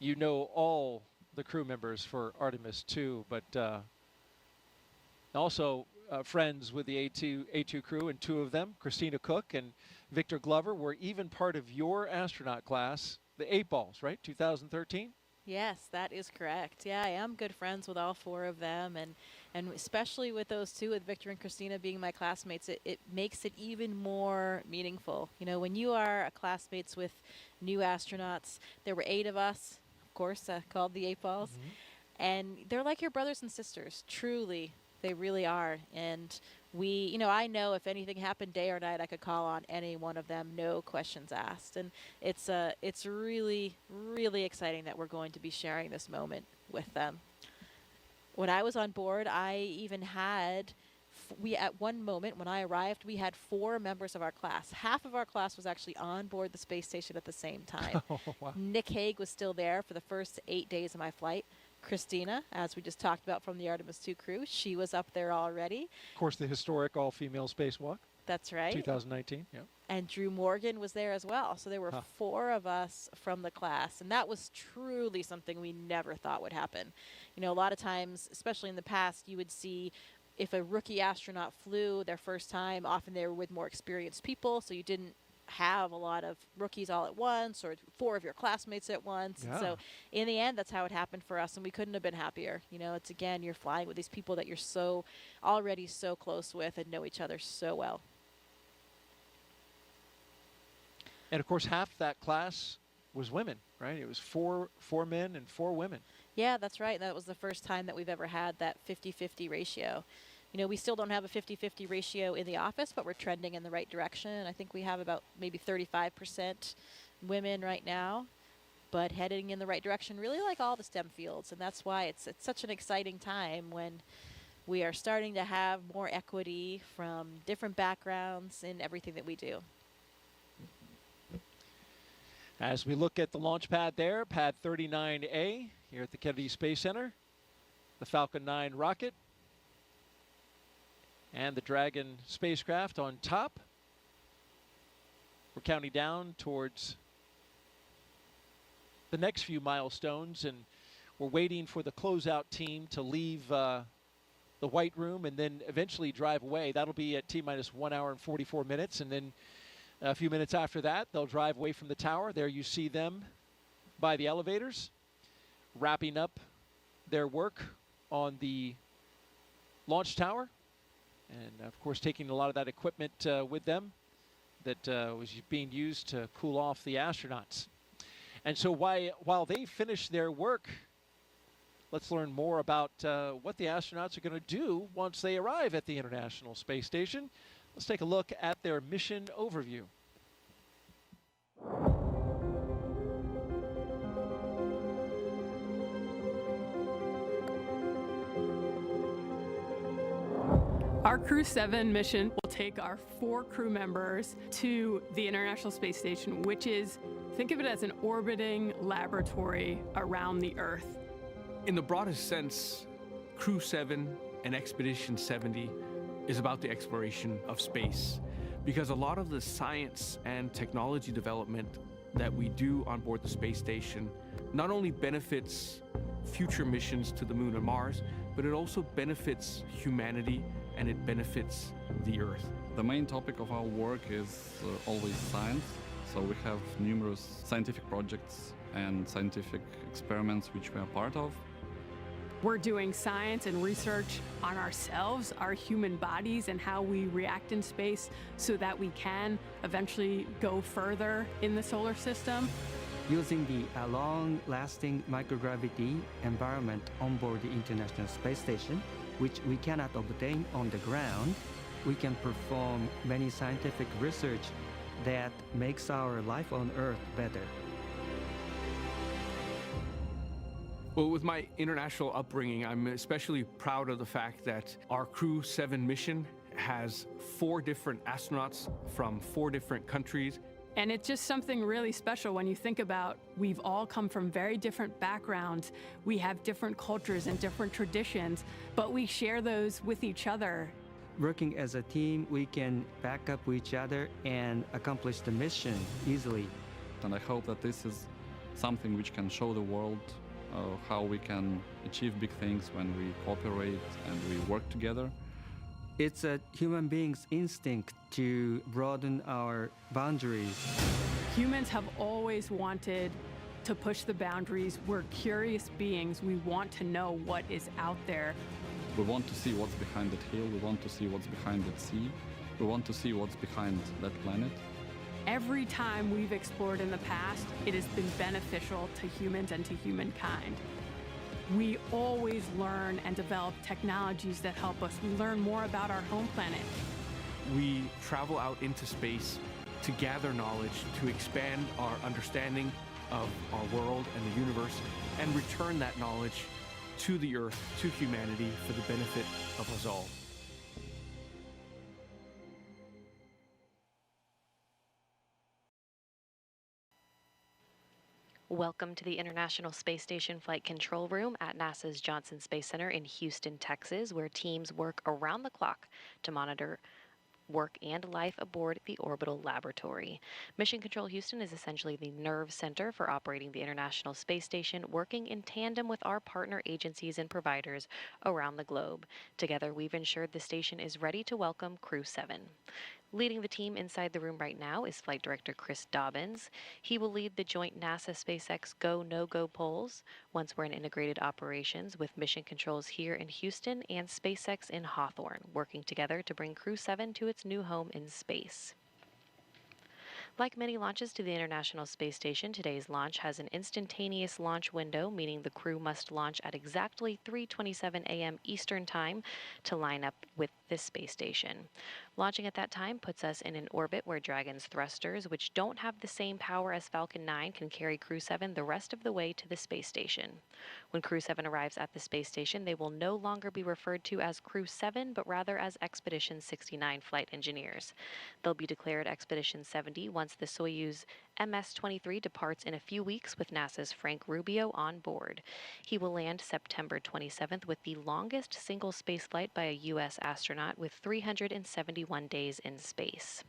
you know all the crew members for Artemis 2, but also friends with the A2 crew, and 2 of them, Christina Cook and Victor Glover, were even part of your astronaut class, the 8 Balls, right? 2013? Yes, that is correct. Yeah, I am good friends with all 4 of them, and especially with those 2, with Victor and Christina being my classmates, it makes it even more meaningful. You know, when you are classmates with new astronauts, there were 8 of us, of course, called the 8 Balls, and they're like your brothers and sisters, truly. They really are. And I know if anything happened day or night, I could call on any one of them, no questions asked. And it's really, really exciting that we're going to be sharing this moment with them. When I was on board, I even had, at one moment when I arrived, we had 4 members of our class. Half of our class was actually on board the space station at the same time. Oh, wow. Nick Hague was still there for the first 8 days of my flight. Christina, as we just talked about from the Artemis II crew, she was up there already. Of course, the historic all-female spacewalk. That's right. 2019, yeah. And Drew Morgan was there as well. So there were 4 of us from the class, and that was truly something we never thought would happen. You know, a lot of times, especially in the past, you would see if a rookie astronaut flew their first time, often they were with more experienced people, so you didn't have a lot of rookies all at once, or 4 of your classmates at once. Yeah. And so in the end, that's how it happened for us, and we couldn't have been happier. You know, it's, again, you're flying with these people that you're already so close with and know each other so well. And of course, half that class was women, right? It was 4 men and 4 women. Yeah, that's right. That was the first time that we've ever had that 50-50 ratio. You know, we still don't have a 50-50 ratio in the office, but we're trending in the right direction. I think we have about maybe 35% women right now, but heading in the right direction, really like all the STEM fields. And that's why it's such an exciting time when we are starting to have more equity from different backgrounds in everything that we do. As we look at the launch pad there, pad 39A here at the Kennedy Space Center, the Falcon 9 rocket, and the Dragon spacecraft on top. We're counting down towards the next few milestones, and we're waiting for the closeout team to leave the White Room and then eventually drive away. That'll be at T-minus 1 hour and 44 minutes, and then a few minutes after that, they'll drive away from the tower. There you see them by the elevators, wrapping up their work on the launch tower. And, of course, taking a lot of that equipment with them that was being used to cool off the astronauts. And so while they finish their work, let's learn more about what the astronauts are going to do once they arrive at the International Space Station. Let's take a look at their mission overview. Our Crew-7 mission will take our 4 crew members to the International Space Station, which is, think of it as an orbiting laboratory around the Earth. In the broadest sense, Crew-7 and Expedition 70 is about the exploration of space, because a lot of the science and technology development that we do on board the space station not only benefits future missions to the Moon and Mars, but it also benefits humanity and it benefits the Earth. The main topic of our work is always science, so we have numerous scientific projects and scientific experiments which we are part of. We're doing science and research on ourselves, our human bodies, and how we react in space so that we can eventually go further in the solar system. Using the long-lasting microgravity environment on board the International Space Station, which we cannot obtain on the ground, we can perform many scientific research that makes our life on Earth better. Well, with my international upbringing, I'm especially proud of the fact that our Crew-7 mission has 4 different astronauts from 4 different countries. And it's just something really special when you think about we've all come from very different backgrounds. We have different cultures and different traditions, but we share those with each other. Working as a team, we can back up each other and accomplish the mission easily. And I hope that this is something which can show the world how we can achieve big things when we cooperate and we work together. It's a human being's instinct to broaden our boundaries. Humans have always wanted to push the boundaries. We're curious beings. We want to know what is out there. We want to see what's behind that hill. We want to see what's behind that sea. We want to see what's behind that planet. Every time we've explored in the past, it has been beneficial to humans and to humankind. We always learn and develop technologies that help us. We learn more about our home planet. We travel out into space to gather knowledge, to expand our understanding of our world and the universe, and return that knowledge to the Earth, to humanity, for the benefit of us all. Welcome to the International Space Station Flight Control Room at NASA's Johnson Space Center in Houston, Texas, where teams work around the clock to monitor work and life aboard the orbital laboratory. Mission Control Houston is essentially the nerve center for operating the International Space Station, working in tandem with our partner agencies and providers around the globe. Together, we've ensured the station is ready to welcome Crew-7. Leading the team inside the room right now is Flight Director Chris Dobbins. He will lead the joint NASA-SpaceX Go, No-Go polls once we're in integrated operations with mission controls here in Houston and SpaceX in Hawthorne, working together to bring Crew-7 to its new home in space. Like many launches to the International Space Station, today's launch has an instantaneous launch window, meaning the crew must launch at exactly 3:27 a.m. Eastern Time to line up with this space station. Launching at that time puts us in an orbit where Dragon's thrusters, which don't have the same power as Falcon 9, can carry Crew-7 the rest of the way to the space station. When Crew-7 arrives at the space station, they will no longer be referred to as Crew-7, but rather as Expedition 69 flight engineers. They'll be declared Expedition 70 once the Soyuz MS-23 departs in a few weeks with NASA's Frank Rubio on board. He will land September 27th with the longest single spaceflight by a U.S. astronaut, with 371 days in space.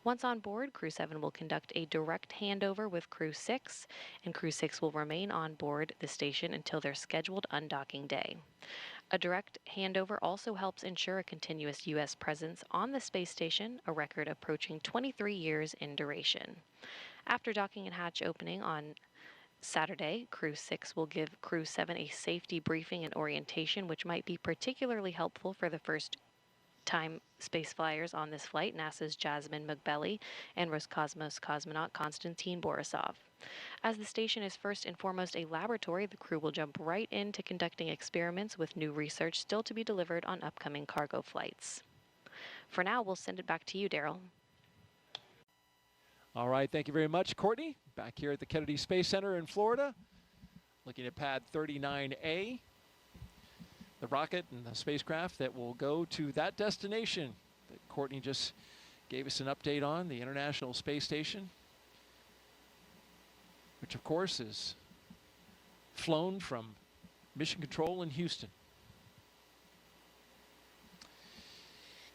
Once on board, Crew-7 will conduct a direct handover with Crew-6, and Crew-6 will remain on board the station until their scheduled undocking day. A direct handover also helps ensure a continuous U.S. presence on the space station, a record approaching 23 years in duration. After docking and hatch opening on Saturday, Crew-6 will give Crew-7 a safety briefing and orientation, which might be particularly helpful for the first-time space flyers on this flight, NASA's Jasmine McBelly and Roscosmos cosmonaut Konstantin Borisov. As the station is first and foremost a laboratory, the crew will jump right into conducting experiments with new research still to be delivered on upcoming cargo flights. For now, we'll send it back to you, Daryl. All right, thank you very much, Courtney. Back here at the Kennedy Space Center in Florida, looking at pad 39A, the rocket and the spacecraft that will go to that destination that Courtney just gave us an update on, the International Space Station, which of course is flown from Mission Control in Houston.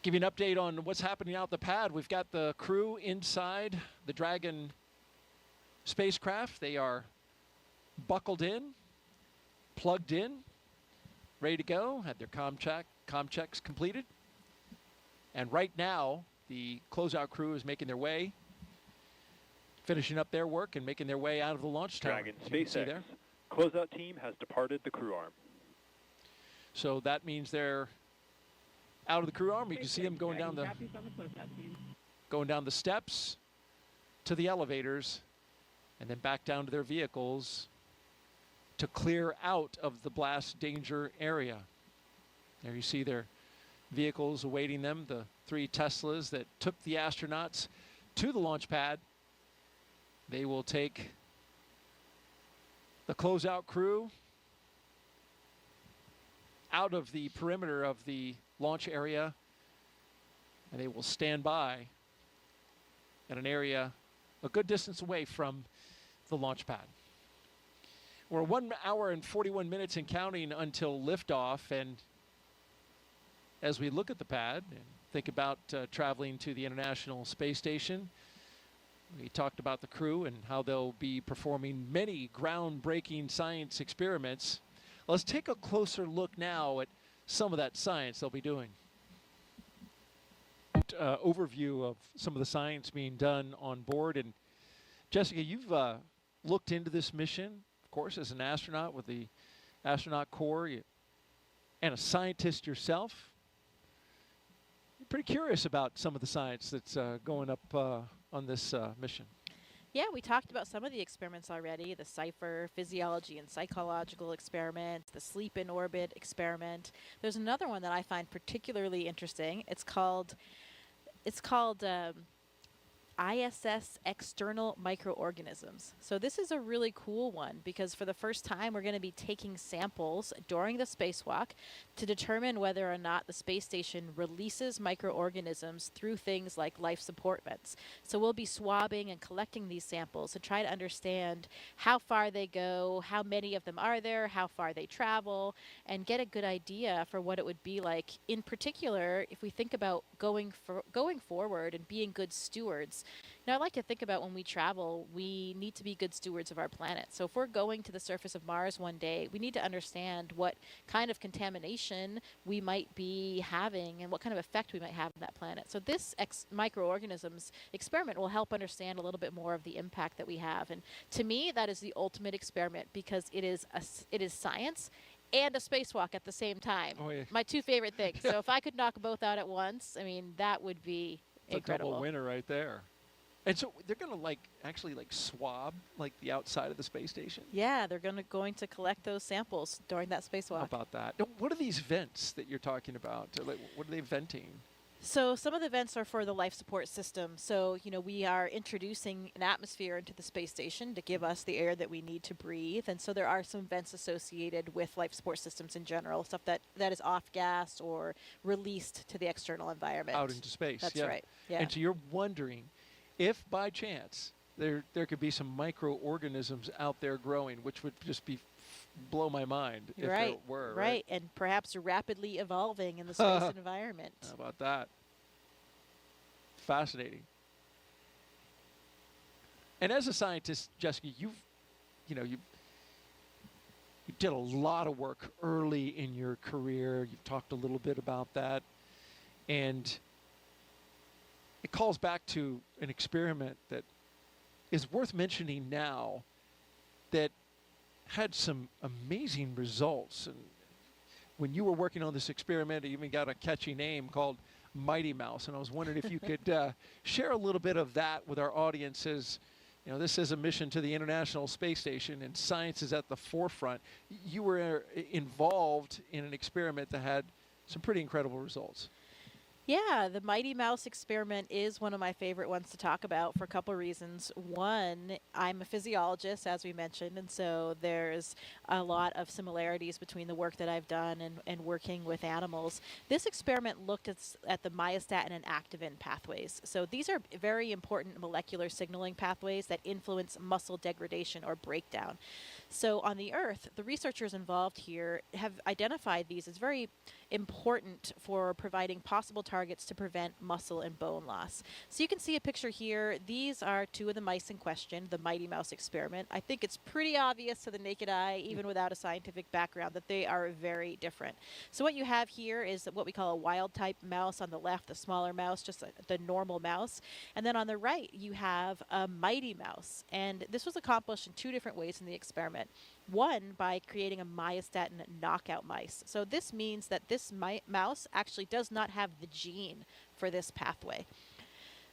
Give you an update on what's happening out the pad. We've got the crew inside the Dragon spacecraft. They are buckled in, plugged in, ready to go, had their comm checks completed. And right now, the closeout crew is making their way, finishing up their work and making their way out of the launch tower. Dragon SpaceX closeout team has departed the crew arm. So that means they're out of the crew arm. You can see them going down the steps to the elevators and then back down to their vehicles to clear out of the blast danger area. There you see their vehicles awaiting them, the 3 Teslas that took the astronauts to the launch pad. They will take the closeout crew out of the perimeter of the launch area, and they will stand by at an area a good distance away from the launch pad. We're 1 hour and 41 minutes and counting until liftoff, and as we look at the pad and think about traveling to the International Space Station, we talked about the crew and how they'll be performing many groundbreaking science experiments. Let's take a closer look now at some of that science they'll be doing. Overview of some of the science being done on board. And Jessica, you've looked into this mission, of course, as an astronaut with the astronaut corps and a scientist yourself. You're pretty curious about some of the science that's going up on this mission. Yeah, we talked about some of the experiments already, the CIPHER, physiology and psychological experiment, the sleep in orbit experiment. There's another one that I find particularly interesting. It's called ISS external microorganisms. So this is a really cool one because for the first time we're going to be taking samples during the spacewalk to determine whether or not the space station releases microorganisms through things like life support vents. So we'll be swabbing and collecting these samples to try to understand how far they go, how many of them are there, how far they travel, and get a good idea for what it would be like. In particular, if we think about going forward and being good stewards. Now, I like to think about when we travel, we need to be good stewards of our planet. So if we're going to the surface of Mars one day, we need to understand what kind of contamination we might be having and what kind of effect we might have on that planet. So this microorganisms experiment will help understand a little bit more of the impact that we have. And to me, that is the ultimate experiment because it is science and a spacewalk at the same time. Oh, yeah. My 2 favorite things. So if I could knock both out at once, I mean, that would be incredible. A double winner right there. And so they're going to actually swab the outside of the space station? Yeah, they're going to collect those samples during that spacewalk. How about that? Now, what are these vents that you're talking about? What are they venting? So some of the vents are for the life support system. So, we are introducing an atmosphere into the space station to give us the air that we need to breathe. And so there are some vents associated with life support systems in general, stuff that is off gas or released to the external environment. Out into space. That's right. Yeah. And so you're wondering if by chance there could be some microorganisms out there growing, which would just blow my mind if there were. Right, and perhaps rapidly evolving in the space environment. How about that? Fascinating. And as a scientist, Jessica, you did a lot of work early in your career. You've talked a little bit about that. And it calls back to an experiment that is worth mentioning now that had some amazing results. And when you were working on this experiment, it even got a catchy name called Mighty Mouse. And I was wondering if you could share a little bit of that with our audiences. This is a mission to the International Space Station, and science is at the forefront. You were involved in an experiment that had some pretty incredible results. Yeah, the Mighty Mouse experiment is one of my favorite ones to talk about for a couple reasons. One, I'm a physiologist, as we mentioned, and so there's a lot of similarities between the work that I've done and working with animals. This experiment looked at the myostatin and activin pathways. So these are very important molecular signaling pathways that influence muscle degradation or breakdown. So on the Earth, the researchers involved here have identified these as very important for providing possible targets to prevent muscle and bone loss. So you can see a picture here. These are two of the mice in question, the Mighty Mouse experiment. I think it's pretty obvious to the naked eye, even without a scientific background, that they are very different. So what you have here is what we call a wild type mouse on the left, the smaller mouse, just the normal mouse. And then on the right, you have a Mighty Mouse. And this was accomplished in two different ways in the experiment. One, by creating a myostatin knockout mice. So this means that this mouse actually does not have the gene for this pathway.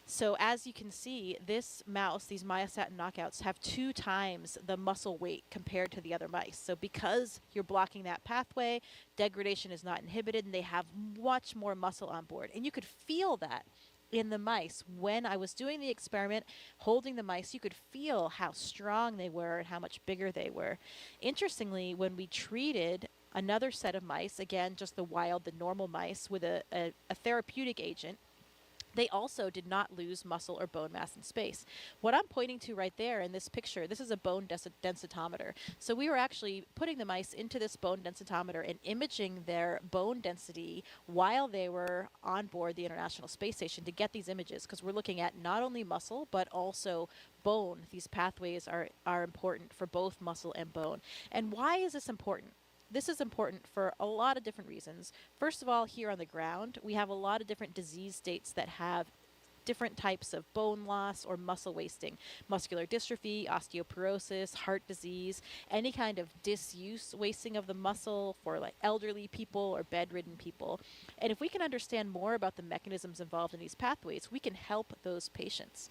So as you can see, this mouse, these myostatin knockouts, have 2 times the muscle weight compared to the other mice. So because you're blocking that pathway, degradation is not inhibited, and they have much more muscle on board. And you could feel that in the mice. When I was doing the experiment, holding the mice, you could feel how strong they were and how much bigger they were. Interestingly, when we treated another set of mice, again, just the normal mice, with a therapeutic agent, they also did not lose muscle or bone mass in space. What I'm pointing to right there in this picture, this is a bone densitometer. So we were actually putting the mice into this bone densitometer and imaging their bone density while they were on board the International Space Station to get these images, because we're looking at not only muscle, but also bone. These pathways are important for both muscle and bone. And why is this important? This is important for a lot of different reasons. First of all, here on the ground, we have a lot of different disease states that have different types of bone loss or muscle wasting. Muscular dystrophy, osteoporosis, heart disease, any kind of disuse wasting of the muscle for like elderly people or bedridden people. And if we can understand more about the mechanisms involved in these pathways, we can help those patients.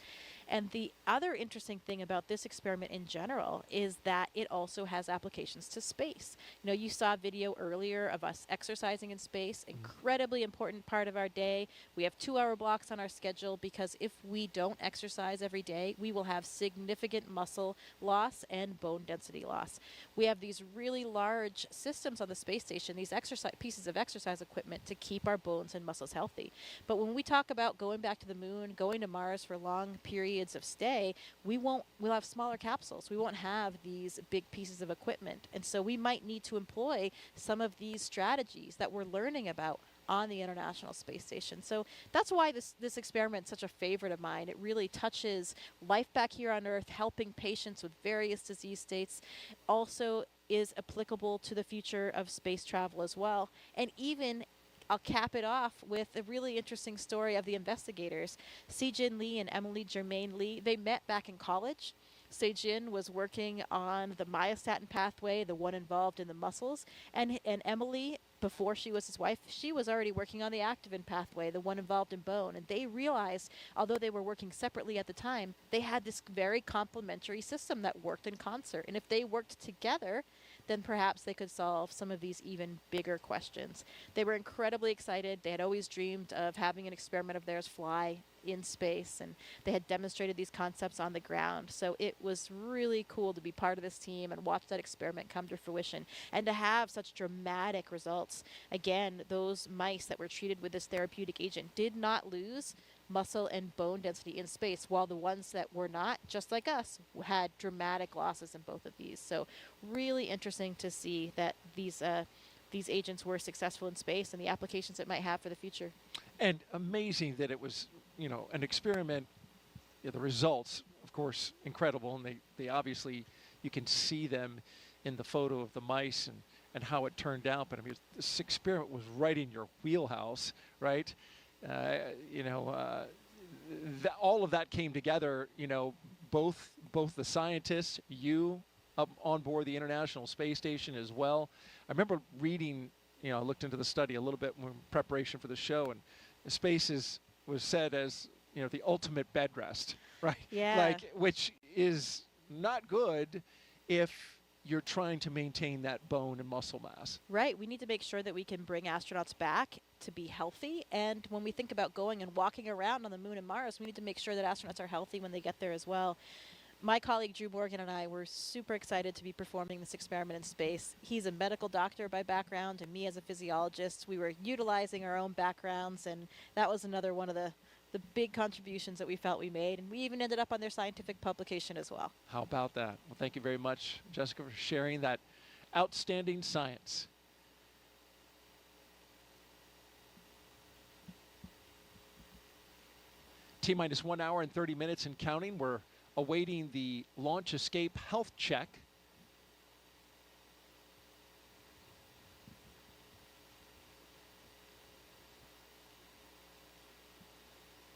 And the other interesting thing about this experiment in general is that it also has applications to space. You know, you saw a video earlier of us exercising in space, incredibly important part of our day. We have 2-hour blocks on our schedule because if we don't exercise every day, we will have significant muscle loss and bone density loss. We have these really large systems on the space station, these pieces of exercise equipment to keep our bones and muscles healthy. But when we talk about going back to the moon, going to Mars for long periods of stay, we'll have smaller capsules. We won't have these big pieces of equipment. And so we might need to employ some of these strategies that we're learning about on the International Space Station. So that's why this experiment is such a favorite of mine. It really touches life back here on Earth, helping patients with various disease states. Also is applicable to the future of space travel as well. And even I'll cap it off with a really interesting story of the investigators. Se-Jin Lee and Emily Germain Lee, they met back in college. Se-Jin was working on the myostatin pathway, the one involved in the muscles, and Emily, before she was his wife, she was already working on the activin pathway, the one involved in bone. And they realized, although they were working separately at the time, they had this very complementary system that worked in concert. And if they worked together, then perhaps they could solve some of these even bigger questions. They were incredibly excited. They had always dreamed of having an experiment of theirs fly in space, and they had demonstrated these concepts on the ground. So it was really cool to be part of this team and watch that experiment come to fruition and to have such dramatic results. Again, those mice that were treated with this therapeutic agent did not lose muscle and bone density in space, while the ones that were not, just like us, had dramatic losses in both of these. So really interesting to see that these agents were successful in space and the applications it might have for the future. And amazing that it was, an experiment. The results, of course, incredible, and they obviously, you can see them in the photo of the mice and how it turned out. But I mean, this experiment was right in your wheelhouse, right? All of that came together, both the scientists, you up on board the International Space Station as well. I remember reading, I looked into the study a little bit in preparation for the show, and space was said as, the ultimate bed rest, right? Yeah. Which is not good if you're trying to maintain that bone and muscle mass. Right. We need to make sure that we can bring astronauts back to be healthy. And when we think about going and walking around on the moon and Mars, we need to make sure that astronauts are healthy when they get there as well. My colleague Drew Morgan and I were super excited to be performing this experiment in space. He's a medical doctor by background, and me as a physiologist. We were utilizing our own backgrounds, and that was another one of the big contributions that we felt we made. And we even ended up on their scientific publication as well. How about that? Well, thank you very much, Jessica, for sharing that outstanding science. T-minus 1 hour and 30 minutes and counting. We're awaiting the launch escape health check.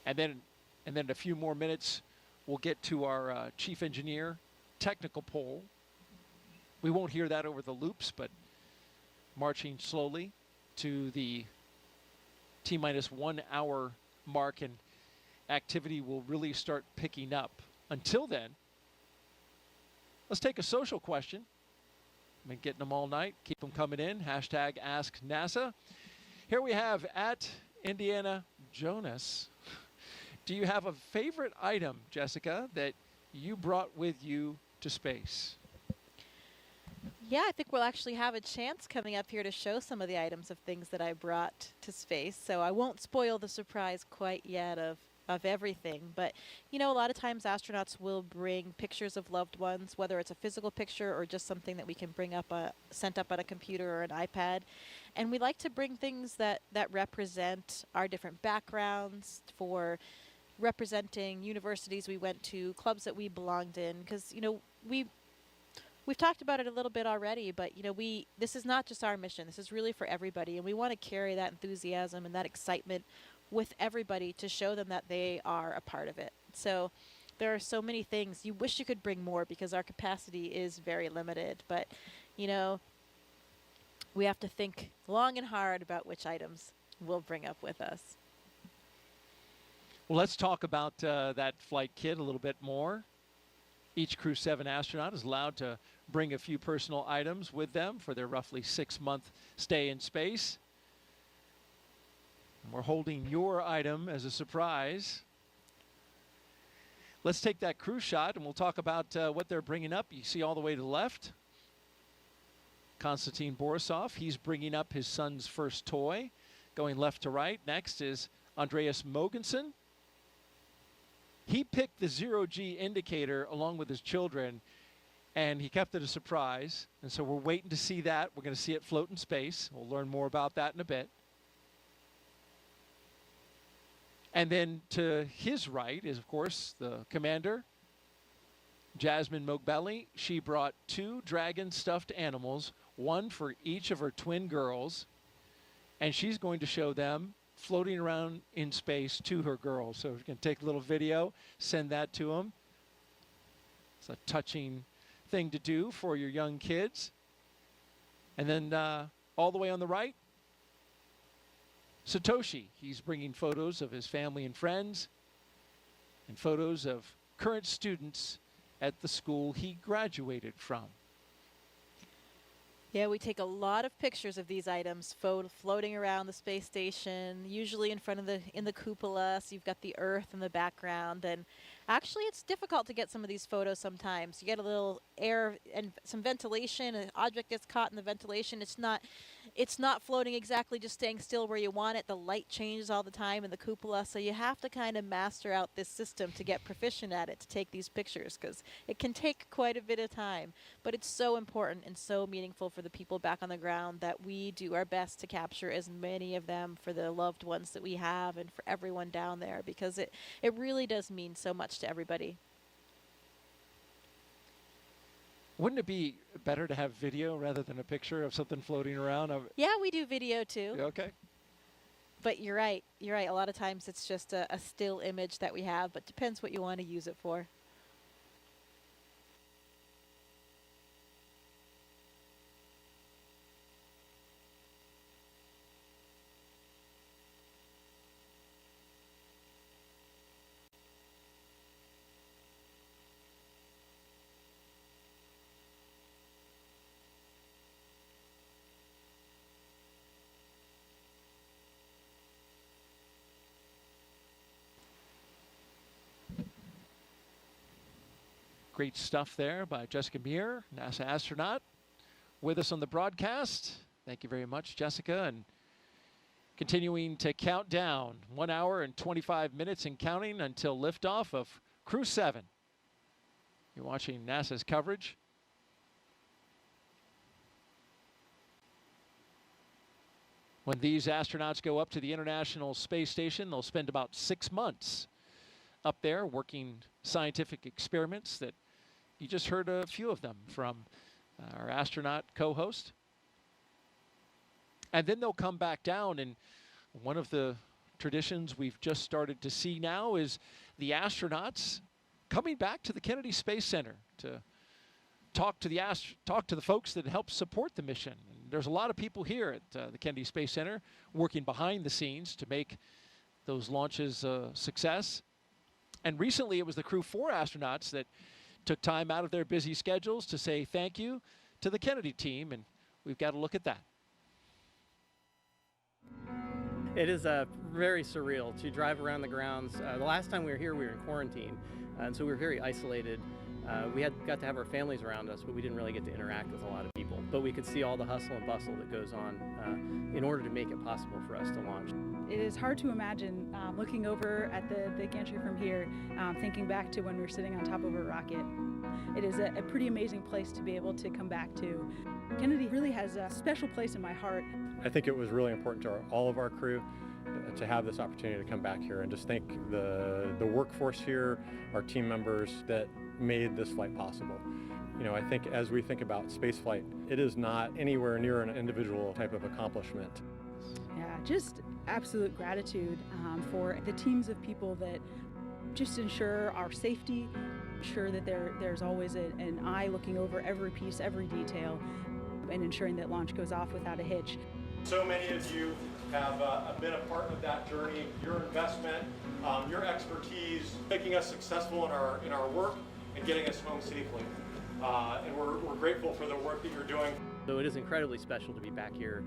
And then in a few more minutes, we'll get to our chief engineer technical poll. We won't hear that over the loops, but marching slowly to the T-minus 1 hour mark, and activity will really start picking up. Until then, let's take a social question. I've been getting them all night. Keep them coming in. Hashtag Ask NASA. Here we have at Indiana Jonas. Do you have a favorite item, Jessica, that you brought with you to space? Yeah, I think we'll actually have a chance coming up here to show some of the items of things that I brought to space. So I won't spoil the surprise quite yet of everything. But, you know, a lot of times astronauts will bring pictures of loved ones, whether it's a physical picture or just something that we can bring up, sent up on a computer or an iPad. And we like to bring things that represent our different backgrounds, for representing universities we went to, clubs that we belonged in, because, you know, we've talked about it a little bit already, but, you know, this is not just our mission. This is really for everybody, and we want to carry that enthusiasm and that excitement with everybody to show them that they are a part of it. So there are so many things. You wish you could bring more because our capacity is very limited, but, you know, we have to think long and hard about which items we'll bring up with us. Well, let's talk about that flight kit a little bit more. Each Crew-7 astronaut is allowed to bring a few personal items with them for their roughly 6-month stay in space. And we're holding your item as a surprise. Let's take that crew shot and we'll talk about what they're bringing up. You see all the way to the left, Konstantin Borisov. He's bringing up his son's first toy, going left to right. Next is Andreas Mogensen. He picked the zero-G indicator along with his children, and he kept it a surprise. And so we're waiting to see that. We're going to see it float in space. We'll learn more about that in a bit. And then to his right is, of course, the commander, Jasmine Mogbelli. She brought 2 dragon stuffed animals, one for each of her twin girls, and she's going to show them floating around in space to her girls. So we're going to take a little video, send that to them. It's a touching thing to do for your young kids. And then all the way on the right, Satoshi. He's bringing photos of his family and friends and photos of current students at the school he graduated from. Yeah, we take a lot of pictures of these items floating around the space station, usually in front of in the cupola, so you've got the Earth in the background. And actually, it's difficult to get some of these photos sometimes. You get a little air and some ventilation, an object gets caught in the ventilation. It's not floating exactly, just staying still where you want it. The light changes all the time in the cupola, so you have to kind of master out this system to get proficient at it to take these pictures, because it can take quite a bit of time. But it's so important and so meaningful for the people back on the ground that we do our best to capture as many of them for the loved ones that we have and for everyone down there, because it really does mean so much to everybody. Wouldn't it be better to have video rather than a picture of something floating around? Yeah, we do video too. Okay. But you're right. You're right. A lot of times it's just a still image that we have, but depends what you want to use it for. Great stuff there by Jessica Meir, NASA astronaut, with us on the broadcast. Thank you very much, Jessica. And continuing to count down, 1 hour and 25 minutes and counting until liftoff of Crew-7. You're watching NASA's coverage. When these astronauts go up to the International Space Station, they'll spend about 6 months up there working scientific experiments that you just heard a few of them from our astronaut co-host. And then they'll come back down, and one of the traditions we've just started to see now is the astronauts coming back to the Kennedy Space Center to talk to the folks that help support the mission. And there's a lot of people here at the Kennedy Space Center working behind the scenes to make those launches a success. And recently it was the Crew-7 astronauts that took time out of their busy schedules to say thank you to the Kennedy team, and we've got to look at that. It is very surreal to drive around the grounds. The last time we were here, we were in quarantine, and so we were very isolated. We got to have our families around us, but we didn't really get to interact with a lot of people. But we could see all the hustle and bustle that goes on in order to make it possible for us to launch. It is hard to imagine looking over at the gantry from here, thinking back to when we were sitting on top of a rocket. It is a pretty amazing place to be able to come back to. Kennedy really has a special place in my heart. I think it was really important to all of our crew to have this opportunity to come back here and just thank the workforce here, our team members that made this flight possible. You know, I think as we think about space flight, it is not anywhere near an individual type of accomplishment. Yeah, just absolute gratitude for the teams of people that just ensure our safety, ensure that there's always an eye looking over every piece, every detail, and ensuring that launch goes off without a hitch. So many of you have been a part of that journey, your investment, your expertise, making us successful in our work and getting us home safely. And we're grateful for the work that you're doing. So it is incredibly special to be back here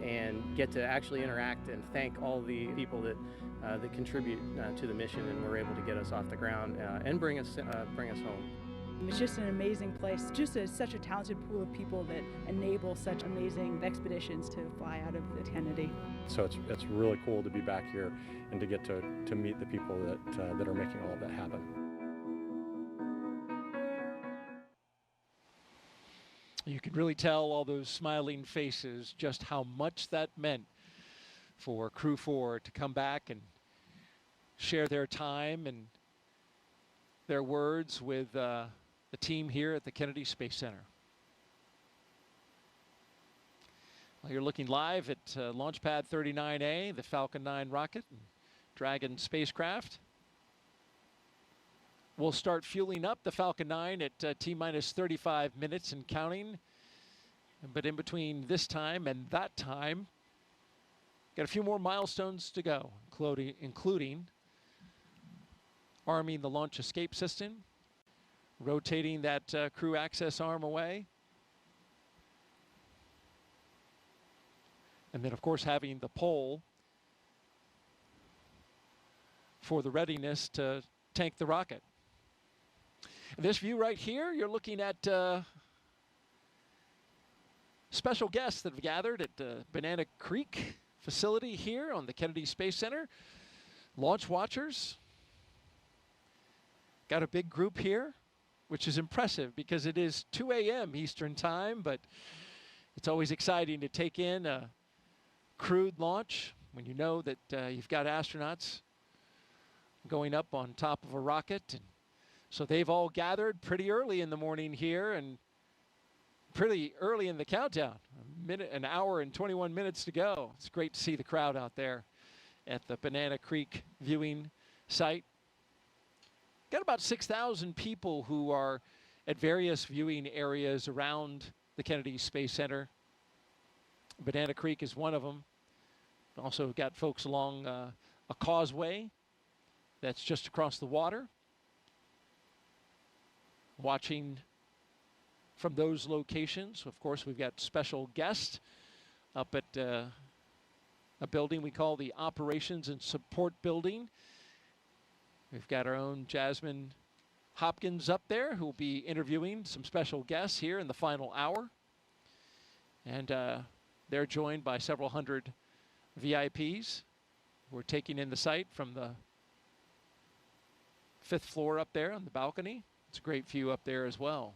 and get to actually interact and thank all the people that contribute to the mission and were able to get us off the ground and bring us home. It's just an amazing place, just such a talented pool of people that enable such amazing expeditions to fly out of the Kennedy. So it's really cool to be back here and to get to meet the people that are making all of that happen. You can really tell all those smiling faces just how much that meant for Crew-7 to come back and share their time and their words with the team here at the Kennedy Space Center. Well, you're looking live at Launch Pad 39A, the Falcon 9 rocket and Dragon spacecraft. We'll start fueling up the Falcon 9 at T-minus 35 minutes and counting. But in between this time and that time, got a few more milestones to go, including arming the launch escape system, rotating that crew access arm away, and then of course having the pole for the readiness to tank the rocket. And this view right here, you're looking at special guests that have gathered at Banana Creek facility here on the Kennedy Space Center. Launch watchers. Got a big group here, which is impressive because it is 2 a.m. Eastern time, but it's always exciting to take in a crewed launch when you know that you've got astronauts going up on top of a rocket. And so they've all gathered pretty early in the morning here and pretty early in the countdown. An hour and 21 minutes to go. It's great to see the crowd out there at the Banana Creek viewing site. Got about 6,000 people who are at various viewing areas around the Kennedy Space Center. Banana Creek is one of them. Also got folks along a causeway that's just across the water, watching from those locations. Of course, we've got special guests up at a building we call the Operations and Support Building. We've got our own Jasmine Hopkins up there who will be interviewing some special guests here in the final hour. And they're joined by several hundred VIPs who are taking in the site from the 5th floor up there on the balcony. It's a great view up there as well.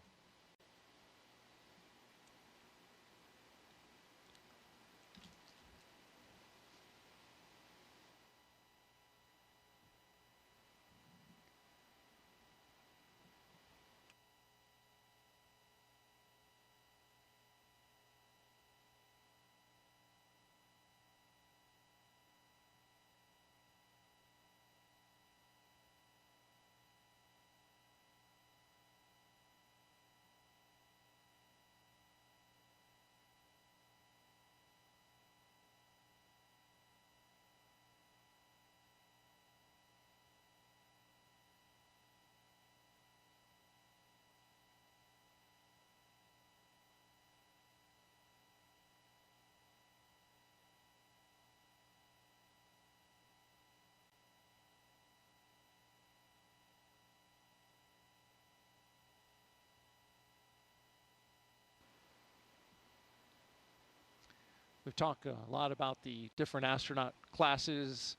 We've talked a lot about the different astronaut classes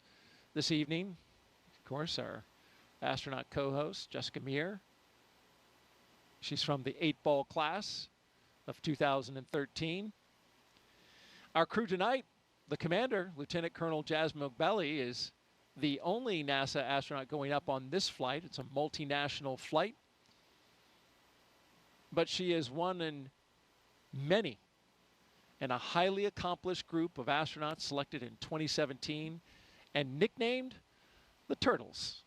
this evening. Of course, our astronaut co-host, Jessica Meir. She's from the 8-ball class of 2013. Our crew tonight, the commander, Lieutenant Colonel Jasmine Belli, is the only NASA astronaut going up on this flight. It's a multinational flight. But she is one in many and a highly accomplished group of astronauts selected in 2017 and nicknamed the Turtles.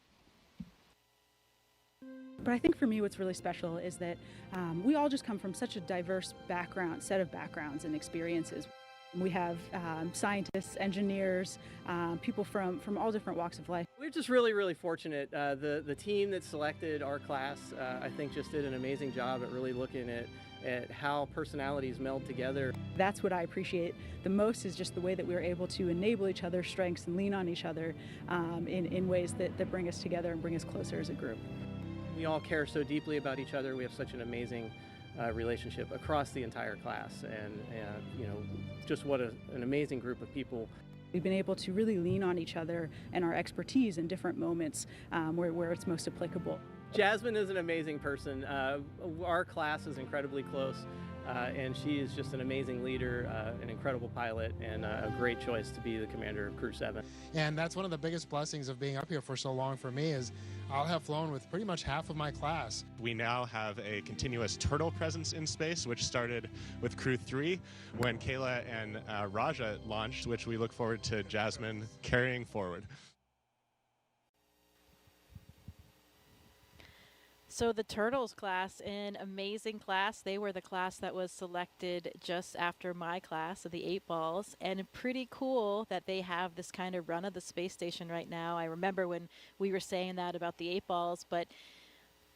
But I think for me what's really special is that we all just come from such a diverse set of backgrounds and experiences. We have scientists, engineers, people from all different walks of life. We're just really, really fortunate. The team that selected our class, I think, just did an amazing job at really looking at how personalities meld together. That's what I appreciate the most, is just the way that we're able to enable each other's strengths and lean on each other in ways that bring us together and bring us closer as a group. We all care so deeply about each other. We have such an amazing relationship across the entire class, and you know, just what an amazing group of people. We've been able to really lean on each other and our expertise in different moments where it's most applicable. Jasmine is an amazing person. Our class is incredibly close, and she is just an amazing leader, an incredible pilot, and a great choice to be the commander of Crew-7. And that's one of the biggest blessings of being up here for so long for me, is I'll have flown with pretty much half of my class. We now have a continuous turtle presence in space, which started with Crew-3 when Kayla and Raja launched, which we look forward to Jasmine carrying forward. So the Turtles class, an amazing class. They were the class that was selected just after my class of the 8-balls, and pretty cool that they have this kind of run of the space station right now. I remember when we were saying that about the 8-balls, but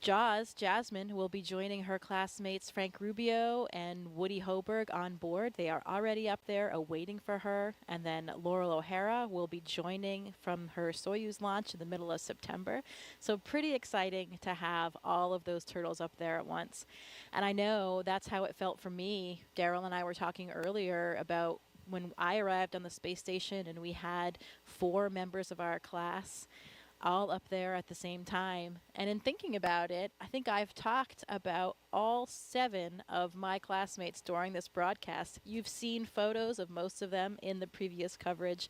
Jasmine, will be joining her classmates Frank Rubio and Woody Hoberg on board. They are already up there awaiting for her. And then Laurel O'Hara will be joining from her Soyuz launch in the middle of September. So pretty exciting to have all of those turtles up there at once. And I know that's how it felt for me. Daryl and I were talking earlier about when I arrived on the space station and we had 4 members of our class all up there at the same time. And in thinking about it, I think I've talked about all 7 of my classmates during this broadcast. You've seen photos of most of them in the previous coverage.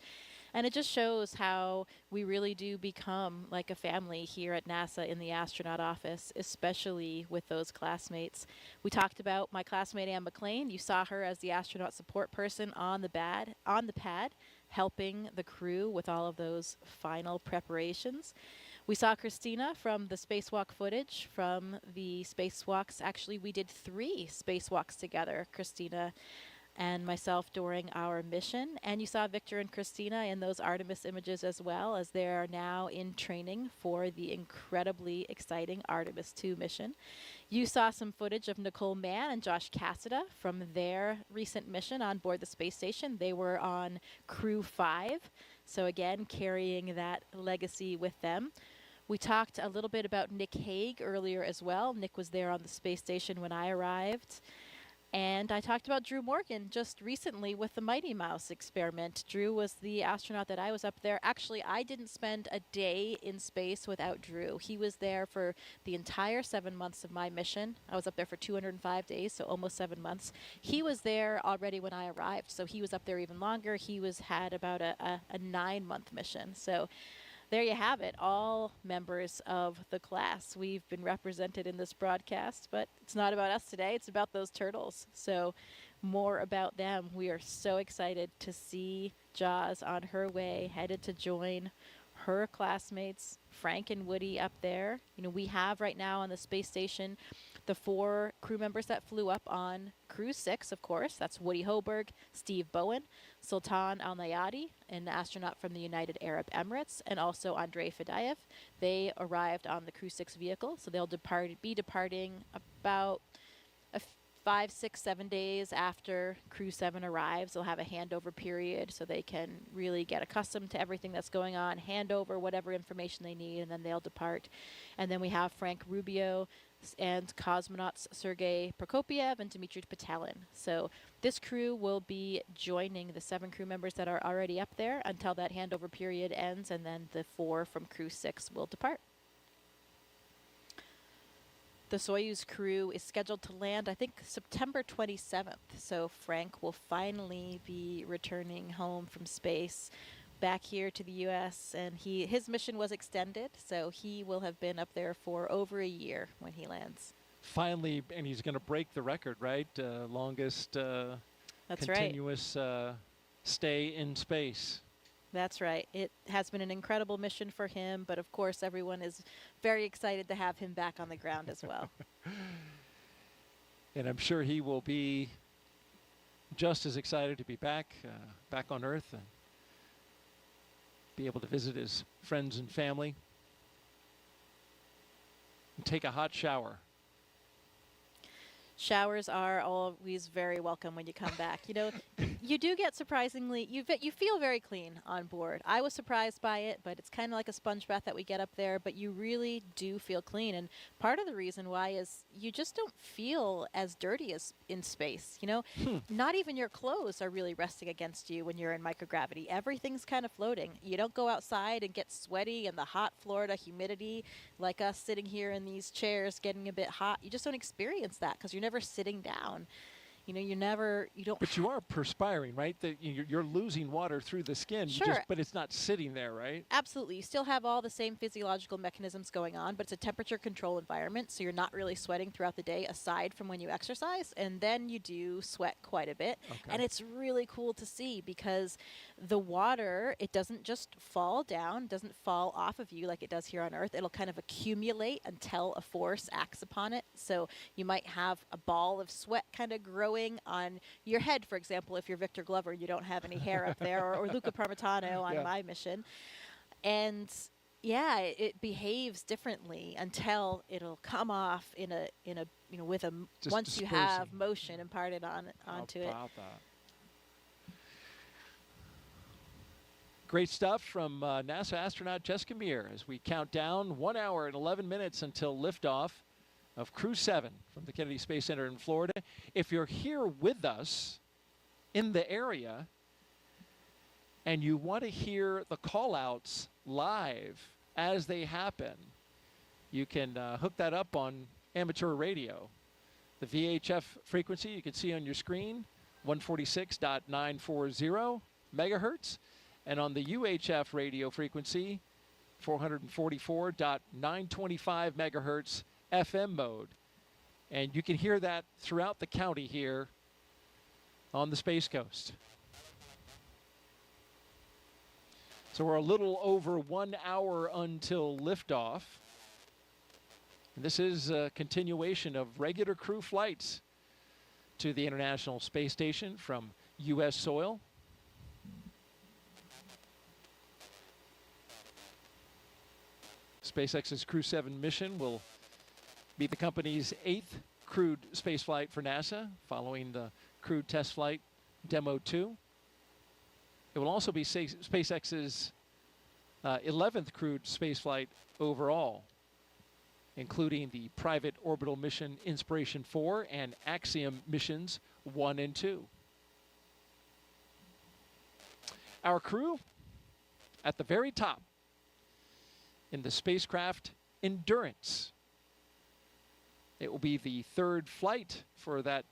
And it just shows how we really do become like a family here at NASA in the astronaut office, especially with those classmates. We talked about my classmate Ann McLean. You saw her as the astronaut support person on the pad, helping the crew with all of those final preparations. We saw Christina from the spacewalk footage from the spacewalks. Actually, we did 3 spacewalks together, Christina and myself, during our mission. And you saw Victor and Christina in those Artemis images as well, as they are now in training for the incredibly exciting Artemis 2 mission. You saw some footage of Nicole Mann and Josh Cassida from their recent mission on board the space station. They were on Crew-5, so again, carrying that legacy with them. We talked a little bit about Nick Hague earlier as well. Nick was there on the space station when I arrived. And I talked about Drew Morgan just recently with the Mighty Mouse experiment. Drew was the astronaut that I was up there. Actually, I didn't spend a day in space without Drew. He was there for the entire 7 months of my mission. I was up there for 205 days, so almost 7 months. He was there already when I arrived, so he was up there even longer. He had about a 9-month mission. So there you have it, all members of the class. We've been represented in this broadcast, but it's not about us today. It's about those turtles. So more about them. We are so excited to see Jaws on her way, headed to join her classmates, Frank and Woody, up there. You know, we have right now on the space station the 4 crew members that flew up on Crew-6, of course. That's Woody Hoberg, Steve Bowen, Sultan Al-Nayati, an astronaut from the United Arab Emirates, and also Andrei Fadayev. They arrived on the Crew-6 vehicle, so they'll be departing about 5, 6, 7 days after Crew-7 arrives, they'll have a handover period so they can really get accustomed to everything that's going on, hand over whatever information they need, and then they'll depart. And then we have Frank Rubio and cosmonauts Sergei Prokopyev and Dmitry Petelin. So this crew will be joining the 7 crew members that are already up there until that handover period ends, and then the 4 from Crew-6 will depart. The Soyuz crew is scheduled to land, I think, September 27th. So Frank will finally be returning home from space back here to the U.S. And his mission was extended, so he will have been up there for over a year when he lands. Finally, and he's going to break the record, right? Longest That's continuous stay in space. That's right. It has been an incredible mission for him, but of course everyone is very excited to have him back on the ground as well. And I'm sure he will be just as excited to be back on Earth and be able to visit his friends and family and take a hot shower. Showers are always very welcome when you come back. You know, you do get surprisingly, you feel very clean on board. I was surprised by it, but it's kind of like a sponge bath that we get up there, but you really do feel clean. And part of the reason why is you just don't feel as dirty as in space. You know, not even your clothes are really resting against you when you're in microgravity. Everything's kind of floating. You don't go outside and get sweaty in the hot Florida humidity like us sitting here in these chairs getting a bit hot. You just don't experience that because you're never sitting down. You know, you don't. But you are perspiring, right? You're losing water through the skin. Sure. But it's not sitting there, right? Absolutely. You still have all the same physiological mechanisms going on, but it's a temperature control environment, so you're not really sweating throughout the day aside from when you exercise, and then you do sweat quite a bit. Okay. And it's really cool to see because the water, it doesn't just fall down, doesn't fall off of you like it does here on Earth. It'll kind of accumulate until a force acts upon it. So you might have a ball of sweat kind of growing on your head, for example, if you're Victor Glover, you don't have any hair up there, or Luca Parmitano on my mission. And yeah, it behaves differently until it'll come off in a with a just once dispersing. You have motion imparted onto it. That? Great stuff from NASA astronaut Jessica Meir as we count down 1 hour and 11 minutes until liftoff of Crew-7 from the Kennedy Space Center in Florida. If you're here with us in the area and you want to hear the call-outs live as they happen, you can hook that up on amateur radio. The VHF frequency you can see on your screen, 146.940 megahertz, and on the UHF radio frequency, 444.925 megahertz FM mode. And you can hear that throughout the county here on the Space Coast. So we're a little over 1 hour until liftoff. And this is a continuation of regular crew flights to the International Space Station from U.S. soil. SpaceX's Crew-7 mission will be the company's 8th crewed spaceflight for NASA, following the crewed test flight Demo 2. It will also be SpaceX's 11th crewed spaceflight overall, including the private orbital mission Inspiration 4 and Axiom missions 1 and 2. Our crew at the very top in the spacecraft Endurance. It will be the 3rd flight for that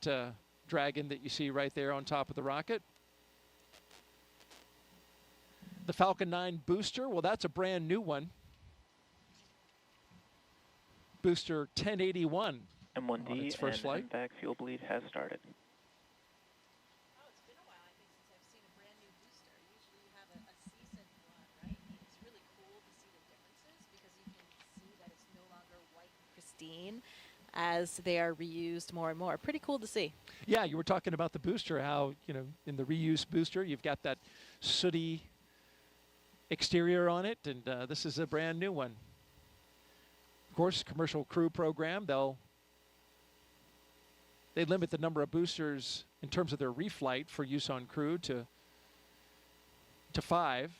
Dragon that you see right there on top of the rocket. The Falcon 9 booster, well, that's a brand new one. Booster 1081 M1D on its first and flight. MVAC fuel bleed has started. As they are reused more and more. Pretty cool to see. Yeah, you were talking about the booster, how, you know, in the reuse booster, you've got that sooty exterior on it, and this is a brand new one. Of course, commercial crew program, they'll they limit the number of boosters in terms of their reflight for use on Crew to 5.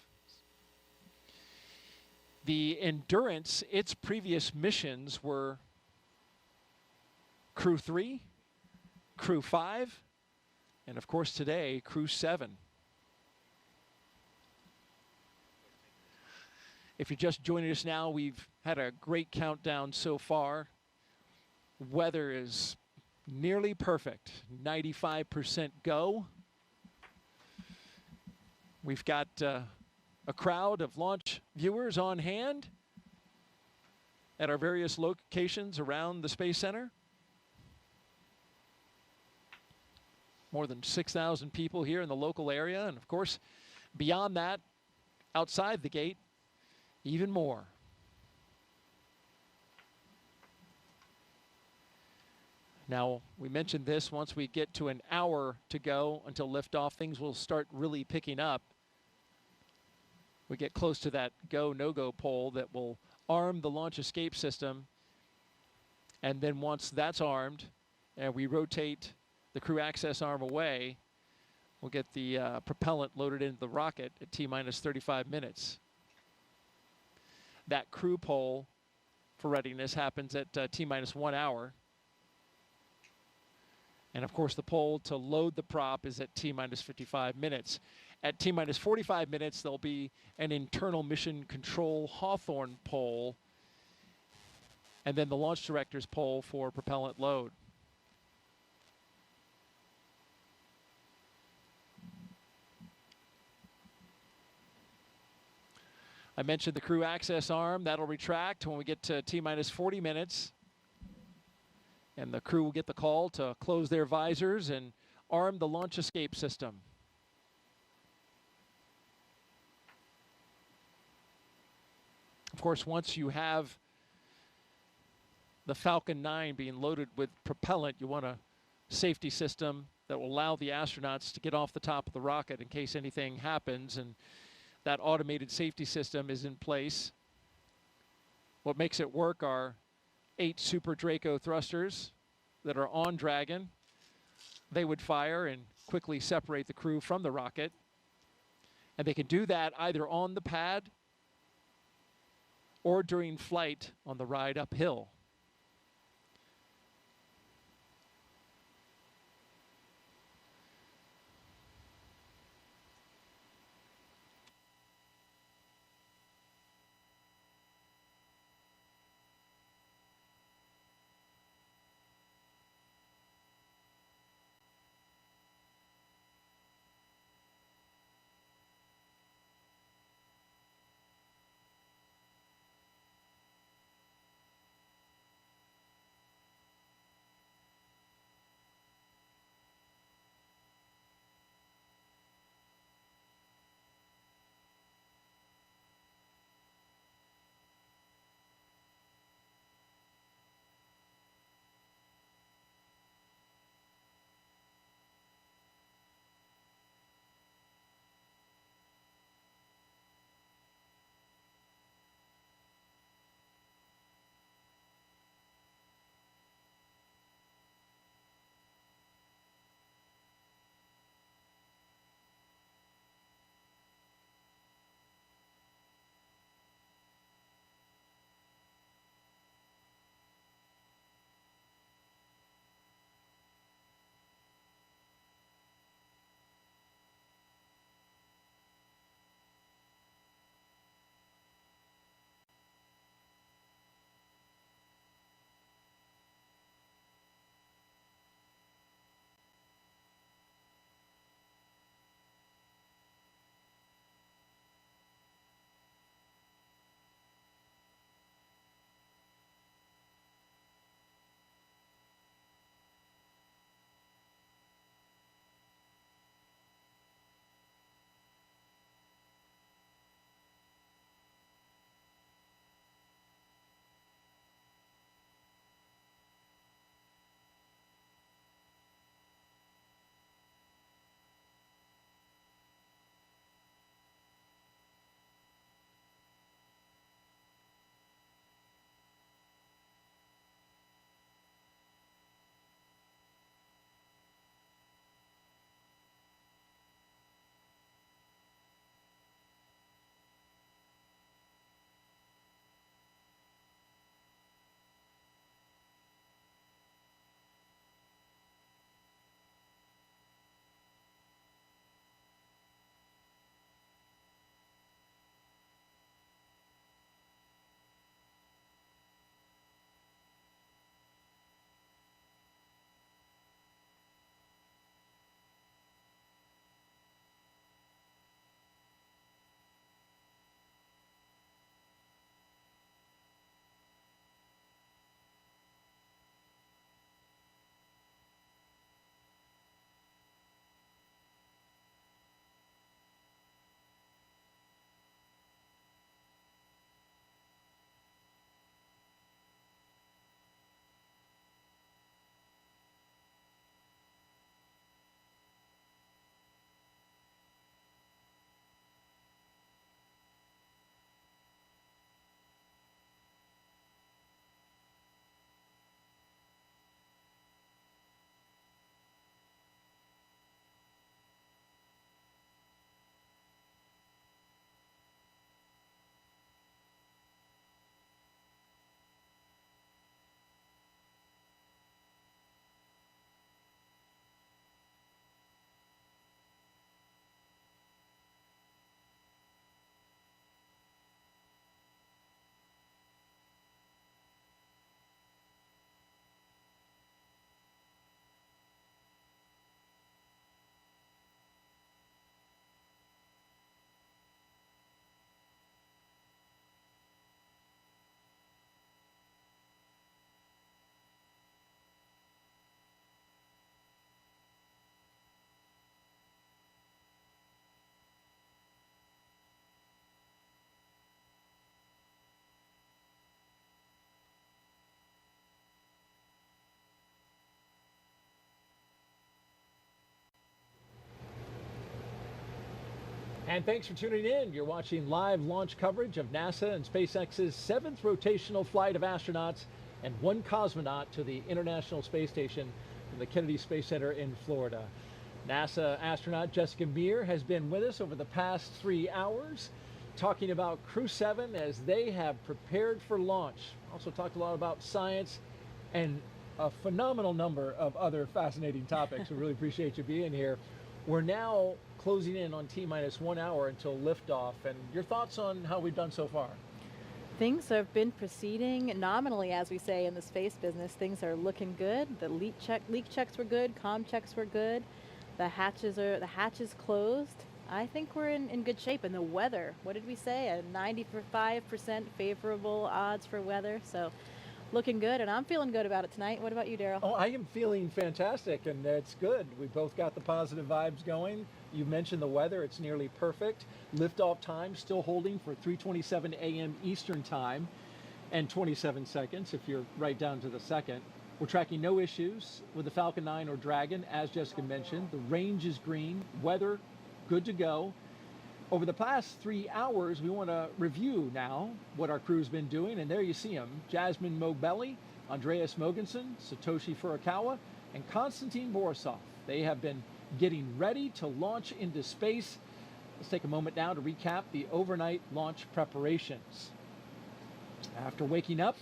The Endurance, its previous missions were Crew-3, Crew-5, and of course today, Crew-7. If you're just joining us now, we've had a great countdown so far. Weather is nearly perfect, 95% go. We've got a crowd of launch viewers on hand at our various locations around the Space Center. More than 6,000 people here in the local area, and of course, beyond that, outside the gate, even more. Now, we mentioned this, once we get to an hour to go until liftoff, things will start really picking up. We get close to that go, no-go pole that will arm the launch escape system. And then once that's armed and we rotate the crew access arm away, we'll get the propellant loaded into the rocket at T-minus 35 minutes. That crew pole for readiness happens at T-minus 1 hour. And of course, the pole to load the prop is at T-minus 55 minutes. At T-minus 45 minutes, there'll be an internal mission control Hawthorne pole, and then the launch director's pole for propellant load. I mentioned the crew access arm. That'll retract when we get to T-minus 40 minutes. And the crew will get the call to close their visors and arm the launch escape system. Of course, once you have the Falcon 9 being loaded with propellant, you want a safety system that will allow the astronauts to get off the top of the rocket in case anything happens, and that automated safety system is in place. What makes it work are 8 Super Draco thrusters that are on Dragon. They would fire and quickly separate the crew from the rocket. And they can do that either on the pad or during flight on the ride uphill. And thanks for tuning in. You're watching live launch coverage of NASA and SpaceX's 7th rotational flight of astronauts and one cosmonaut to the International Space Station from the Kennedy Space Center in Florida. NASA astronaut Jessica Meir has been with us over the past 3 hours, talking about Crew-7 as they have prepared for launch. Also talked a lot about science and a phenomenal number of other fascinating topics. We really appreciate you being here. We're now closing in on T-minus 1 hour until liftoff, and your thoughts on how we've done so far? Things have been proceeding nominally, as we say in the space business. Things are looking good. The leak checks were good. Comm checks were good. The hatches closed. I think we're in good shape. And the weather, what did we say? A 95% favorable odds for weather. So looking good, and I'm feeling good about it tonight. What about you, Daryl? Oh, I am feeling fantastic, and it's good. We both got the positive vibes going. You mentioned the weather. It's nearly perfect. Liftoff time still holding for 3:27 a.m. Eastern time and 27 seconds if you're right down to the second. We're tracking no issues with the Falcon 9 or Dragon, as Jessica mentioned. The range is green. Weather, good to go. Over the past 3 hours, we want to review now what our crew's been doing, and there you see them. Jasmine Mobelli, Andreas Mogensen, Satoshi Furukawa, and Konstantin Borisov. They have been getting ready to launch into space. Let's take a moment now to recap the overnight launch preparations. After waking up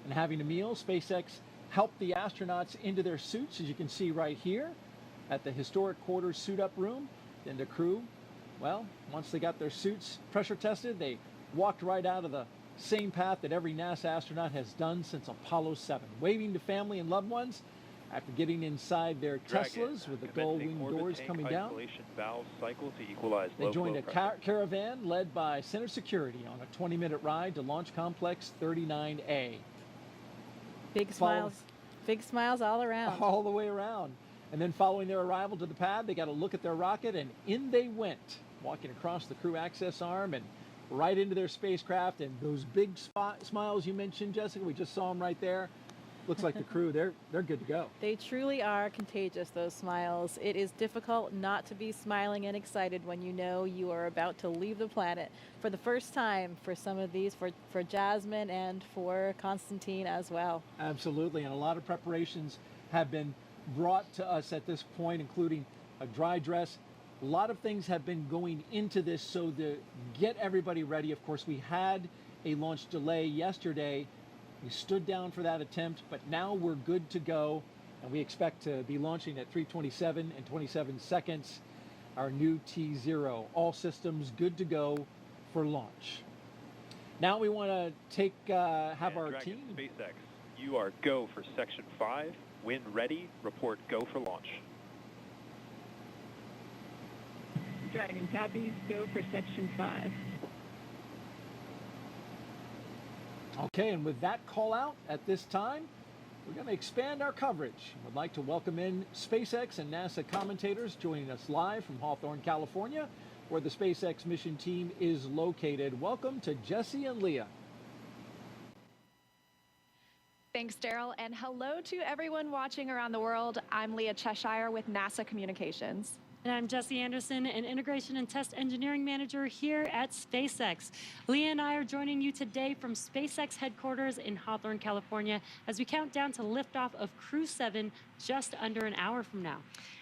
and having a meal, SpaceX helped the astronauts into their suits, as you can see right here at the historic quarters suit-up room. Then the crew, well, once they got their suits pressure tested, they walked right out of the same path that every NASA astronaut has done since Apollo 7, waving to family and loved ones after getting inside their Teslas with the gull-wing doors coming down. Valve cycle to equalize They joined a caravan led by Center Security on a 20-minute ride to Launch Complex 39A. Big smiles all around. All the way around. And then following their arrival to the pad, they got a look at their rocket, and in they went, walking across the crew access arm and right into their spacecraft. And those big smiles you mentioned, Jessica, we just saw them right there. Looks like the crew, they're good to go. They truly are contagious, those smiles. It is difficult not to be smiling and excited when you know you are about to leave the planet for the first time for some of these, for Jasmine and for Konstantin as well. Absolutely, and a lot of preparations have been brought to us at this point, including a dry dress. A lot of things have been going into this so to get everybody ready. Of course, we had a launch delay yesterday. We stood down for that attempt, but now we're good to go, and we expect to be launching at 3:27 and 27 seconds, our new T0. All systems good to go for launch. Now we want to have our Dragon team. SpaceX, you are go for Section 5. When ready, report go for launch. Dragon copies, go for Section 5. Okay, and with that call out at this time, we're going to expand our coverage. We'd like to welcome in SpaceX and NASA commentators joining us live from Hawthorne, California, where the SpaceX mission team is located. Welcome to Jesse and Leah. Thanks, Daryl, and hello to everyone watching around the world. I'm Leah Cheshire with NASA Communications. And I'm Jesse Anderson, an Integration and Test Engineering Manager here at SpaceX. Leah and I are joining you today from SpaceX headquarters in Hawthorne, California, as we count down to liftoff of Crew-7 just under an hour from now.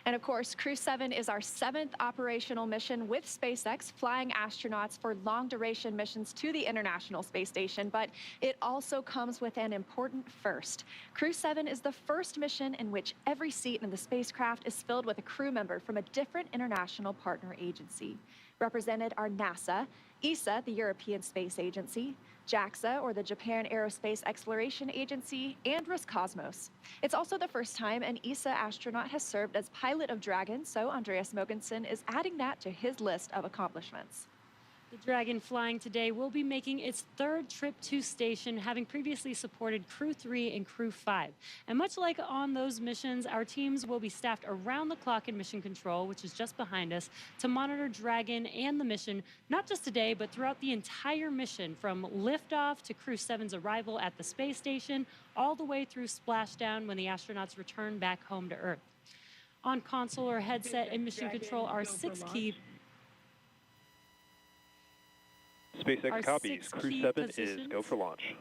And of course, Crew-7 is our 7th operational mission with SpaceX, flying astronauts for long-duration missions to the International Space Station, but it also comes with an important first. Crew-7 is the first mission in which every seat in the spacecraft is filled with a crew member from a different international partner agency. Represented are NASA, ESA, the European Space Agency, JAXA, or the Japan Aerospace Exploration Agency, and Roscosmos. It's also the first time an ESA astronaut has served as pilot of Dragon, so Andreas Mogensen is adding that to his list of accomplishments. The Dragon flying today will be making its 3rd trip to station, having previously supported Crew-3 and Crew-5. And much like on those missions, our teams will be staffed around the clock in mission control, which is just behind us, to monitor Dragon and the mission, not just today, but throughout the entire mission, from liftoff to Crew-7's arrival at the space station, all the way through splashdown when the astronauts return back home to Earth. On console or headset and mission control are 6 key SpaceX Our copies. 6 Crew key 7 is positions. go for launch.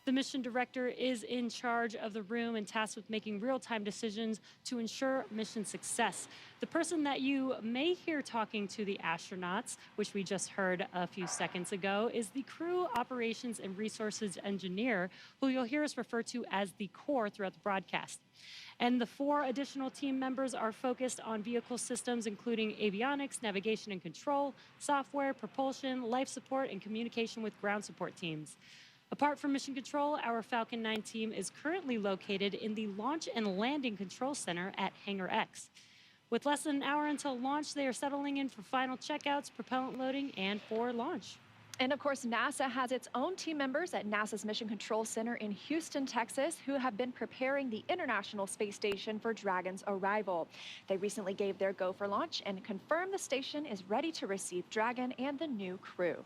The mission director is in charge of the room and tasked with making real-time decisions to ensure mission success. The person that you may hear talking to the astronauts, which we just heard a few seconds ago, is the Crew Operations and Resources Engineer, who you'll hear us refer to as the core throughout the broadcast. And the 4 additional team members are focused on vehicle systems, including avionics, navigation and control, software, propulsion, life support, and communication with ground support teams. Apart from Mission Control, our Falcon 9 team is currently located in the Launch and Landing Control Center at Hangar X. With less than an hour until launch, they are settling in for final checkouts, propellant loading, and for launch. And of course, NASA has its own team members at NASA's Mission Control Center in Houston, Texas, who have been preparing the International Space Station for Dragon's arrival. They recently gave their go for launch and confirmed the station is ready to receive Dragon and the new crew.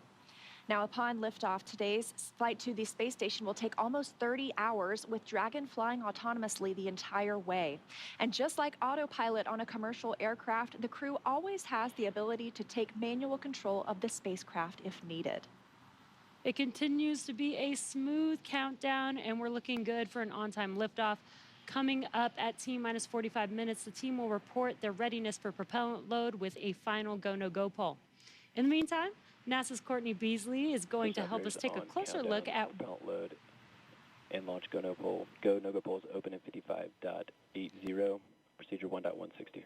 Now, upon liftoff, today's flight to the space station will take almost 30 hours, with Dragon flying autonomously the entire way. And just like autopilot on a commercial aircraft, the crew always has the ability to take manual control of the spacecraft if needed. It continues to be a smooth countdown, and we're looking good for an on-time liftoff. Coming up at T-minus 45 minutes, the team will report their readiness for propellant load with a final go-no-go poll. In the meantime, NASA's Courtney Beasley is going to help us take a closer look at propellant load and launch go-no poll. Go-no-go polls open at 55.80, procedure 1.160.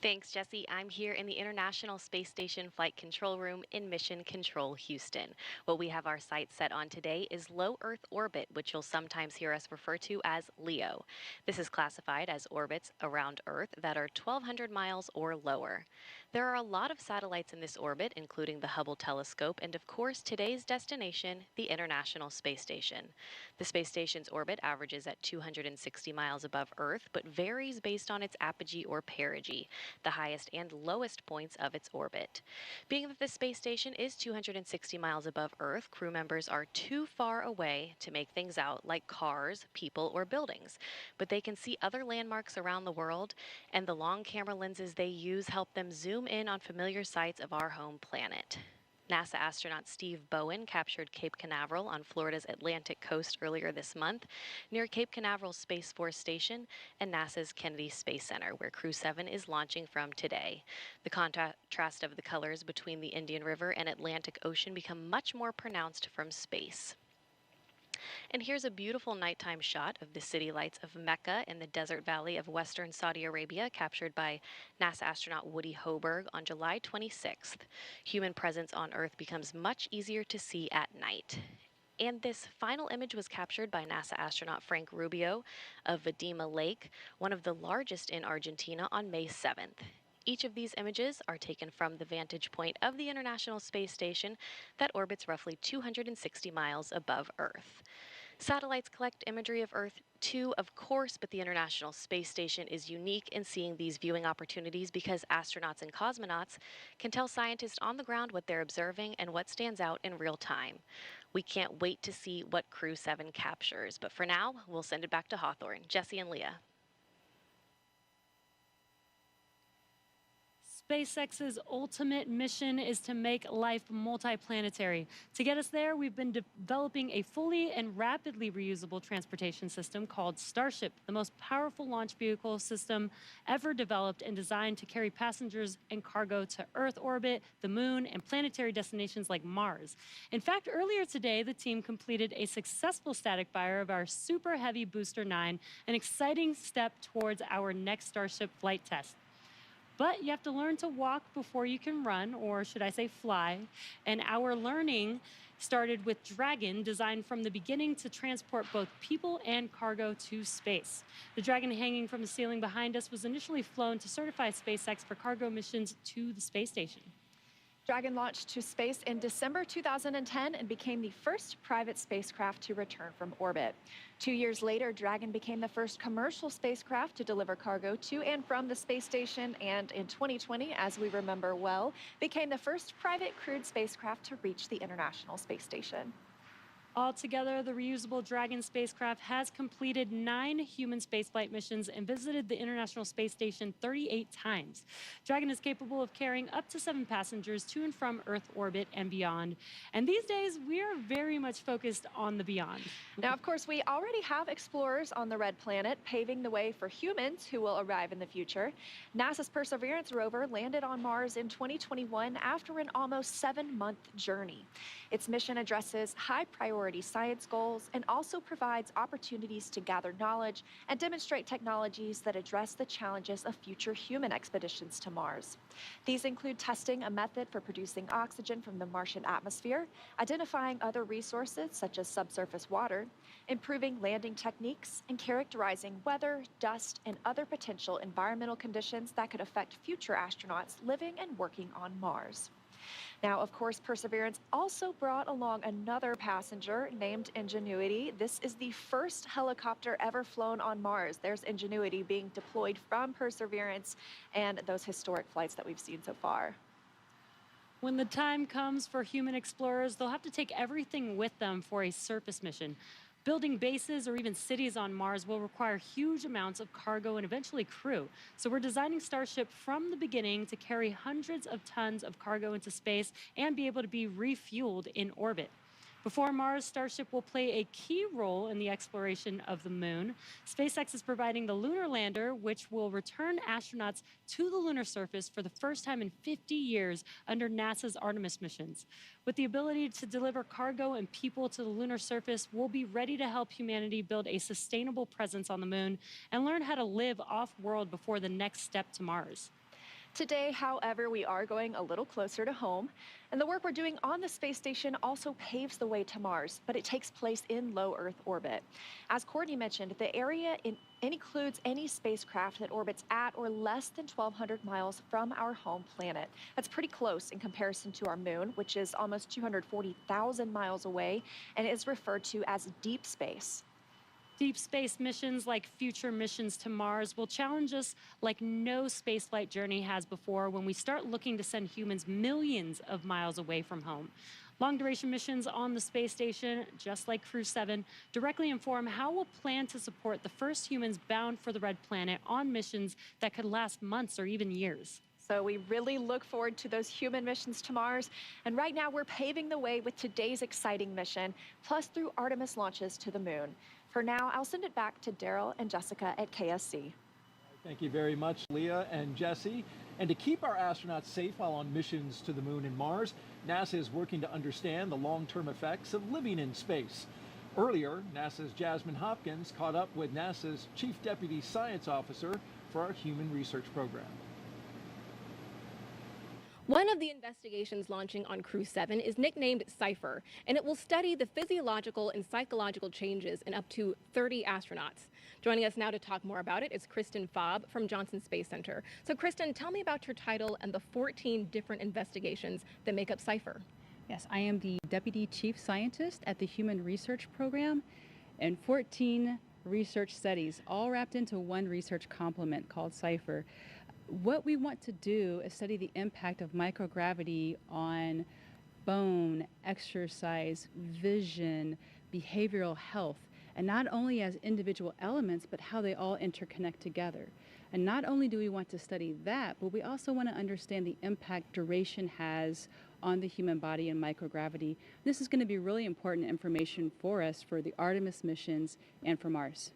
Thanks, Jesse. I'm here in the International Space Station Flight Control Room in Mission Control, Houston. What we have our sights set on today is low Earth orbit, which you'll sometimes hear us refer to as LEO. This is classified as orbits around Earth that are 1,200 miles or lower. There are a lot of satellites in this orbit, including the Hubble telescope and, of course, today's destination, the International Space Station. The space station's orbit averages at 260 miles above Earth, but varies based on its apogee or perigee, the highest and lowest points of its orbit. Being that the space station is 260 miles above Earth, crew members are too far away to make things out like cars, people, or buildings. But they can see other landmarks around the world, and the long camera lenses they use help them zoom in on familiar sights of our home planet. NASA astronaut Steve Bowen captured Cape Canaveral on Florida's Atlantic coast earlier this month, near Cape Canaveral Space Force Station and NASA's Kennedy Space Center, where Crew-7 is launching from today. The contrast of the colors between the Indian River and Atlantic Ocean become much more pronounced from space. And here's a beautiful nighttime shot of the city lights of Mecca in the desert valley of western Saudi Arabia, captured by NASA astronaut Woody Hoberg on July 26th. Human presence on Earth becomes much easier to see at night. And this final image was captured by NASA astronaut Frank Rubio of Vadima Lake, one of the largest in Argentina, on May 7th. Each of these images are taken from the vantage point of the International Space Station that orbits roughly 260 miles above Earth. Satellites collect imagery of Earth too, of course, but the International Space Station is unique in seeing these viewing opportunities because astronauts and cosmonauts can tell scientists on the ground what they're observing and what stands out in real time. We can't wait to see what Crew-7 captures, but for now, we'll send it back to Hawthorne. Jesse and Leah. SpaceX's ultimate mission is to make life multiplanetary. To get us there, we've been developing a fully and rapidly reusable transportation system called Starship, the most powerful launch vehicle system ever developed and designed to carry passengers and cargo to Earth orbit, the Moon, and planetary destinations like Mars. In fact, earlier today, the team completed a successful static fire of our Super Heavy Booster 9, an exciting step towards our next Starship flight test. But you have to learn to walk before you can run, or should I say fly. And our learning started with Dragon, designed from the beginning to transport both people and cargo to space. The Dragon hanging from the ceiling behind us was initially flown to certify SpaceX for cargo missions to the space station. Dragon launched to space in December 2010 and became the first private spacecraft to return from orbit. 2 years later, Dragon became the first commercial spacecraft to deliver cargo to and from the space station, and in 2020, as we remember well, became the first private crewed spacecraft to reach the International Space Station. Altogether, the reusable Dragon spacecraft has completed 9 human spaceflight missions and visited the International Space Station 38 times. Dragon is capable of carrying up to 7 passengers to and from Earth orbit and beyond. And these days, we are very much focused on the beyond. Now, of course, we already have explorers on the Red Planet, paving the way for humans who will arrive in the future. NASA's Perseverance rover landed on Mars in 2021 after an almost 7-month journey. Its mission addresses high-priority science goals and also provides opportunities to gather knowledge and demonstrate technologies that address the challenges of future human expeditions to Mars. These include testing a method for producing oxygen from the Martian atmosphere, identifying other resources such as subsurface water, improving landing techniques, and characterizing weather, dust, and other potential environmental conditions that could affect future astronauts living and working on Mars. Now, of course, Perseverance also brought along another passenger named Ingenuity. This is the first helicopter ever flown on Mars. There's Ingenuity being deployed from Perseverance and those historic flights that we've seen so far. When the time comes for human explorers, they'll have to take everything with them for a surface mission. Building bases or even cities on Mars will require huge amounts of cargo and eventually crew. So we're designing Starship from the beginning to carry hundreds of tons of cargo into space and be able to be refueled in orbit. Before Mars, Starship will play a key role in the exploration of the moon. SpaceX is providing the lunar lander, which will return astronauts to the lunar surface for the first time in 50 years under NASA's Artemis missions. With the ability to deliver cargo and people to the lunar surface, we'll be ready to help humanity build a sustainable presence on the moon and learn how to live off-world before the next step to Mars. Today, however, we are going a little closer to home, and the work we're doing on the space station also paves the way to Mars, but it takes place in low Earth orbit. As Courtney mentioned, the area includes any spacecraft that orbits at or less than 1,200 miles from our home planet. That's pretty close in comparison to our moon, which is almost 240,000 miles away and is referred to as deep space. Deep space missions like future missions to Mars will challenge us like no spaceflight journey has before when we start looking to send humans millions of miles away from home. Long-duration missions on the space station, just like Crew-7, directly inform how we'll plan to support the first humans bound for the Red Planet on missions that could last months or even years. So we really look forward to those human missions to Mars. And right now we're paving the way with today's exciting mission, plus through Artemis launches to the moon. For now, I'll send it back to Daryl and Jessica at KSC. Thank you very much, Leah and Jesse. And to keep our astronauts safe while on missions to the moon and Mars, NASA is working to understand the long-term effects of living in space. Earlier, NASA's Jasmine Hopkins caught up with NASA's Chief Deputy Science Officer for our Human Research Program. One of the investigations launching on Crew-7 is nicknamed CIPHER, and it will study the physiological and psychological changes in up to 30 astronauts. Joining us now to talk more about it is Kristen Faub from Johnson Space Center. So Kristen, tell me about your title and the 14 different investigations that make up CIPHER. Yes, I am the Deputy Chief Scientist at the Human Research Program, and 14 research studies, all wrapped into one research complement called CIPHER. What we want to do is study the impact of microgravity on bone, exercise, vision, behavioral health, and not only as individual elements, but how they all interconnect together. And not only do we want to study that, but we also want to understand the impact duration has on the human body and microgravity. This is going to be really important information for us for the Artemis missions and for Mars.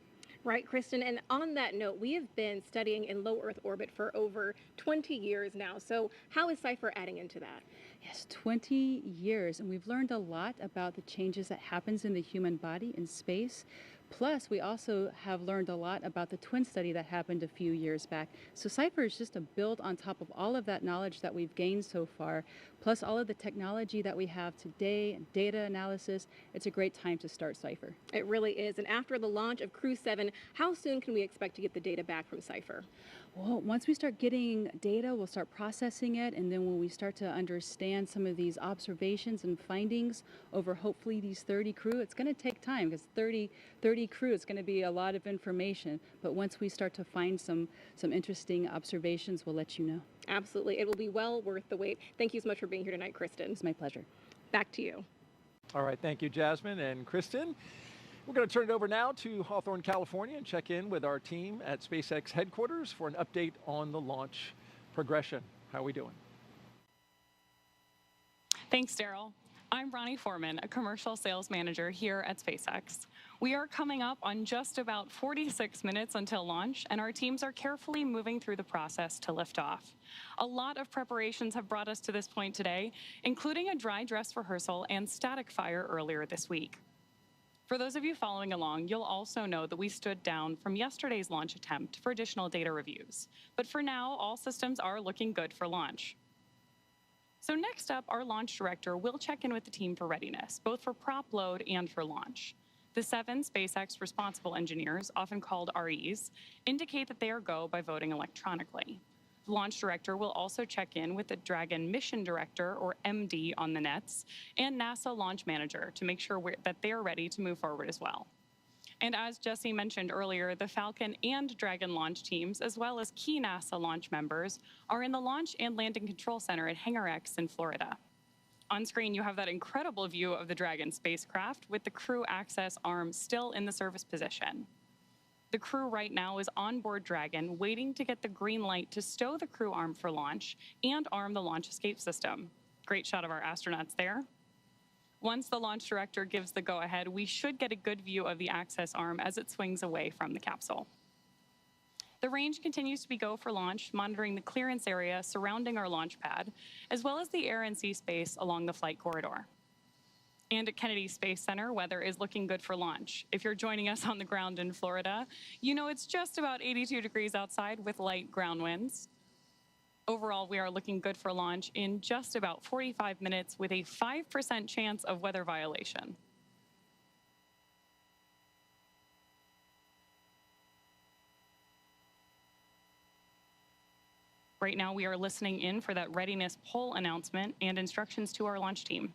Right, Kristen, and on that note, we have been studying in low Earth orbit for over 20 years now. So how is CIPHER adding into that? Yes, 20 years, and we've learned a lot about the changes that happens in the human body in space. Plus, we also have learned a lot about the twin study that happened a few years back. So CIPHER is just a build on top of all of that knowledge that we've gained so far, plus all of the technology that we have today and data analysis. It's a great time to start CIPHER. It really is. And after the launch of Crew-7, how soon can we expect to get the data back from CIPHER? Well, once we start getting data, we'll start processing it, and then when we start to understand some of these observations and findings over hopefully these 30 crew, it's going to take time because 30 crew, it's going to be a lot of information. But once we start to find some interesting observations, we'll let you know. Absolutely. It will be well worth the wait. Thank you so much for being here tonight, Kristen. It's my pleasure. Back to you. All right, thank you, Jasmine and Kristen. We're going to turn it over now to Hawthorne, California, and check in with our team at SpaceX headquarters for an update on the launch progression. How are we doing? Thanks, Daryl. I'm Ronnie Foreman, a commercial sales manager here at SpaceX. We are coming up on just about 46 minutes until launch, and our teams are carefully moving through the process to lift off. A lot of preparations have brought us to this point today, including a dry dress rehearsal and static fire earlier this week. For those of you following along, you'll also know that we stood down from yesterday's launch attempt for additional data reviews. But for now, all systems are looking good for launch. So next up, our launch director will check in with the team for readiness, both for prop load and for launch. The 7 SpaceX responsible engineers, often called REs, indicate that they are go by voting electronically. The launch director will also check in with the Dragon mission director, or MD, on the nets, and NASA launch manager to make sure that they are ready to move forward as well. And as Jesse mentioned earlier, the Falcon and Dragon launch teams, as well as key NASA launch members, are in the Launch and Landing Control Center at Hangar X in Florida. On screen, you have that incredible view of the Dragon spacecraft with the crew access arm still in the service position. The crew right now is on board Dragon, waiting to get the green light to stow the crew arm for launch and arm the launch escape system. Great shot of our astronauts there. Once the launch director gives the go-ahead, we should get a good view of the access arm as it swings away from the capsule. The range continues to be go for launch, monitoring the clearance area surrounding our launch pad, as well as the air and sea space along the flight corridor. And at Kennedy Space Center, weather is looking good for launch. If you're joining us on the ground in Florida, you know it's just about 82 degrees outside with light ground winds. Overall, we are looking good for launch in just about 45 minutes with a 5% chance of weather violation. Right now, we are listening in for that readiness poll announcement and instructions to our launch team.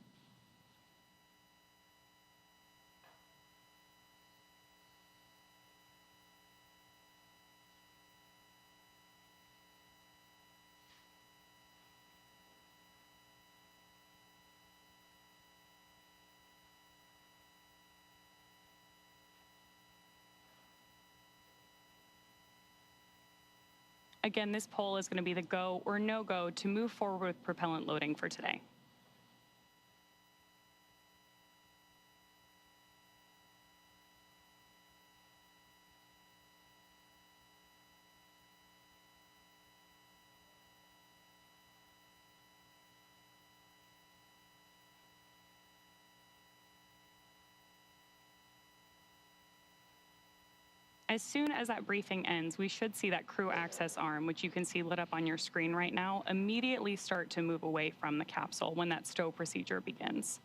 Again, this poll is going to be the go or no go to move forward with propellant loading for today. As soon as that briefing ends, we should see that crew access arm, which you can see lit up on your screen right now, immediately start to move away from the capsule when that stow procedure begins.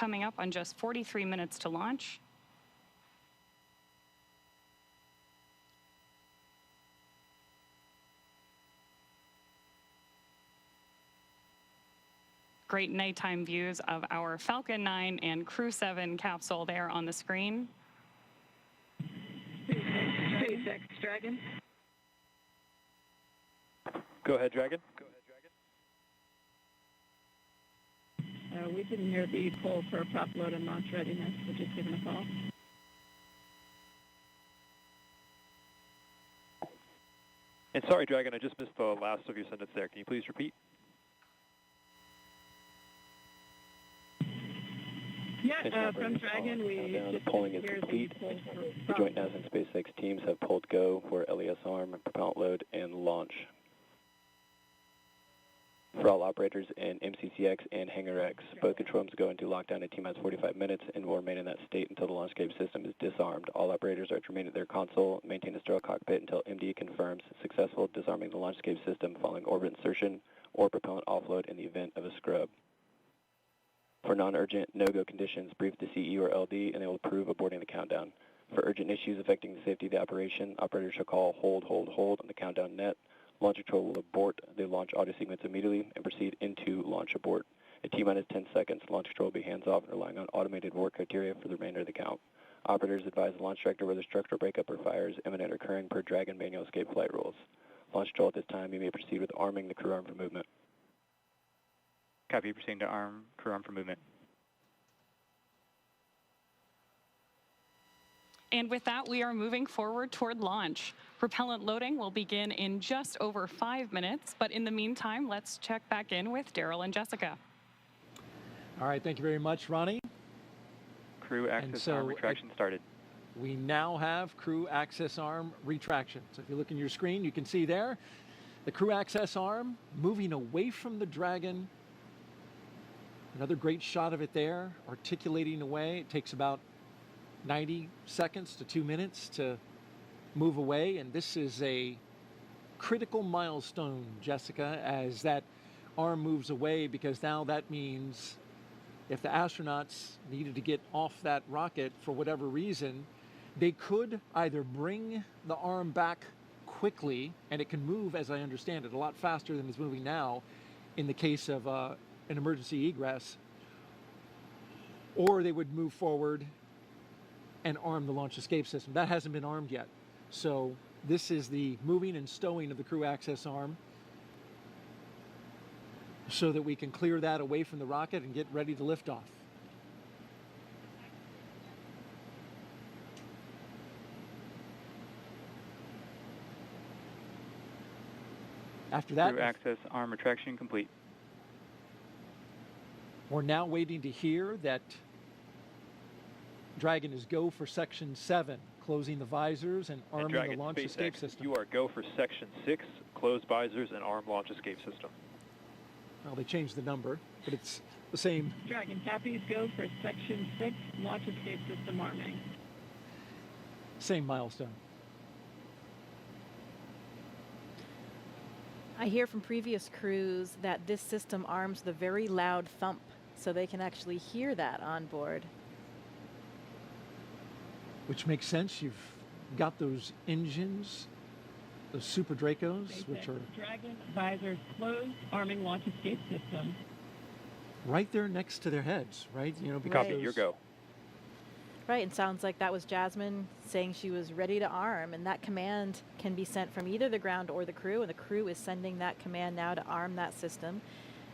Coming up on just 43 minutes to launch. Great nighttime views of our Falcon 9 and Crew-7 capsule there on the screen. SpaceX Dragon. Go ahead, Dragon. We didn't hear the poll for prop load and launch readiness, so just give them a call. And sorry, Dragon, I just missed the last of your sentence there. Can you please repeat? Yeah, from Dragon, we just polling is hear complete. the poll for The prop joint NASA and SpaceX teams have polled go for LES arm, propellant load, and launch. For all operators in MCCX and Hangar X, both control rooms go into lockdown at T-minus 45 minutes and will remain in that state until the launch escape system is disarmed. All operators are to remain at their console, maintain a sterile cockpit until MD confirms successful disarming the launch escape system following orbit insertion or propellant offload in the event of a scrub. For non-urgent, no-go conditions, brief the CE or LD and they will approve aborting the countdown. For urgent issues affecting the safety of the operation, operators shall call hold on the countdown net. Launch control will abort the launch audio sequence immediately and proceed into launch abort. At T-minus 10 seconds, launch control will be hands-off and relying on automated abort criteria for the remainder of the count. Operators advise the launch director whether structural breakup or fire is imminent or occurring per Dragon manual escape flight rules. Launch control at this time, you may proceed with arming the crew arm for movement. Copy, proceeding to arm crew arm for movement. And with that, we are moving forward toward launch. Propellant loading will begin in just over 5 minutes, but in the meantime, let's check back in with Daryl and Jessica. All right, thank you very much, Ronnie. Crew access arm retraction started. We now have crew access arm retraction. So if you look in your screen, you can see there the crew access arm moving away from the Dragon. Another great shot of it there, articulating away. It takes about 90 seconds to 2 minutes to move away, and this is a critical milestone, Jessica, as that arm moves away, because now that means if the astronauts needed to get off that rocket for whatever reason, they could either bring the arm back quickly, and it can move, as I understand it, a lot faster than it's moving now in the case of an emergency egress, or they would move forward and arm the launch escape system. That hasn't been armed yet. So this is the moving and stowing of the crew access arm so that we can clear that away from the rocket and get ready to lift off. After that, Crew access arm retraction complete. We're now waiting to hear that Dragon is go for Section 7, closing the visors and arming Dragon, the launch SpaceX, escape system. You are go for Section 6, close visors and arm launch escape system. Well, they changed the number, but it's the same. Dragon copies, go for Section 6, launch escape system arming. Same milestone. I hear from previous crews that this system arms the very loud thump, so they can actually hear that on board. Which makes sense. You've got those engines, those Super Dracos, SpaceX, which are Dragon visors closed, arming launch escape system. right there next to their heads, right? You know, because Copy, those, your go. Right, and sounds like that was Jasmine saying she was ready to arm, and that command can be sent from either the ground or the crew, and the crew is sending that command now to arm that system.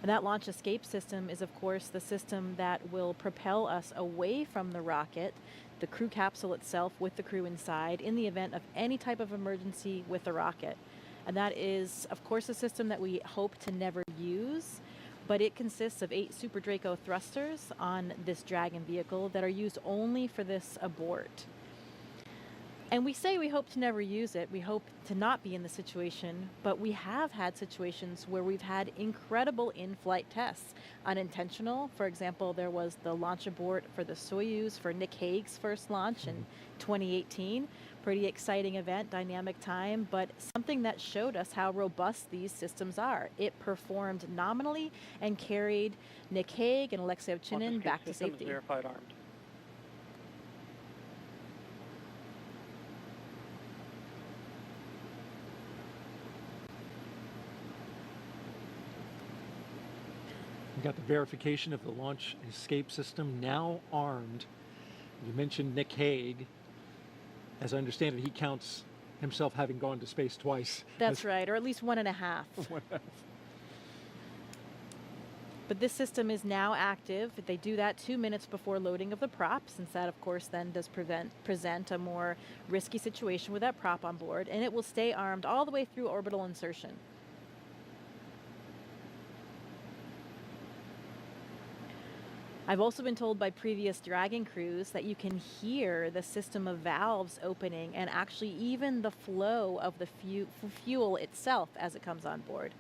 And that launch escape system is, of course, the system that will propel us away from the rocket, the crew capsule itself with the crew inside, in the event of any type of emergency with the rocket. And that is, of course, a system that we hope to never use, but it consists of 8 Super Draco thrusters on this Dragon vehicle that are used only for this abort. And we say we hope to never use it. We hope to not be in the situation, but we have had situations where we've had incredible in-flight tests. Unintentional, for example, there was the launch abort for the Soyuz for Nick Hague's first launch in 2018. Pretty exciting event, dynamic time, but something that showed us how robust these systems are. It performed nominally and carried Nick Hague and Alexei Ovchinin back to safety. Verified armed. we got the verification of the launch escape system now armed. You mentioned Nick Hague. As I understand it, he counts himself having gone to space twice. That's right, or at least 1.5. But this system is now active. They do that 2 minutes before loading of the prop, since that, of course, then does present a more risky situation with that prop on board, and it will stay armed all the way through orbital insertion. I've also been told by previous Dragon crews that you can hear the system of valves opening and actually even the flow of the fuel itself as it comes on board.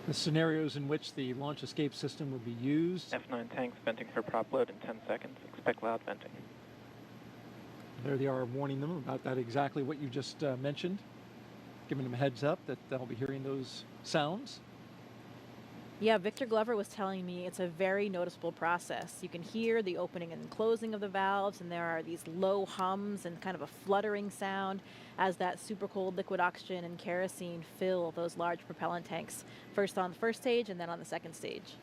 The scenarios in which the launch escape system will be used. F9 tanks venting for prop load in 10 seconds. Expect loud venting. There they are warning them about that, exactly what you just mentioned. Giving them a heads up that they'll be hearing those sounds. Yeah, Victor Glover was telling me it's a very noticeable process. You can hear the opening and closing of the valves, and there are these low hums and kind of a fluttering sound as that super cold liquid oxygen and kerosene fill those large propellant tanks, first on the first stage and then on the second stage.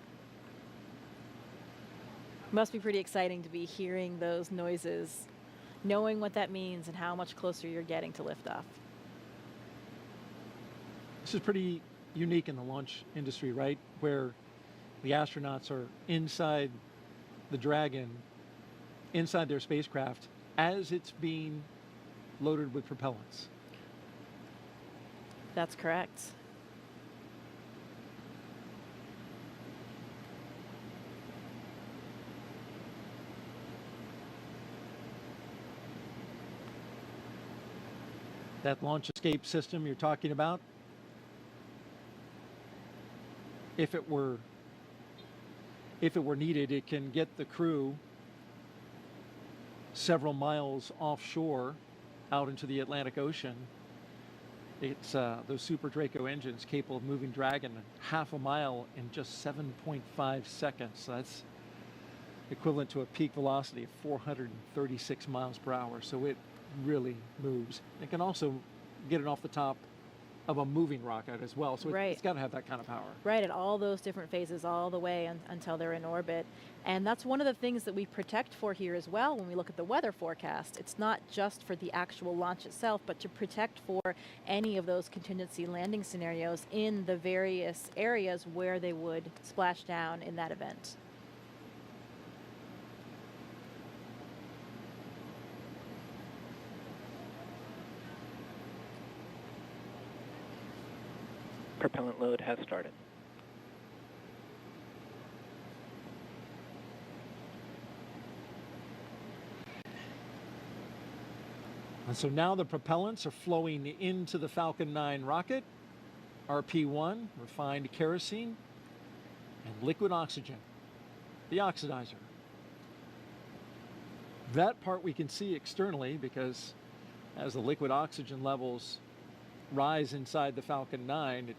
Must be pretty exciting to be hearing those noises, knowing what that means and how much closer you're getting to liftoff. This is pretty unique in the launch industry, right? Where the astronauts are inside the Dragon, inside their spacecraft, as it's being loaded with propellants. That's correct. That launch escape system you're talking about, if it were needed, it can get the crew several miles offshore out into the Atlantic Ocean. It's those Super Draco engines capable of moving Dragon half a mile in just 7.5 seconds. So that's equivalent to a peak velocity of 436 miles per hour. So it really moves. It can also get it off the top of a moving rocket as well, so right. It's got to have that kind of power. Right, at all those different phases, all the way until they're in orbit. And that's one of the things that we protect for here as well when we look at the weather forecast. It's not just for the actual launch itself, but to protect for any of those contingency landing scenarios in the various areas where they would splash down in that event. Propellant load has started. And so now the propellants are flowing into the Falcon 9 rocket. RP1, refined kerosene, and liquid oxygen, the oxidizer. That part we can see externally because as the liquid oxygen levels rise inside the Falcon 9, it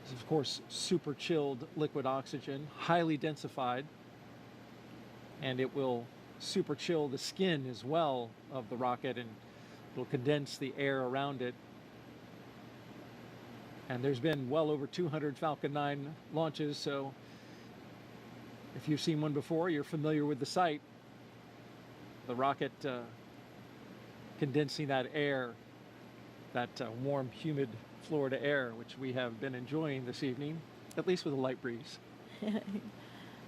is of course super chilled liquid oxygen, highly densified, and it will super chill the skin as well of the rocket, and it'll condense the air around it. And there's been well over 200 Falcon 9 launches, so if you've seen one before, you're familiar with the sight. The rocket condensing that air, that warm, humid Florida air, which we have been enjoying this evening, at least with a light breeze.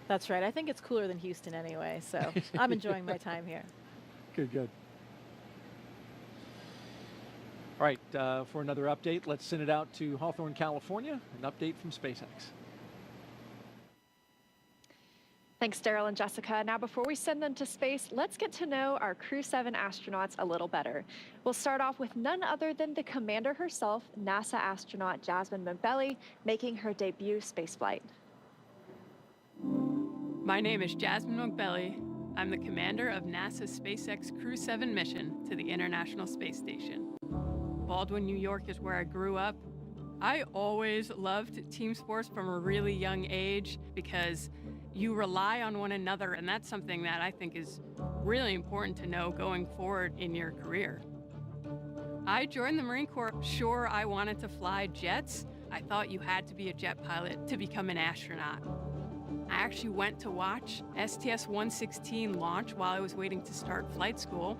That's right. I think it's cooler than Houston anyway, so I'm enjoying my time here. Good, good. All right, for another update, let's send it out to Hawthorne, California, an update from SpaceX. Thanks, Daryl and Jessica. Now, before we send them to space, let's get to know our Crew-7 astronauts a little better. We'll start off with none other than the commander herself, NASA astronaut Jasmine McBelly, making her debut spaceflight. My name is Jasmine McBelly. I'm the commander of NASA's SpaceX Crew-7 mission to the International Space Station. Baldwin, New York is where I grew up. I always loved team sports from a really young age because you rely on one another, and that's something that I think is really important to know going forward in your career. I joined the Marine Corps. Sure, I wanted to fly jets. I thought you had to be a jet pilot to become an astronaut. I actually went to watch STS-116 launch while I was waiting to start flight school,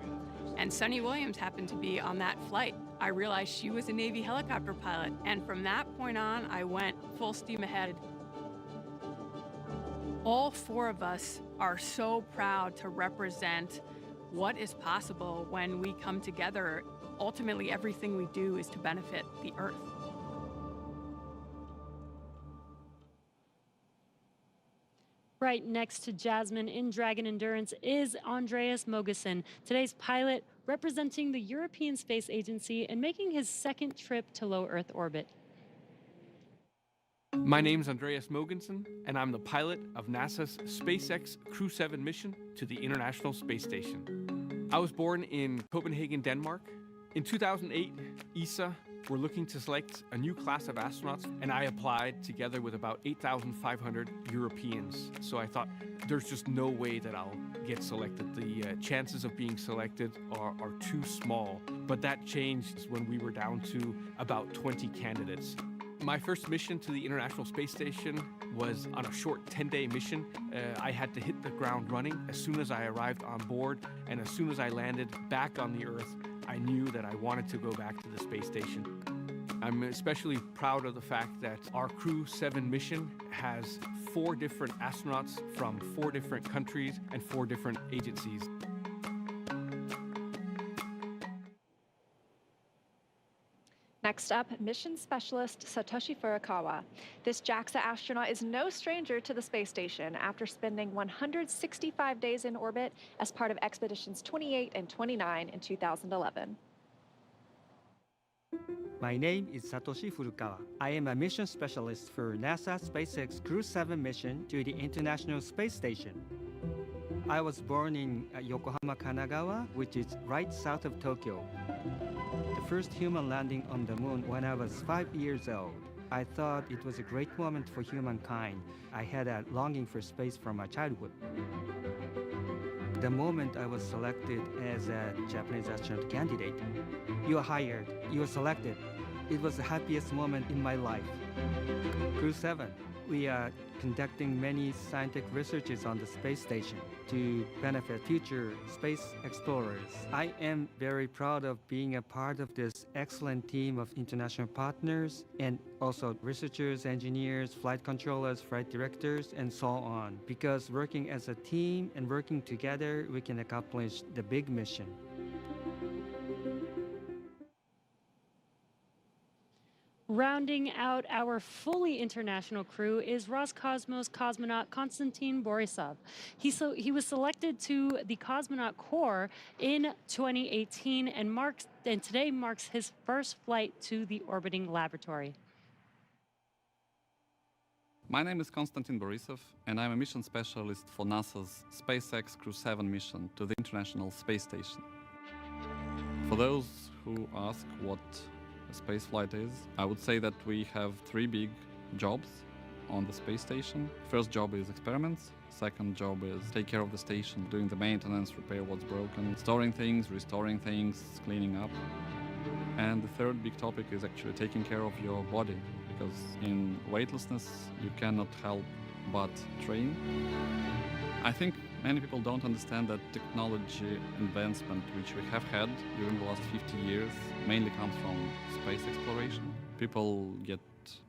and Sunny Williams happened to be on that flight. I realized she was a Navy helicopter pilot, and from that point on, I went full steam ahead. All four of us are so proud to represent what is possible when we come together. Ultimately, everything we do is to benefit the Earth. Right next to Jasmine in Dragon Endurance is Andreas Mogensen, today's pilot representing the European Space Agency and making his second trip to low Earth orbit. My name's Andreas Mogensen, and I'm the pilot of NASA's SpaceX Crew-7 mission to the International Space Station. I was born in Copenhagen, Denmark. In 2008, ESA were looking to select a new class of astronauts, and I applied together with about 8,500 Europeans. So I thought, there's just no way that I'll get selected. The chances of being selected are too small. But that changed when we were down to about 20 candidates. My first mission to the International Space Station was on a short 10-day mission. I had to hit the ground running as soon as I arrived on board, and as soon as I landed back on the Earth, I knew that I wanted to go back to the space station. I'm especially proud of the fact that our Crew-7 mission has 4 different astronauts from 4 different countries and 4 different agencies. Next up, mission specialist Satoshi Furukawa. This JAXA astronaut is no stranger to the space station after spending 165 days in orbit as part of expeditions 28 and 29 in 2011. My name is Satoshi Furukawa. I am a mission specialist for NASA SpaceX Crew-7 mission to the International Space Station. I was born in Yokohama, Kanagawa, which is right south of Tokyo. The first human landing on the moon when I was 5 years old. I thought it was a great moment for humankind. I had a longing for space from my childhood. The moment I was selected as a Japanese astronaut candidate, you are hired, you are selected. It was the happiest moment in my life. Crew-7, we are conducting many scientific researches on the space station to benefit future space explorers. I am very proud of being a part of this excellent team of international partners and also researchers, engineers, flight controllers, flight directors, and so on. Because working as a team and working together, we can accomplish the big mission. Rounding out our fully international crew is Roscosmos cosmonaut Konstantin Borisov. He was selected to the Cosmonaut Corps in 2018 and today marks his first flight to the orbiting laboratory. My name is Konstantin Borisov, and I'm a mission specialist for NASA's SpaceX Crew-7 mission to the International Space Station. For those who ask what space flight is, I would say that we have 3 big jobs on the space station. First job is experiments. Second job is take care of the station, doing the maintenance, repair what's broken, storing things, restoring things, cleaning up. And the third big topic is actually taking care of your body, because in weightlessness you cannot help but train. I think many people don't understand that technology advancement which we have had during the last 50 years mainly comes from space exploration. People get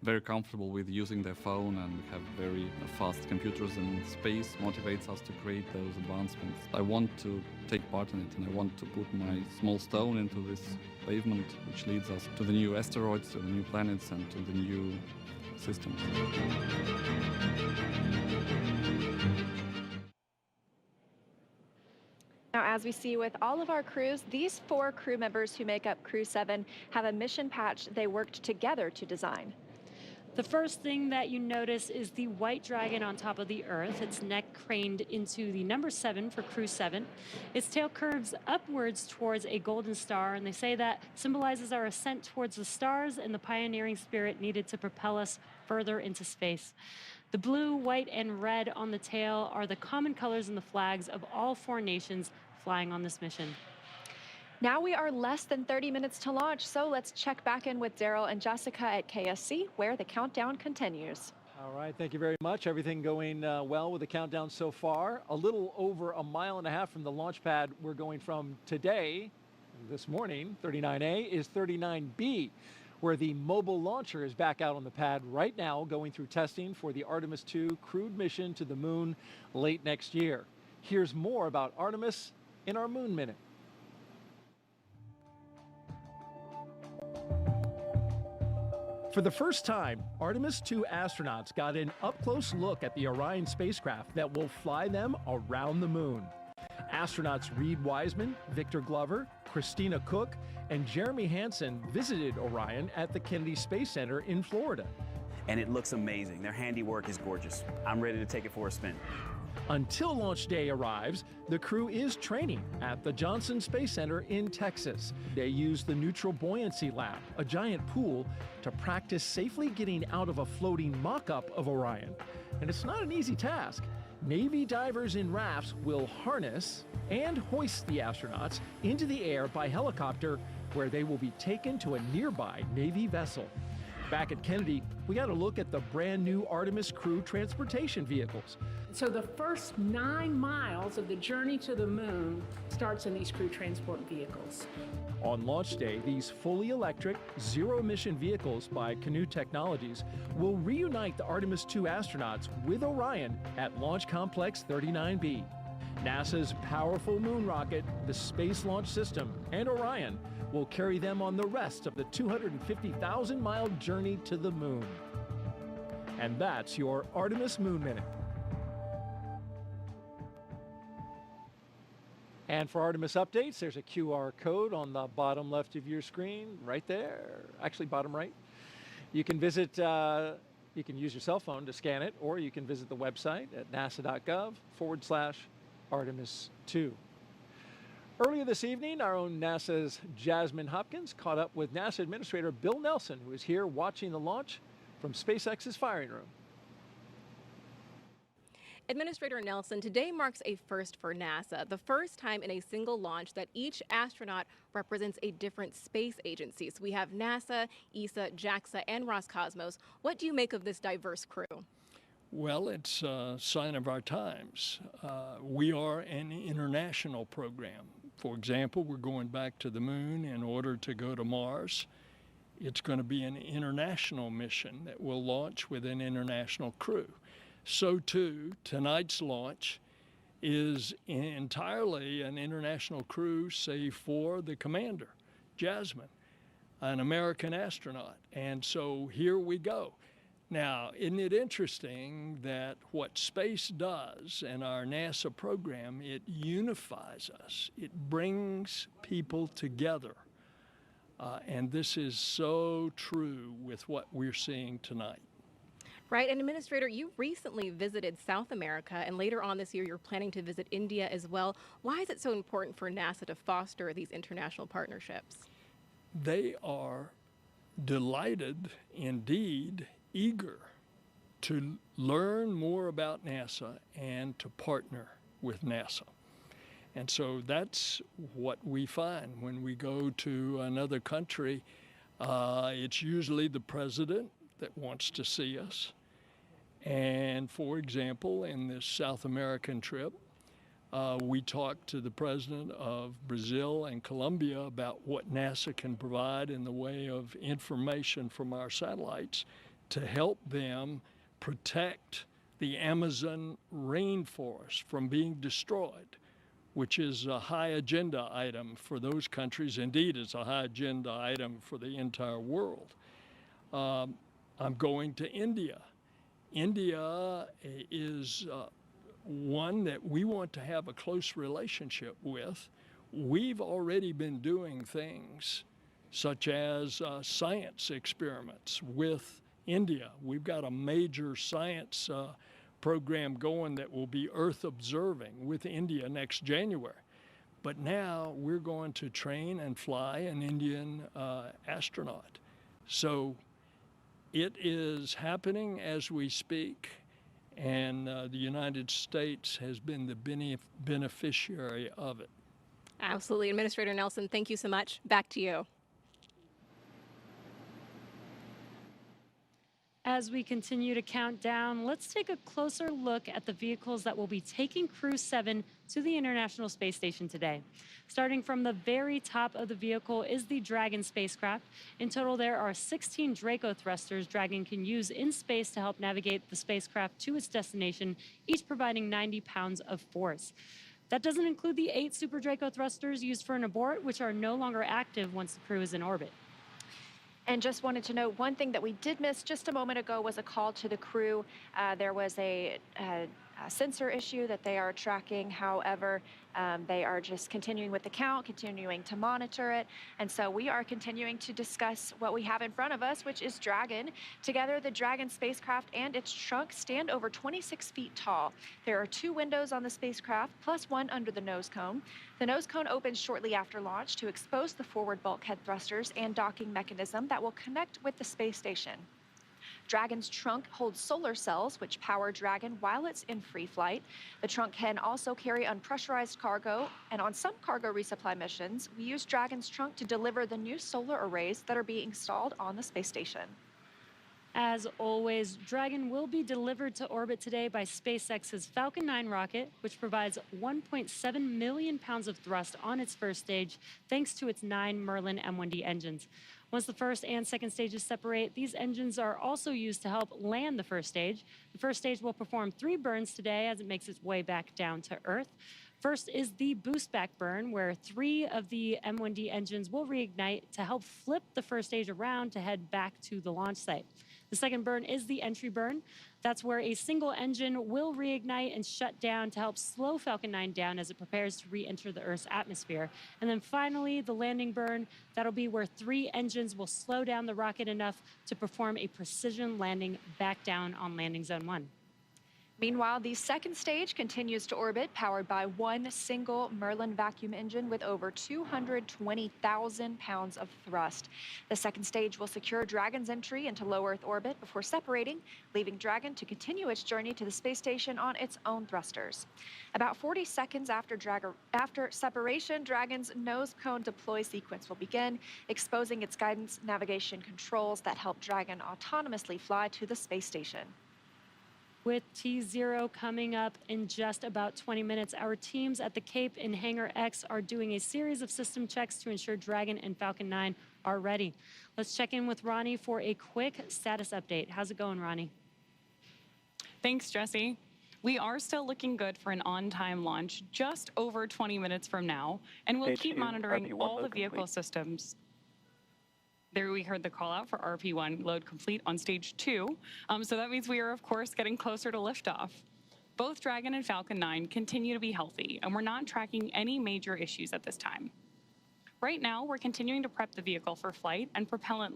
very comfortable with using their phone and have very fast computers in space, motivates us to create those advancements. I want to take part in it, and I want to put my small stone into this pavement which leads us to the new asteroids, to the new planets, and to the new systems. Now, as we see with all of our crews, these 4 crew members who make up Crew-7 have a mission patch they worked together to design. The first thing that you notice is the white dragon on top of the Earth, its neck craned into the number 7 for Crew-7. Its tail curves upwards towards a golden star, and they say that symbolizes our ascent towards the stars and the pioneering spirit needed to propel us further into space. The blue, white, and red on the tail are the common colors in the flags of all 4 nations flying on this mission. Now we are less than 30 minutes to launch, so let's check back in with Daryl and Jessica at KSC, where the countdown continues. All right, thank you very much. Everything going well with the countdown so far. A little over 1.5 miles from the launch pad we're going from today, this morning, 39A, is 39B, where the mobile launcher is back out on the pad right now, going through testing for the Artemis II crewed mission to the moon late next year. Here's more about Artemis in our Moon Minute. For the first time, Artemis II astronauts got an up-close look at the Orion spacecraft that will fly them around the moon. Astronauts Reed Wiseman, Victor Glover, Christina Cook, and Jeremy Hansen visited Orion at the Kennedy Space Center in Florida. and it looks amazing. Their handiwork is gorgeous. I'm ready to take it for a spin. Until launch day arrives, the crew is training at the Johnson Space Center in Texas. They use the Neutral Buoyancy Lab, a giant pool, to practice safely getting out of a floating mock-up of Orion. And it's not an easy task. Navy divers in rafts will harness and hoist the astronauts into the air by helicopter, where they will be taken to a nearby Navy vessel. Back at Kennedy, we got a look at the brand new Artemis crew transportation vehicles. So the first 9 miles of the journey to the moon starts in these crew transport vehicles. On launch day, these fully electric, zero-emission vehicles by Canoe Technologies will reunite the Artemis II astronauts with Orion at Launch Complex 39B. NASA's powerful moon rocket, the Space Launch System, and Orion will carry them on the rest of the 250,000-mile journey to the moon. And that's your Artemis Moon Minute. And for Artemis updates, there's a QR code on the bottom left of your screen, right there. Actually, bottom right. You can visit, you can use your cell phone to scan it, or you can visit the website at nasa.gov/Artemis2. Earlier this evening, our own NASA's Jasmine Hopkins caught up with NASA Administrator Bill Nelson, who is here watching the launch from SpaceX's firing room. Administrator Nelson, today marks a first for NASA, the first time in a single launch that each astronaut represents a different space agency. So we have NASA, ESA, JAXA, and Roscosmos. What do you make of this diverse crew? Well, it's a sign of our times. We are an international program. For example, we're going back to the moon in order to go to Mars. It's going to be an international mission that will launch with an international crew. So too, tonight's launch is entirely an international crew, save for the commander, Jasmine, an American astronaut. And so here we go. Now, isn't it interesting that what space does in our NASA program, it unifies us. It brings people together. And this is so true with what we're seeing tonight. Right, and Administrator, you recently visited South America, and later on this year you're planning to visit India as well. Why is it so important for NASA to foster these international partnerships? They are delighted, indeed, eager to learn more about NASA and to partner with NASA. And so that's what we find when we go to another country. It's usually the president that wants to see us. And for example, in this South American trip, we talked to the president of Brazil and Colombia about what NASA can provide in the way of information from our satellites to help them protect the Amazon rainforest from being destroyed, which is a high agenda item for those countries. Indeed, it's a high agenda item for the entire world. I'm going to India. India is one that we want to have a close relationship with. We've already been doing things such as science experiments with India. We've got a major science program going that will be Earth observing with India next January. But now we're going to train and fly an Indian astronaut. So it is happening as we speak, and the United States has been the beneficiary of it. Absolutely. Administrator Nelson, thank you so much. Back to you. As we continue to count down, let's take a closer look at the vehicles that will be taking Crew-7 to the International Space Station today. Starting from the very top of the vehicle is the Dragon spacecraft. In total, there are 16 Draco thrusters Dragon can use in space to help navigate the spacecraft to its destination, each providing 90 pounds of force. That doesn't include the 8 Super Draco thrusters used for an abort, which are no longer active once the crew is in orbit. And just wanted to note, one thing that we did miss just a moment ago was a call to the crew. There was a sensor issue that they are tracking. However, They are just continuing with the count, continuing to monitor it. And so we are continuing to discuss what we have in front of us, which is Dragon. Together, the Dragon spacecraft and its trunk stand over 26 feet tall. There are 2 windows on the spacecraft, plus 1 under the nose cone. The nose cone opens shortly after launch to expose the forward bulkhead thrusters and docking mechanism that will connect with the space station. Dragon's trunk holds solar cells, which power Dragon while it's in free flight. The trunk can also carry unpressurized cargo, and on some cargo resupply missions, we use Dragon's trunk to deliver the new solar arrays that are being installed on the space station. As always, Dragon will be delivered to orbit today by SpaceX's Falcon 9 rocket, which provides 1.7 million pounds of thrust on its first stage, thanks to its 9 Merlin M1D engines. Once the first and second stages separate, these engines are also used to help land the first stage. The first stage will perform 3 burns today as it makes its way back down to Earth. First is the boost back burn, where 3 of the M1D engines will reignite to help flip the first stage around to head back to the launch site. The second burn is the entry burn. That's where a single engine will reignite and shut down to help slow Falcon 9 down as it prepares to re-enter the Earth's atmosphere. And then finally, the landing burn. That'll be where 3 engines will slow down the rocket enough to perform a precision landing back down on landing zone 1. Meanwhile, the second stage continues to orbit, powered by 1 single Merlin vacuum engine with over 220,000 pounds of thrust. The second stage will secure Dragon's entry into low Earth orbit before separating, leaving Dragon to continue its journey to the space station on its own thrusters. About 40 seconds after separation, Dragon's nose cone deploy sequence will begin, exposing its guidance navigation controls that help Dragon autonomously fly to the space station. With T0 coming up in just about 20 minutes, our teams at the Cape in Hangar X are doing a series of system checks to ensure Dragon and Falcon 9 are ready. Let's check in with Ronnie for a quick status update. How's it going, Ronnie? Thanks, Jesse. We are still looking good for an on-time launch just over 20 minutes from now, and we'll keep monitoring all the vehicle systems. There we heard the call out for RP1 load complete on stage 2. So that means we are, of course, getting closer to liftoff. Both Dragon and Falcon 9 continue to be healthy, and we're not tracking any major issues at this time. Right now, we're continuing to prep the vehicle for flight and propellant